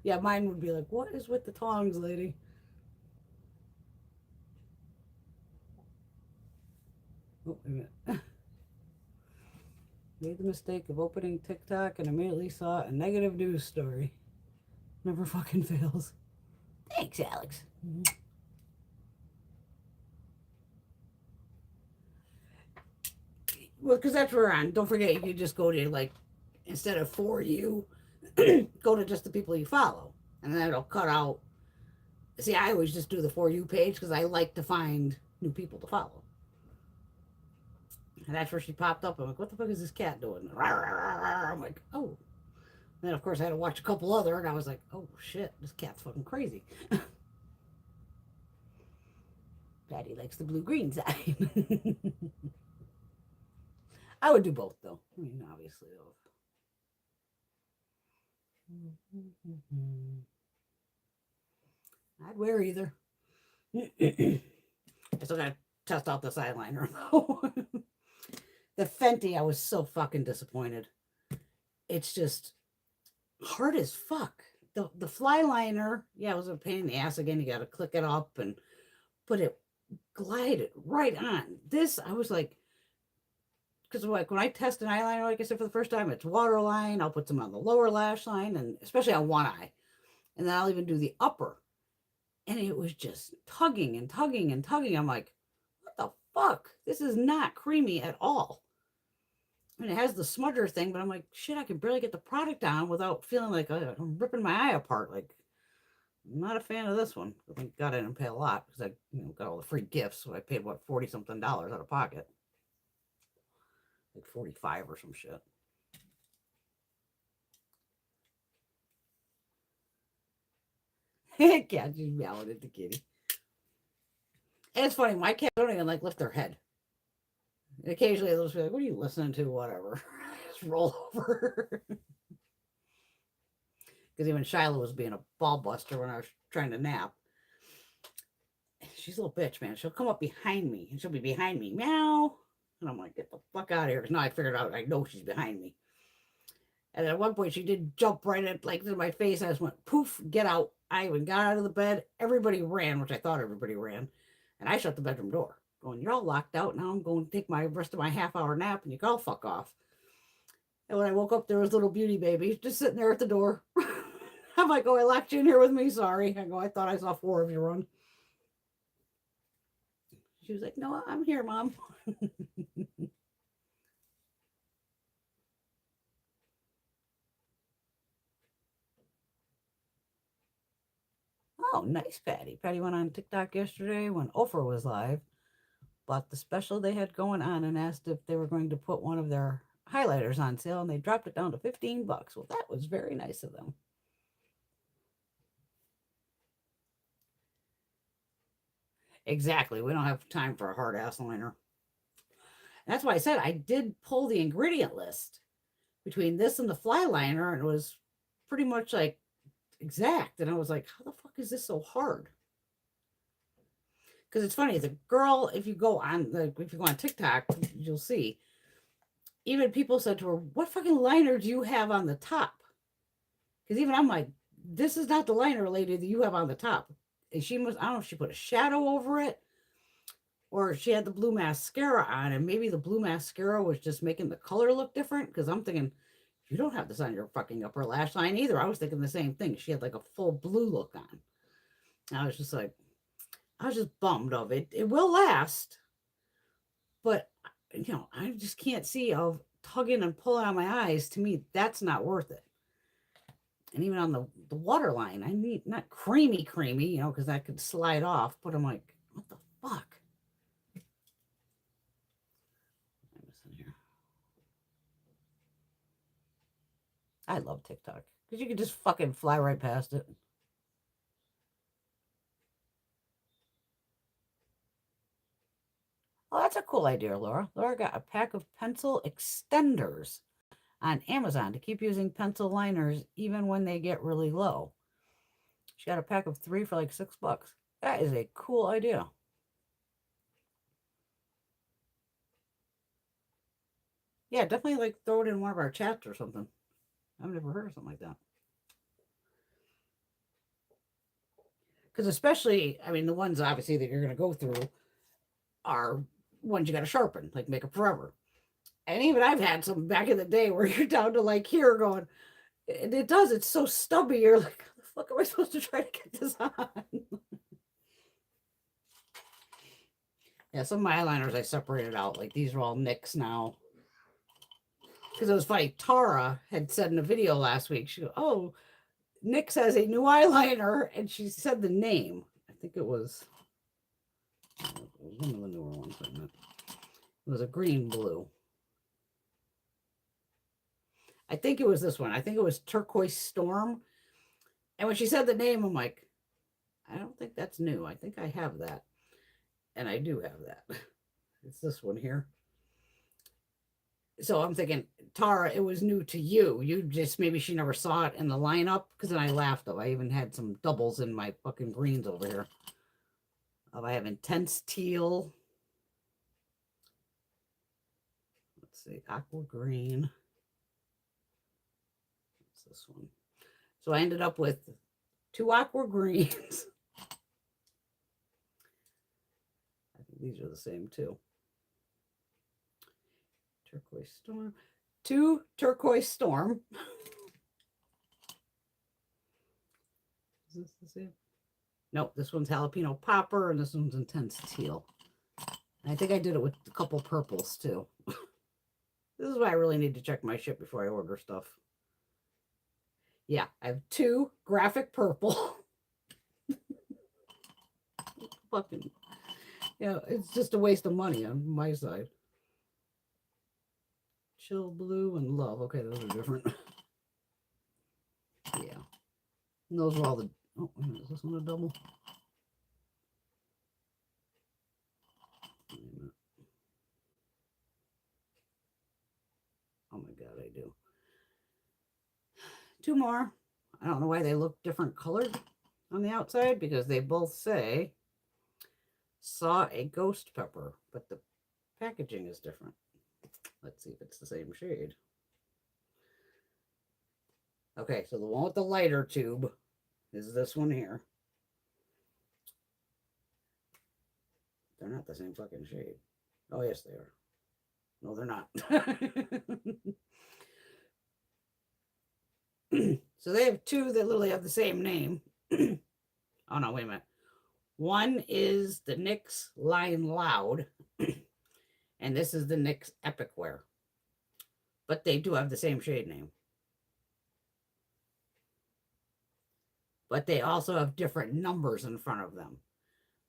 Yeah, mine would be like, what is with the tongs, lady? Oh, wait a minute. Made the mistake of opening TikTok and immediately saw a negative news story. Never fucking fails. Thanks, Alex. Well, because that's where we're on. Don't forget, you can just go to, like, instead of for you, go to just the people you follow. And then it'll cut out. See, I always just do the for you page because I like to find new people to follow. And that's where she popped up. I'm like, what the fuck is this cat doing? I'm like, oh. And then, of course, I had to watch a couple other, and I was like, oh, shit, this cat's fucking crazy. Daddy likes the blue-green side. I would do both, though. I mean, obviously. I'd wear either. I still gotta test out this eyeliner, though. The Fenty, I was so fucking disappointed. It's just hard as fuck. The fly liner, yeah, it was a pain in the ass again. You got to click it up and put it, glide it right on. This, I was like, because like when I test an eyeliner, like I said, for the first time, it's waterline. I'll put some on the lower lash line, and especially on one eye. And then I'll even do the upper. And it was just tugging and tugging and tugging. I'm like, what the fuck? This is not creamy at all. I mean, it has the smudger thing, but I'm like, shit, I can barely get the product on without feeling like I'm ripping my eye apart. Like, I'm not a fan of this one. Thank God I didn't pay a lot because I got all the free gifts. So I paid, what, $40-something out of pocket. Like 45 or some shit. Cat just meowing at the kitty. And it's funny, my cats don't even like lift their head. And occasionally they'll just be like, what are you listening to? Whatever. Just roll over. Because even Shiloh was being a ball buster when I was trying to nap. She's a little bitch, man. She'll come up behind me and she'll be behind me. Meow. And I'm like, get the fuck out of here. Because now I figured out I know she's behind me. And at one point she did jump right at like to my face. I just went, poof, get out. I even got out of the bed. Everybody ran, which I thought everybody ran. And I shut the bedroom door. Going, you're all locked out. Now I'm going to take my rest of my half-hour nap and you can all fuck off. And when I woke up, there was little beauty baby just sitting there at the door. I'm like, oh, I locked you in here with me. Sorry. I go, I thought I saw 4 of you run. She was like, no, I'm here, Mom. Oh, nice, Patty. Patty went on TikTok yesterday when Oprah was live, bought the special they had going on, and asked if they were going to put one of their highlighters on sale, and they dropped it down to $15. Well, that was very nice of them. Exactly. We don't have time for a hard ass liner. That's why I said I did pull the ingredient list between this and the fly liner, and it was pretty much like exact. And I was like, how the fuck is this so hard? Because it's funny, the girl, if you go on TikTok, you'll see. Even people said to her, "What fucking liner do you have on the top?" Because even I'm like, "This is not the liner, lady, that you have on the top." And she must, I don't know if she put a shadow over it or she had the blue mascara on, and maybe the blue mascara was just making the color look different. Because I'm thinking, you don't have this on your fucking upper lash line either. I was thinking the same thing. She had like a full blue look on. And I was just like, I was just bummed of it. It will last, but I just can't see of tugging and pulling on my eyes. To me, that's not worth it. And even on the waterline, I need not creamy, because that could slide off. But I'm like, what the fuck? I'm missing here. I love TikTok because you can just fucking fly right past it. Oh, that's a cool idea, Laura. Laura got a pack of pencil extenders on Amazon to keep using pencil liners even when they get really low. She got a pack of 3 for like $6. That is a cool idea. Yeah, definitely like throw it in one of our chats or something. I've never heard of something like that. Because especially, I mean, the ones obviously that you're going to go through are ones you got to sharpen, like Makeup Forever. And even I've had some back in the day where you're down to like here going, it does, it's so stubby. You're like, how the fuck am I supposed to try to get this on? Yeah, some of my eyeliners I separated out. Like these are all NYX now. Because it was funny. Tara had said in a video last week, she goes, oh, NYX has a new eyeliner. And she said the name. I think it was one of the newer ones. It was a green blue. I think it was this one. I think it was Turquoise Storm. And when she said the name, I'm like, I don't think that's new. I think I have that. And I do have that. It's this one here. So I'm thinking, Tara, it was new to you. You just, maybe she never saw it in the lineup. Because then I laughed though. I even had some doubles in my fucking greens over here. I have Intense Teal. Let's see, Aqua Green. What's this one? So I ended up with 2 aqua greens. I think these are the same too. Turquoise Storm. 2 Turquoise Storm. Is this the same? Nope, this one's Jalapeno Popper and this one's Intense Teal. And I think I did it with a couple purples too. This is why I really need to check my shit before I order stuff. Yeah, I have 2 graphic purple. Fucking, yeah, it's just a waste of money on my side. Chill Blue and Love. Okay, those are different. Yeah. And those are all the, oh, is this one a double? Oh my God, I do. 2 more. I don't know why they look different colored on the outside because they both say saw a ghost pepper, but the packaging is different. Let's see if it's the same shade. Okay, so the one with the lighter tube is this one here. They're not the same fucking shade. Oh, yes, they are. No, they're not. So they have 2 that literally have the same name. Oh, no, wait a minute. One is the NYX Line Loud, and this is the NYX Epic Wear. But they do have the same shade name. but they also have different numbers in front of them.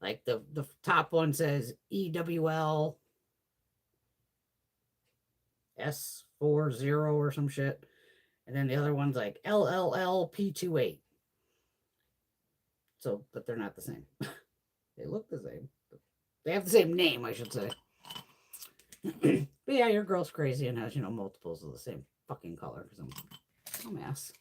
Like the top one says EWL S40 or some shit. And then the other one's like LLLP28. So, but they're not the same. They look the same. They have the same name, I should say. But yeah, your girl's crazy and has, multiples of the same fucking color because I'm a dumbass.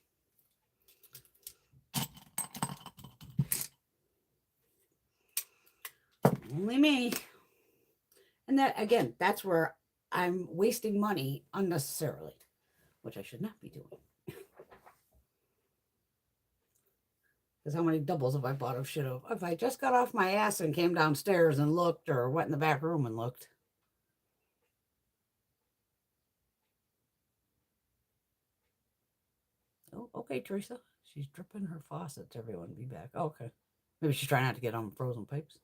Only me. And that, again, that's where I'm wasting money unnecessarily, which I should not be doing. Because how many doubles have I bought of shit of? If I just got off my ass and came downstairs and looked, or went in the back room and looked. Oh, okay, Teresa. She's dripping her faucets. Everyone be back. Oh, okay. Maybe she's trying not to get on frozen pipes.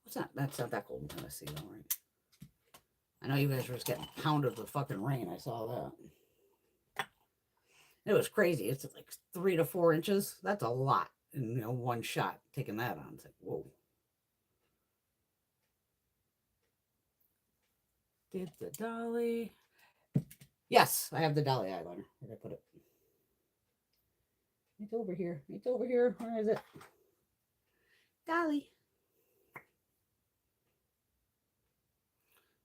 What's that? That's not that cold in Tennessee, though, right? I know you guys were just getting pounded with fucking rain. I saw that. It was crazy. It's like 3 to 4 inches. That's a lot in one shot. Taking that on, it's like whoa. Did the dolly? Yes, I have the dolly eyeliner. Where did I put it? It's over here. It's over here. Where is it? Dolly.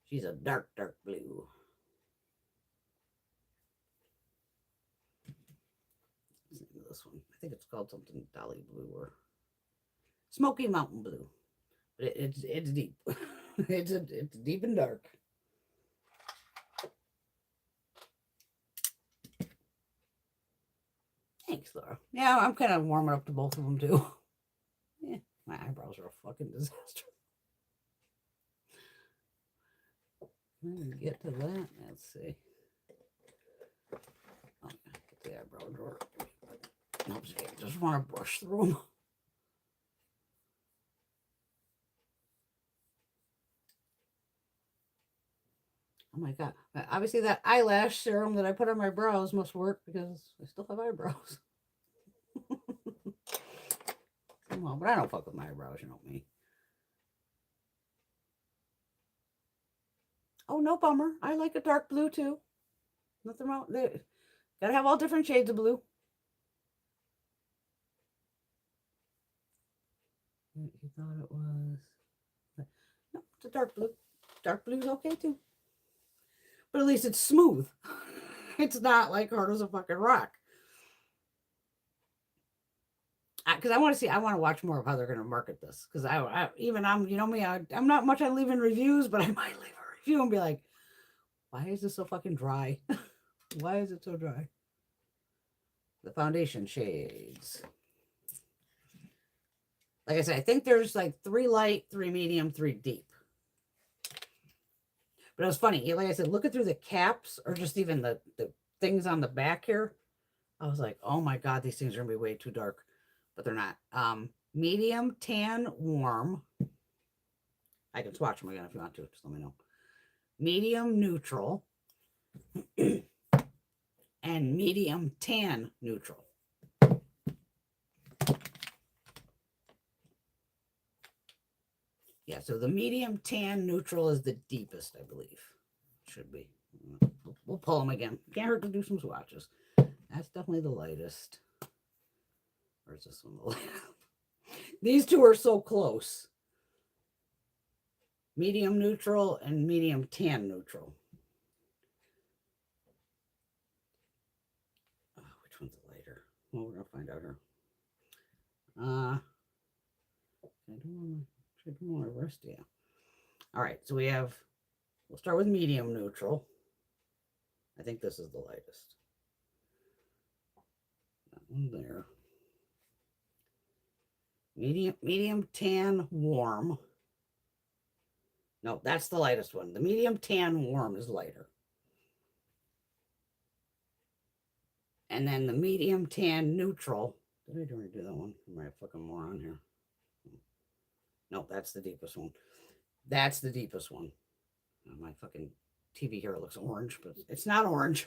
She's a dark, dark blue. This one. I think it's called something Dolly Blue or Smoky Mountain Blue. But it's deep. it's deep and dark. Thanks, Laura. Yeah, I'm kind of warming up to both of them too. Yeah, my eyebrows are a fucking disaster. Let me get to that. Let's see. Oh, get the eyebrow drawer. No, I just want to brush through them. Oh my god. Obviously that eyelash serum that I put on my brows must work because I still have eyebrows. Come on, but I don't fuck with my eyebrows, you know me. Oh, no bummer. I like a dark blue too. Nothing wrong with it. Gotta have all different shades of blue. You thought it was... No, it's a dark blue. Dark blue's okay too. But at least it's smooth. It's not like hard as a fucking rock. Because I want to watch more of how they're going to market this. Because I'm, you know me, I'm not much on leaving reviews, but I might leave a review and be like, why is this so fucking dry? Why is it so dry? The foundation shades. Like I said, I think there's like 3 light, 3 medium, 3 deep. But it was funny. Like I said, looking through the caps or just even the things on the back here, I was like, oh my God, these things are going to be way too dark. But they're not. Medium, tan, warm. I can swatch them again if you want to. Just let me know. Medium, neutral. And medium, tan, neutral. Yeah, so the medium, tan, neutral is the deepest, I believe. Should be. We'll pull them again. Can't hurt to do some swatches. That's definitely the lightest. Where's this one? These two are so close. Medium neutral and medium tan neutral. Oh, which one's lighter? Well, we're going to find out here. I don't want to rest. Yeah. All right. So we'll start with medium neutral. I think this is the lightest. That one there. Medium tan warm. No, that's the lightest one. The medium tan warm is lighter. And then the medium tan neutral. Did I already do that one? Am I a fucking moron here? No, that's the deepest one. That's the deepest one. Oh, my fucking TV here looks orange, but it's not orange.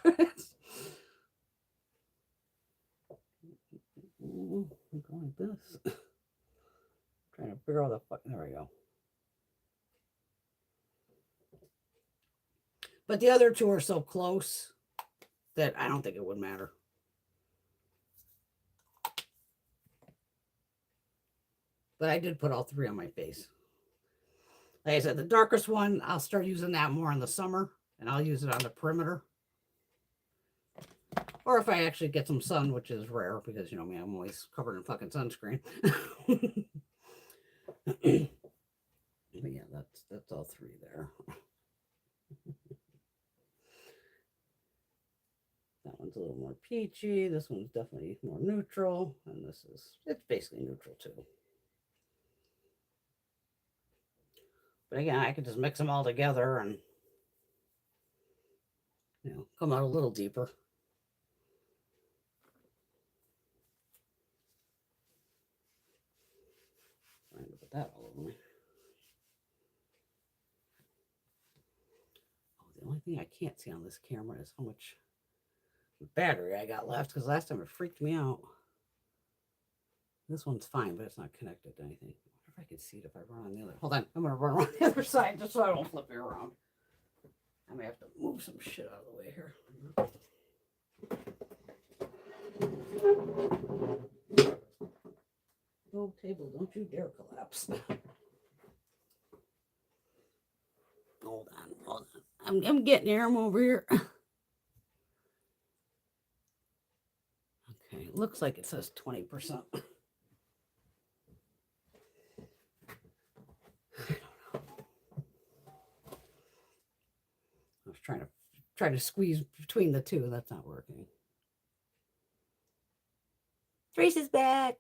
I'm going like this. Trying to figure out the fuck. There we go. But the other two are so close that I don't think it would matter. But I did put all three on my face. Like I said, the darkest one, I'll start using that more in the summer, and I'll use it on the perimeter. Or if I actually get some sun, which is rare because, you know me, I'm always covered in fucking sunscreen. But yeah, that's all three there. That one's a little more peachy. This one's definitely more neutral. And it's basically neutral too. But again, I could just mix them all together and, you know, come out a little deeper. Trying to put that all over me. Oh, the only thing I can't see on this camera is how much battery I got left, because last time it freaked me out. This one's fine, but it's not connected to anything. I wonder if I can see it if I run on the other. Hold on, I'm gonna run around the other side just so I don't flip it around. I may have to move some shit out of the way here. Oh, table, don't you dare collapse. Hold on. I'm getting there. I'm over here. Okay, looks like it says 20%. I was trying to squeeze between the two. That's not working. Trace is back.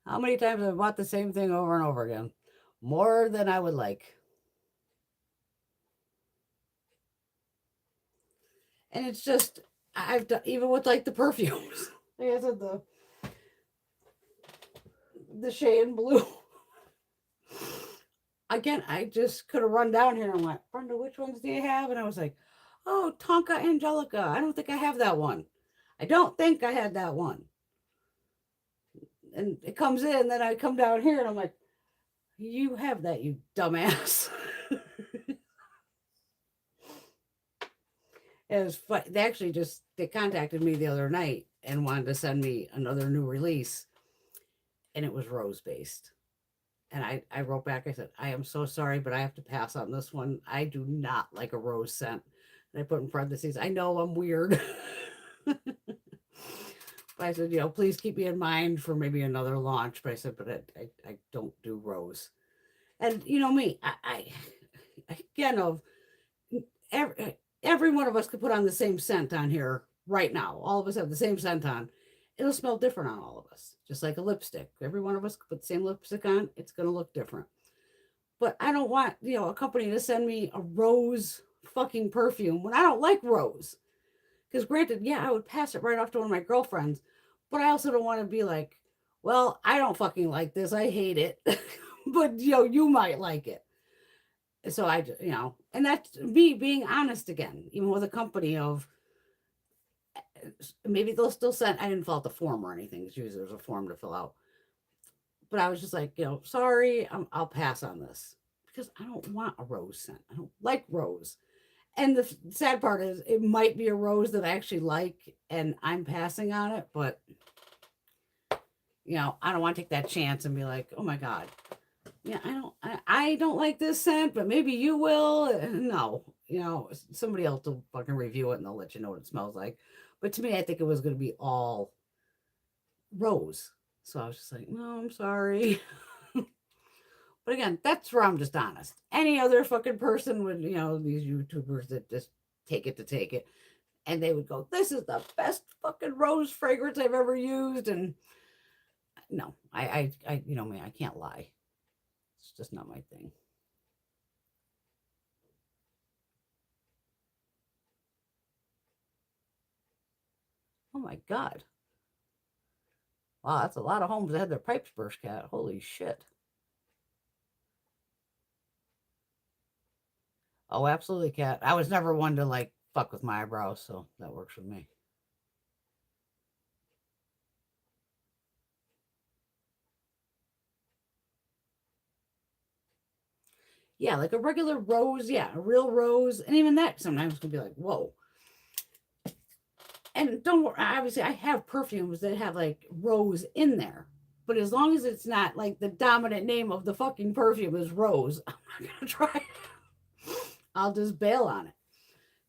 How many times have I bought the same thing over and over again? More than I would like. And it's just, I've done, even with like the perfumes. Like I said, the Shay and Blue. Again, I just could have run down here and went, Brenda, which ones do you have? And I was like, oh, Tonka Angelica. I don't think I have that one. I don't think I had that one. And it comes in, then I come down here and I'm like, you have that, you dumbass. It was fun. They contacted me the other night and wanted to send me another new release, and it was rose based. And I wrote back, I said, I am so sorry, but I have to pass on this one. I do not like a rose scent. And I put in parentheses, I know I'm weird. But I said, you know, please keep me in mind for maybe another launch. But I said, but I don't do rose. And you know me, I again, of every one of us could put on the same scent on here right now. All of us have the same scent on. It'll smell different on all of us, just like a lipstick. Every one of us could put the same lipstick on. It's going to look different. But I don't want, you know, a company to send me a rose fucking perfume when I don't like rose. Because granted, yeah, I would pass it right off to one of my girlfriends. But I also don't want to be like, well, I don't fucking like this. I hate it. But, you know, you might like it. So I, you know, and that's me being honest again, even with a company of, maybe they'll still send, I didn't fill out the form or anything. It's usually there's a form to fill out. But I was just like, you know, sorry, I'll pass on this because I don't want a rose scent. I don't like rose. And the sad part is it might be a rose that I actually like and I'm passing on it, but you know, I don't want to take that chance and be like, oh my God. Yeah, I don't like this scent, but maybe you will. No, you know, somebody else will fucking review it and they'll let you know what it smells like. But to me, I think it was going to be all rose. So I was just like, no, I'm sorry. But again, that's where I'm just honest. Any other fucking person would, you know, these YouTubers that just take it to take it. And they would go, this is the best fucking rose fragrance I've ever used. And no, I you know me, I can't lie. It's just not my thing. Oh my God. Wow, that's a lot of homes that had their pipes burst, Cat. Holy shit. Oh, absolutely, Cat. I was never one to like fuck with my eyebrows, so that works with me. Yeah, like a regular rose. Yeah, a real rose. And even that sometimes can be like, whoa. And don't worry, obviously, I have perfumes that have like rose in there. But as long as it's not like the dominant name of the fucking perfume is rose, I'm not going to try it. I'll just bail on it.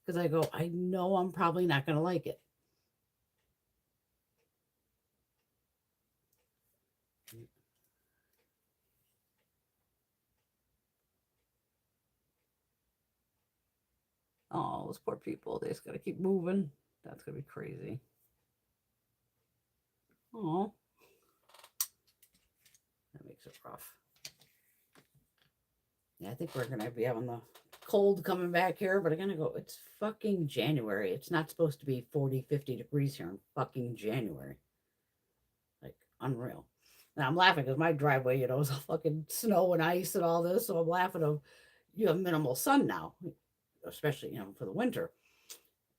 Because I go, I know I'm probably not going to like it. Oh, those poor people. They just got to keep moving. That's going to be crazy. Oh, that makes it rough. Yeah, I think we're going to be having the cold coming back here, but I'm going to go, it's fucking January. It's not supposed to be 40, 50 degrees here in fucking January. Like, unreal. Now, I'm laughing because my driveway, is all fucking snow and ice and all this, so I'm laughing of, you have minimal sun now, especially, for the winter.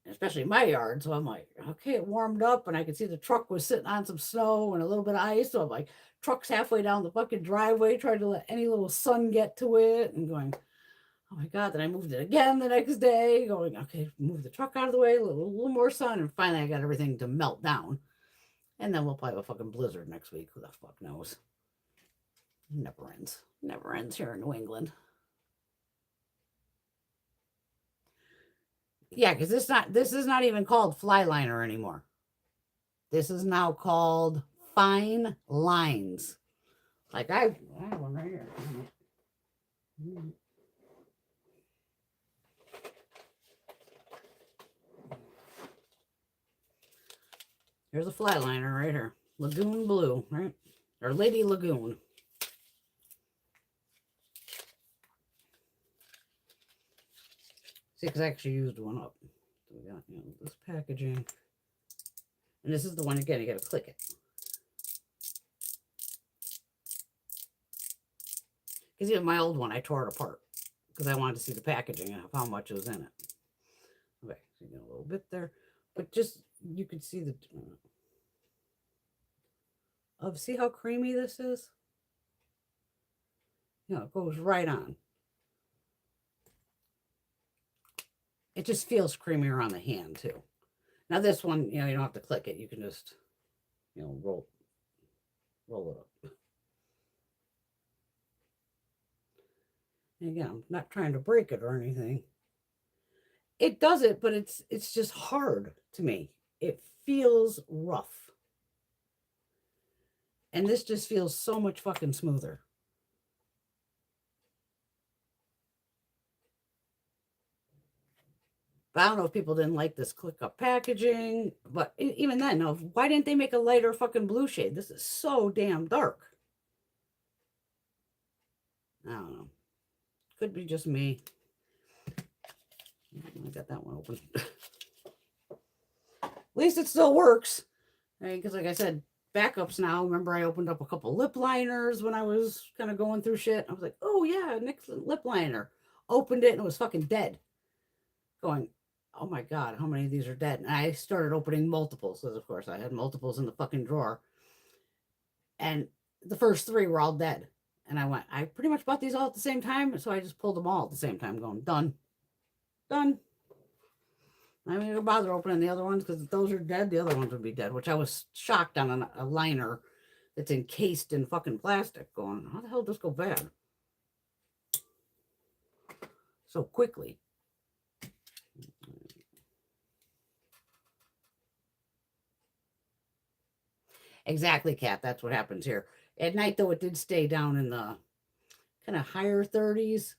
Especially in my yard. So I'm like, okay, it warmed up and I could see the truck was sitting on some snow and a little bit of ice. So I'm like, truck's halfway down the fucking driveway, trying to let any little sun get to it and going, oh my God. Then I moved it again the next day, going, okay, move the truck out of the way, a little more sun. And finally I got everything to melt down. And then we'll probably have a fucking blizzard next week. Who the fuck knows? Never ends. Never ends here in New England. Yeah, because this is not even called fly liner anymore. This is now called fine lines. Like I have one right here. Here's a fly liner right here. Lagoon Blue, right? Or Lady Lagoon. See, because I actually used one up. So we got, this packaging. And this is the one, again, you got to click it. Because even my old one, I tore it apart. Because I wanted to see the packaging and how much was in it. Okay, so you got a little bit there. But just, you could see the... see how creamy this is? It goes right on. It just feels creamier on the hand, too. Now this one, you don't have to click it. You can just, roll it up. And again, I'm not trying to break it or anything. It does it, but it's just hard to me. It feels rough. And this just feels so much fucking smoother. But I don't know if people didn't like this click up packaging, but even then, why didn't they make a lighter fucking blue shade? This is so damn dark. I don't know. Could be just me. I got that one open. At least it still works. I mean, because like I said, backups now. Remember, I opened up a couple lip liners when I was kind of going through shit. I was like, oh yeah, next lip liner. Opened it and it was fucking dead. Going, oh my God, how many of these are dead? And I started opening multiples, because of course I had multiples in the fucking drawer. And the first 3 were all dead. And I pretty much bought these all at the same time, so I just pulled them all at the same time, going, done. Done. I'm not going to bother opening the other ones, because if those are dead, the other ones would be dead, which I was shocked on a liner that's encased in fucking plastic, going, how the hell did this go bad so quickly? Exactly, Kat. That's what happens here. At night, though, it did stay down in the kind of higher 30s.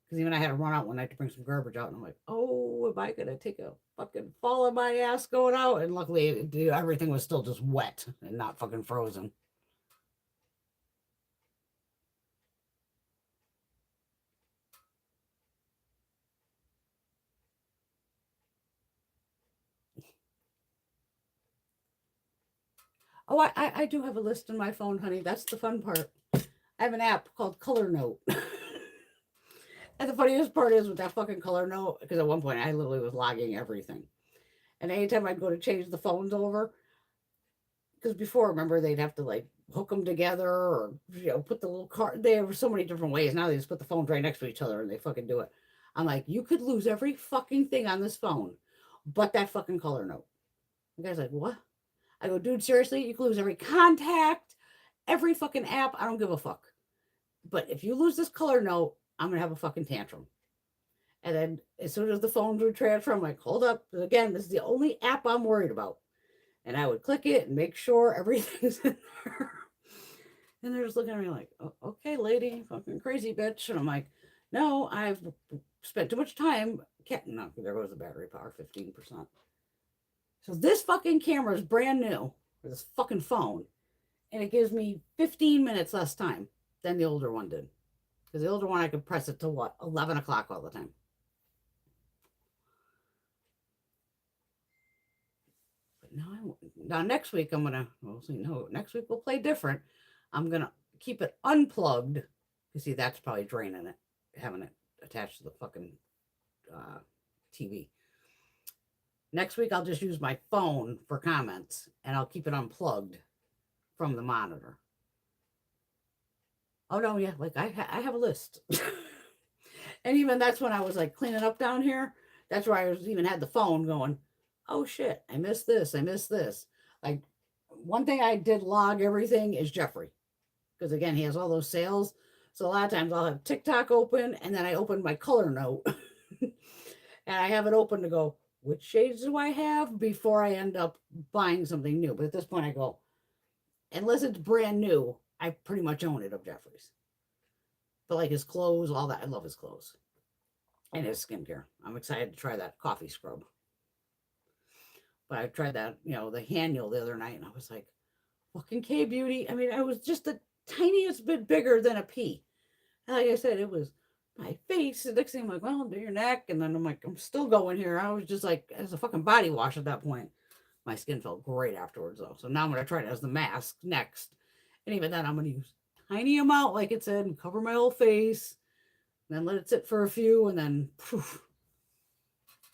Because even I had to run out one night to bring some garbage out. And I'm like, oh, am I going to take a fucking fall on my ass going out? And luckily, everything was still just wet and not fucking frozen. Oh, I do have a list in my phone, honey. That's the fun part. I have an app called Color Note. And the funniest part is with that fucking Color Note, because at one point I literally was logging everything. And anytime I'd go to change the phones over, because before, remember, they'd have to like hook them together or, put the little card. There were so many different ways. Now they just put the phones right next to each other and they fucking do it. I'm like, you could lose every fucking thing on this phone, but that fucking color note. The guy's like, what? I go, dude, seriously, you could lose every contact, every fucking app. I don't give a fuck. But if you lose this color note, I'm gonna have a fucking tantrum. And then as soon as the phones would transfer, I'm like, hold up. Again, this is the only app I'm worried about. And I would click it and make sure everything's in there. And they're just looking at me like, oh, okay, lady, fucking crazy bitch. And I'm like, no, I've spent too much time. No, there goes the battery power, 15%. So this fucking camera is brand new for this fucking phone. And it gives me 15 minutes less time than the older one did. Because the older one, I could press it to what? 11 o'clock all the time. But now next week, I'm going to, we'll see. No, next week we'll play different. I'm going to keep it unplugged. You see, that's probably draining it, having it attached to the fucking TV. Next week, I'll just use my phone for comments and I'll keep it unplugged from the monitor. Oh, no, yeah, like I have a list. And even that's when I was like cleaning up down here. That's where I was even had the phone going, oh shit, I missed this. I missed this. Like one thing I did log everything is Jeffree. Because again, he has all those sales. So a lot of times I'll have TikTok open and then I open my color note. And I have it open to go, which shades do I have before I end up buying something new? But at this point I go, unless it's brand new, I pretty much own it of Jeffree's. But like his clothes, all that, I love his clothes. And his skincare. I'm excited to try that coffee scrub. But I tried that, the Hanyul the other night, and I was like, fucking K beauty. I mean, I was just the tiniest bit bigger than a pea. And like I said, it was my face. The next thing I'm like, well, do your neck. And then I'm like, I'm still going here. I was just like, as a fucking body wash at that point. My skin felt great afterwards, though. So now I'm going to try it as the mask next. And even then, I'm going to use tiny amount, like it said, and cover my whole face. And then let it sit for a few, and then poof.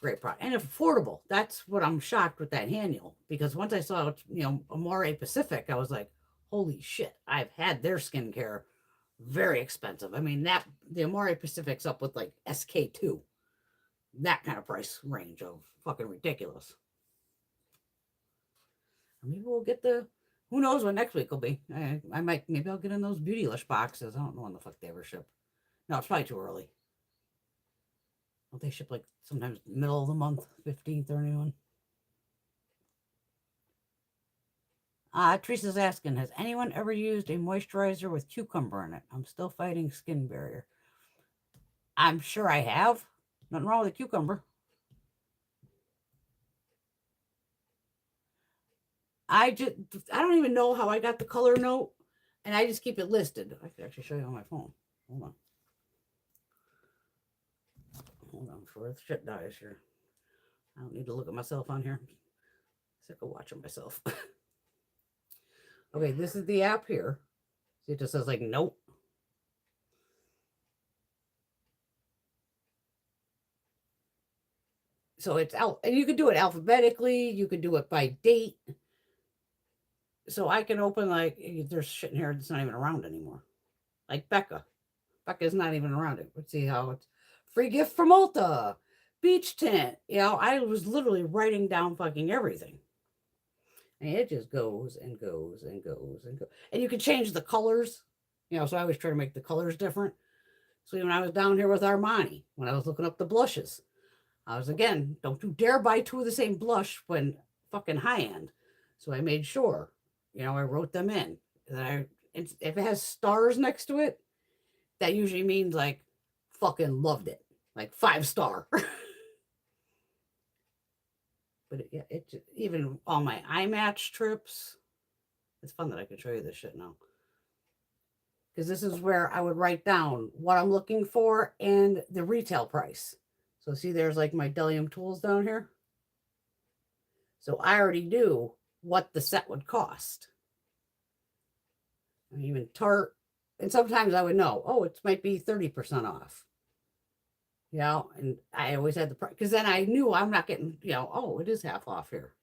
Great product. And affordable. That's what I'm shocked with that Hanyul. Because once I saw, Amore Pacific, I was like, holy shit, I've had their skincare very expensive. I mean, the Amore Pacific's up with like SK2. That kind of price range of fucking ridiculous. Maybe we'll get who knows what next week will be. Maybe I'll get in those Beautylish boxes. I don't know when the fuck they ever ship. No, it's probably too early. Well, they ship like sometimes middle of the month, 15th or anyone. Teresa's asking, has anyone ever used a moisturizer with cucumber in it? I'm still fighting skin barrier. I'm sure I have. Nothing wrong with a cucumber. I don't even know how I got the color note, and I just keep it listed. I could actually show you on my phone. Hold on before the shit dies here. I don't need to look at myself on here. I'm sick of watching myself. Okay, this is the app here. See, it just says like nope. So it's out, and you could do it alphabetically. You could do it by date. So I can open like there's shit in here that's not even around anymore. Like Becca. Becca's not even around it. Let's see how it's free gift from Ulta, beach tint. I was literally writing down fucking everything. And it just goes and goes and goes and goes. And you can change the colors. So I always try to make the colors different. So when I was down here with Armani, when I was looking up the blushes, I was again, don't you dare buy two of the same blush when fucking high end. So I made sure, I wrote them in. If it has stars next to it, that usually means like fucking loved it, like 5-star. But even all my eye match trips, it's fun that I can show you this shit now. Because this is where I would write down what I'm looking for and the retail price. So see, there's like my Bdellium tools down here. So I already knew what the set would cost. Even Tarte. And sometimes I would know, oh, it might be 30% off. And I always had the price. Because then I knew I'm not getting, oh, it is half off here.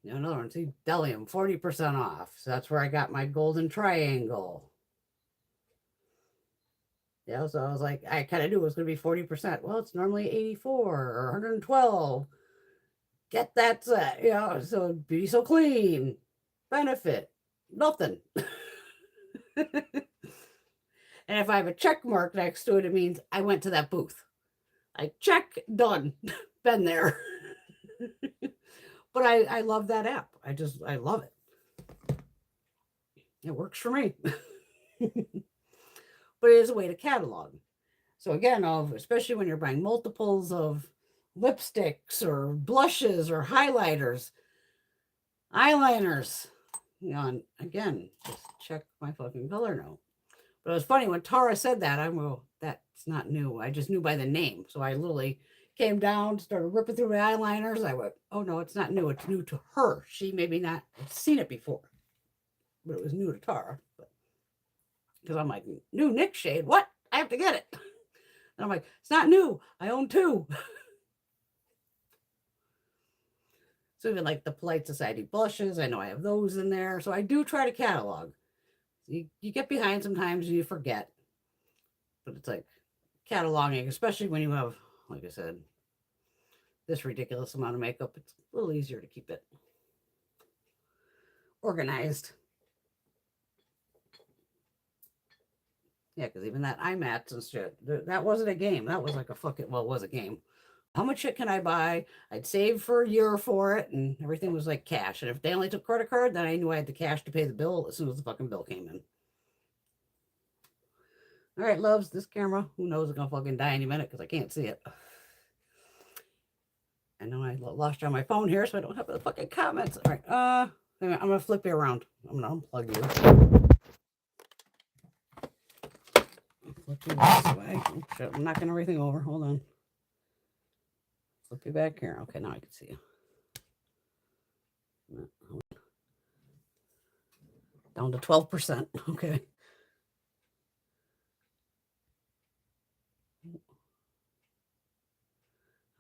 Another one, see, Bdellium, 40% off. So that's where I got my golden triangle. Yeah, so I was like, I kind of knew it was going to be 40%. Well, it's normally 84 or 112. Get that set, so it'd be so clean. Benefit, nothing. And if I have a check mark next to it, it means I went to that booth. I check, done, been there. But I love that app. I love it. It works for me. But it is a way to catalog. So again, especially when you're buying multiples of lipsticks or blushes or highlighters, eyeliners, and again, just check my fucking color note. But it was funny when Tara said that, that's not new. I just knew by the name. So I literally came down, started ripping through my eyeliners. I went, oh no, it's not new. It's new to her. She maybe not seen it before, but it was new to Tara. Because I'm like, new Nick shade? What? I have to get it. And I'm like, it's not new. I own 2. So even like the Polite Society blushes, I know I have those in there. So I do try to catalog. You get behind sometimes and you forget. But it's like cataloging, especially when you have, like I said, this ridiculous amount of makeup. It's a little easier to keep it organized. Yeah, because even that eye mats and shit, that wasn't a game. That was like it was a game. How much shit can I buy? I'd save for a year for it, and everything was like cash. And if they only took credit card, then I knew I had the cash to pay the bill as soon as the fucking bill came in. All right, loves, this camera, who knows, it's gonna fucking die any minute because I can't see it. I know I lost you on my phone here, so I don't have the fucking comments. All right, I'm gonna flip you around. I'm gonna unplug you. Flip you this way. Oh, shit, I'm knocking everything over. Hold on. Flip you back here. Okay, now I can see you. Down to 12%. Okay.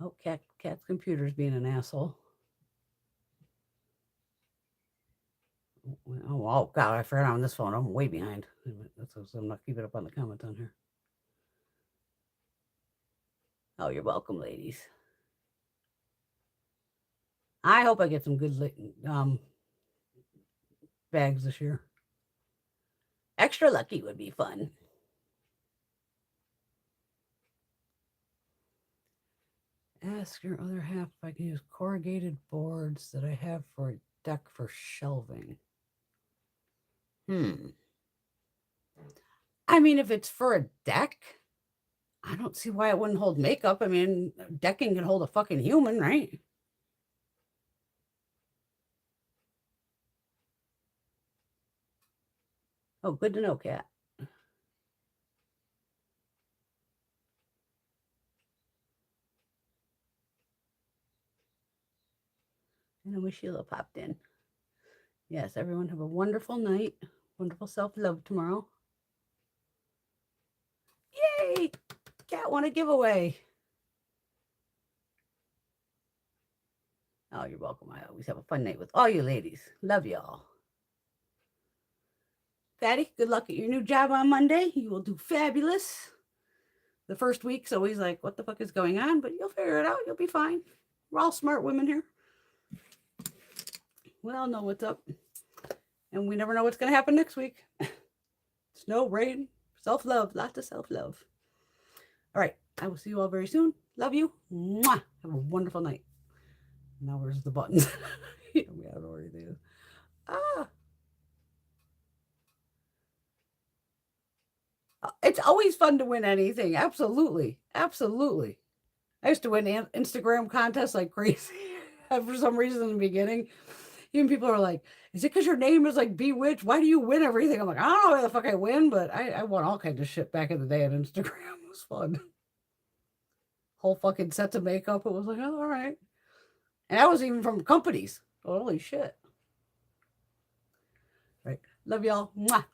Oh, cat's computer's being an asshole. Oh, God, I forgot on this phone. I'm way behind. So I'm not keeping up on the comments on here. Oh, you're welcome, ladies. I hope I get some good bags this year. Extra lucky would be fun. Ask your other half if I can use corrugated boards that I have for a deck for shelving. I mean, if it's for a deck, I don't see why it wouldn't hold makeup. I mean, decking can hold a fucking human, right? Oh, good to know, Kat. And then Sheila popped in. Yes, everyone have a wonderful night. Wonderful self-love tomorrow. Yay! Kat won a giveaway. Oh, you're welcome. I always have a fun night with all you ladies. Love y'all. Patty, good luck at your new job on Monday. You will do fabulous. The first week's always like, what the fuck is going on? But you'll figure it out. You'll be fine. We're all smart women here. We all know what's up. And we never know what's going to happen next week. Snow, rain, self-love, lots of self-love. All right. I will see you all very soon. Love you. Mwah. Have a wonderful night. Now where's the buttons? We don't know where anything is. It's always fun to win anything. Absolutely. Absolutely. I used to win Instagram contests like crazy for some reason in the beginning. Even people are like, is it because your name is like Bewitched? Why do you win everything? I'm like, I don't know where the fuck I win, but I won all kinds of shit back in the day on Instagram. It was fun. Whole fucking sets of makeup. It was like, oh, all right. And that was even from companies. Holy shit. Right. Love y'all. Mwah.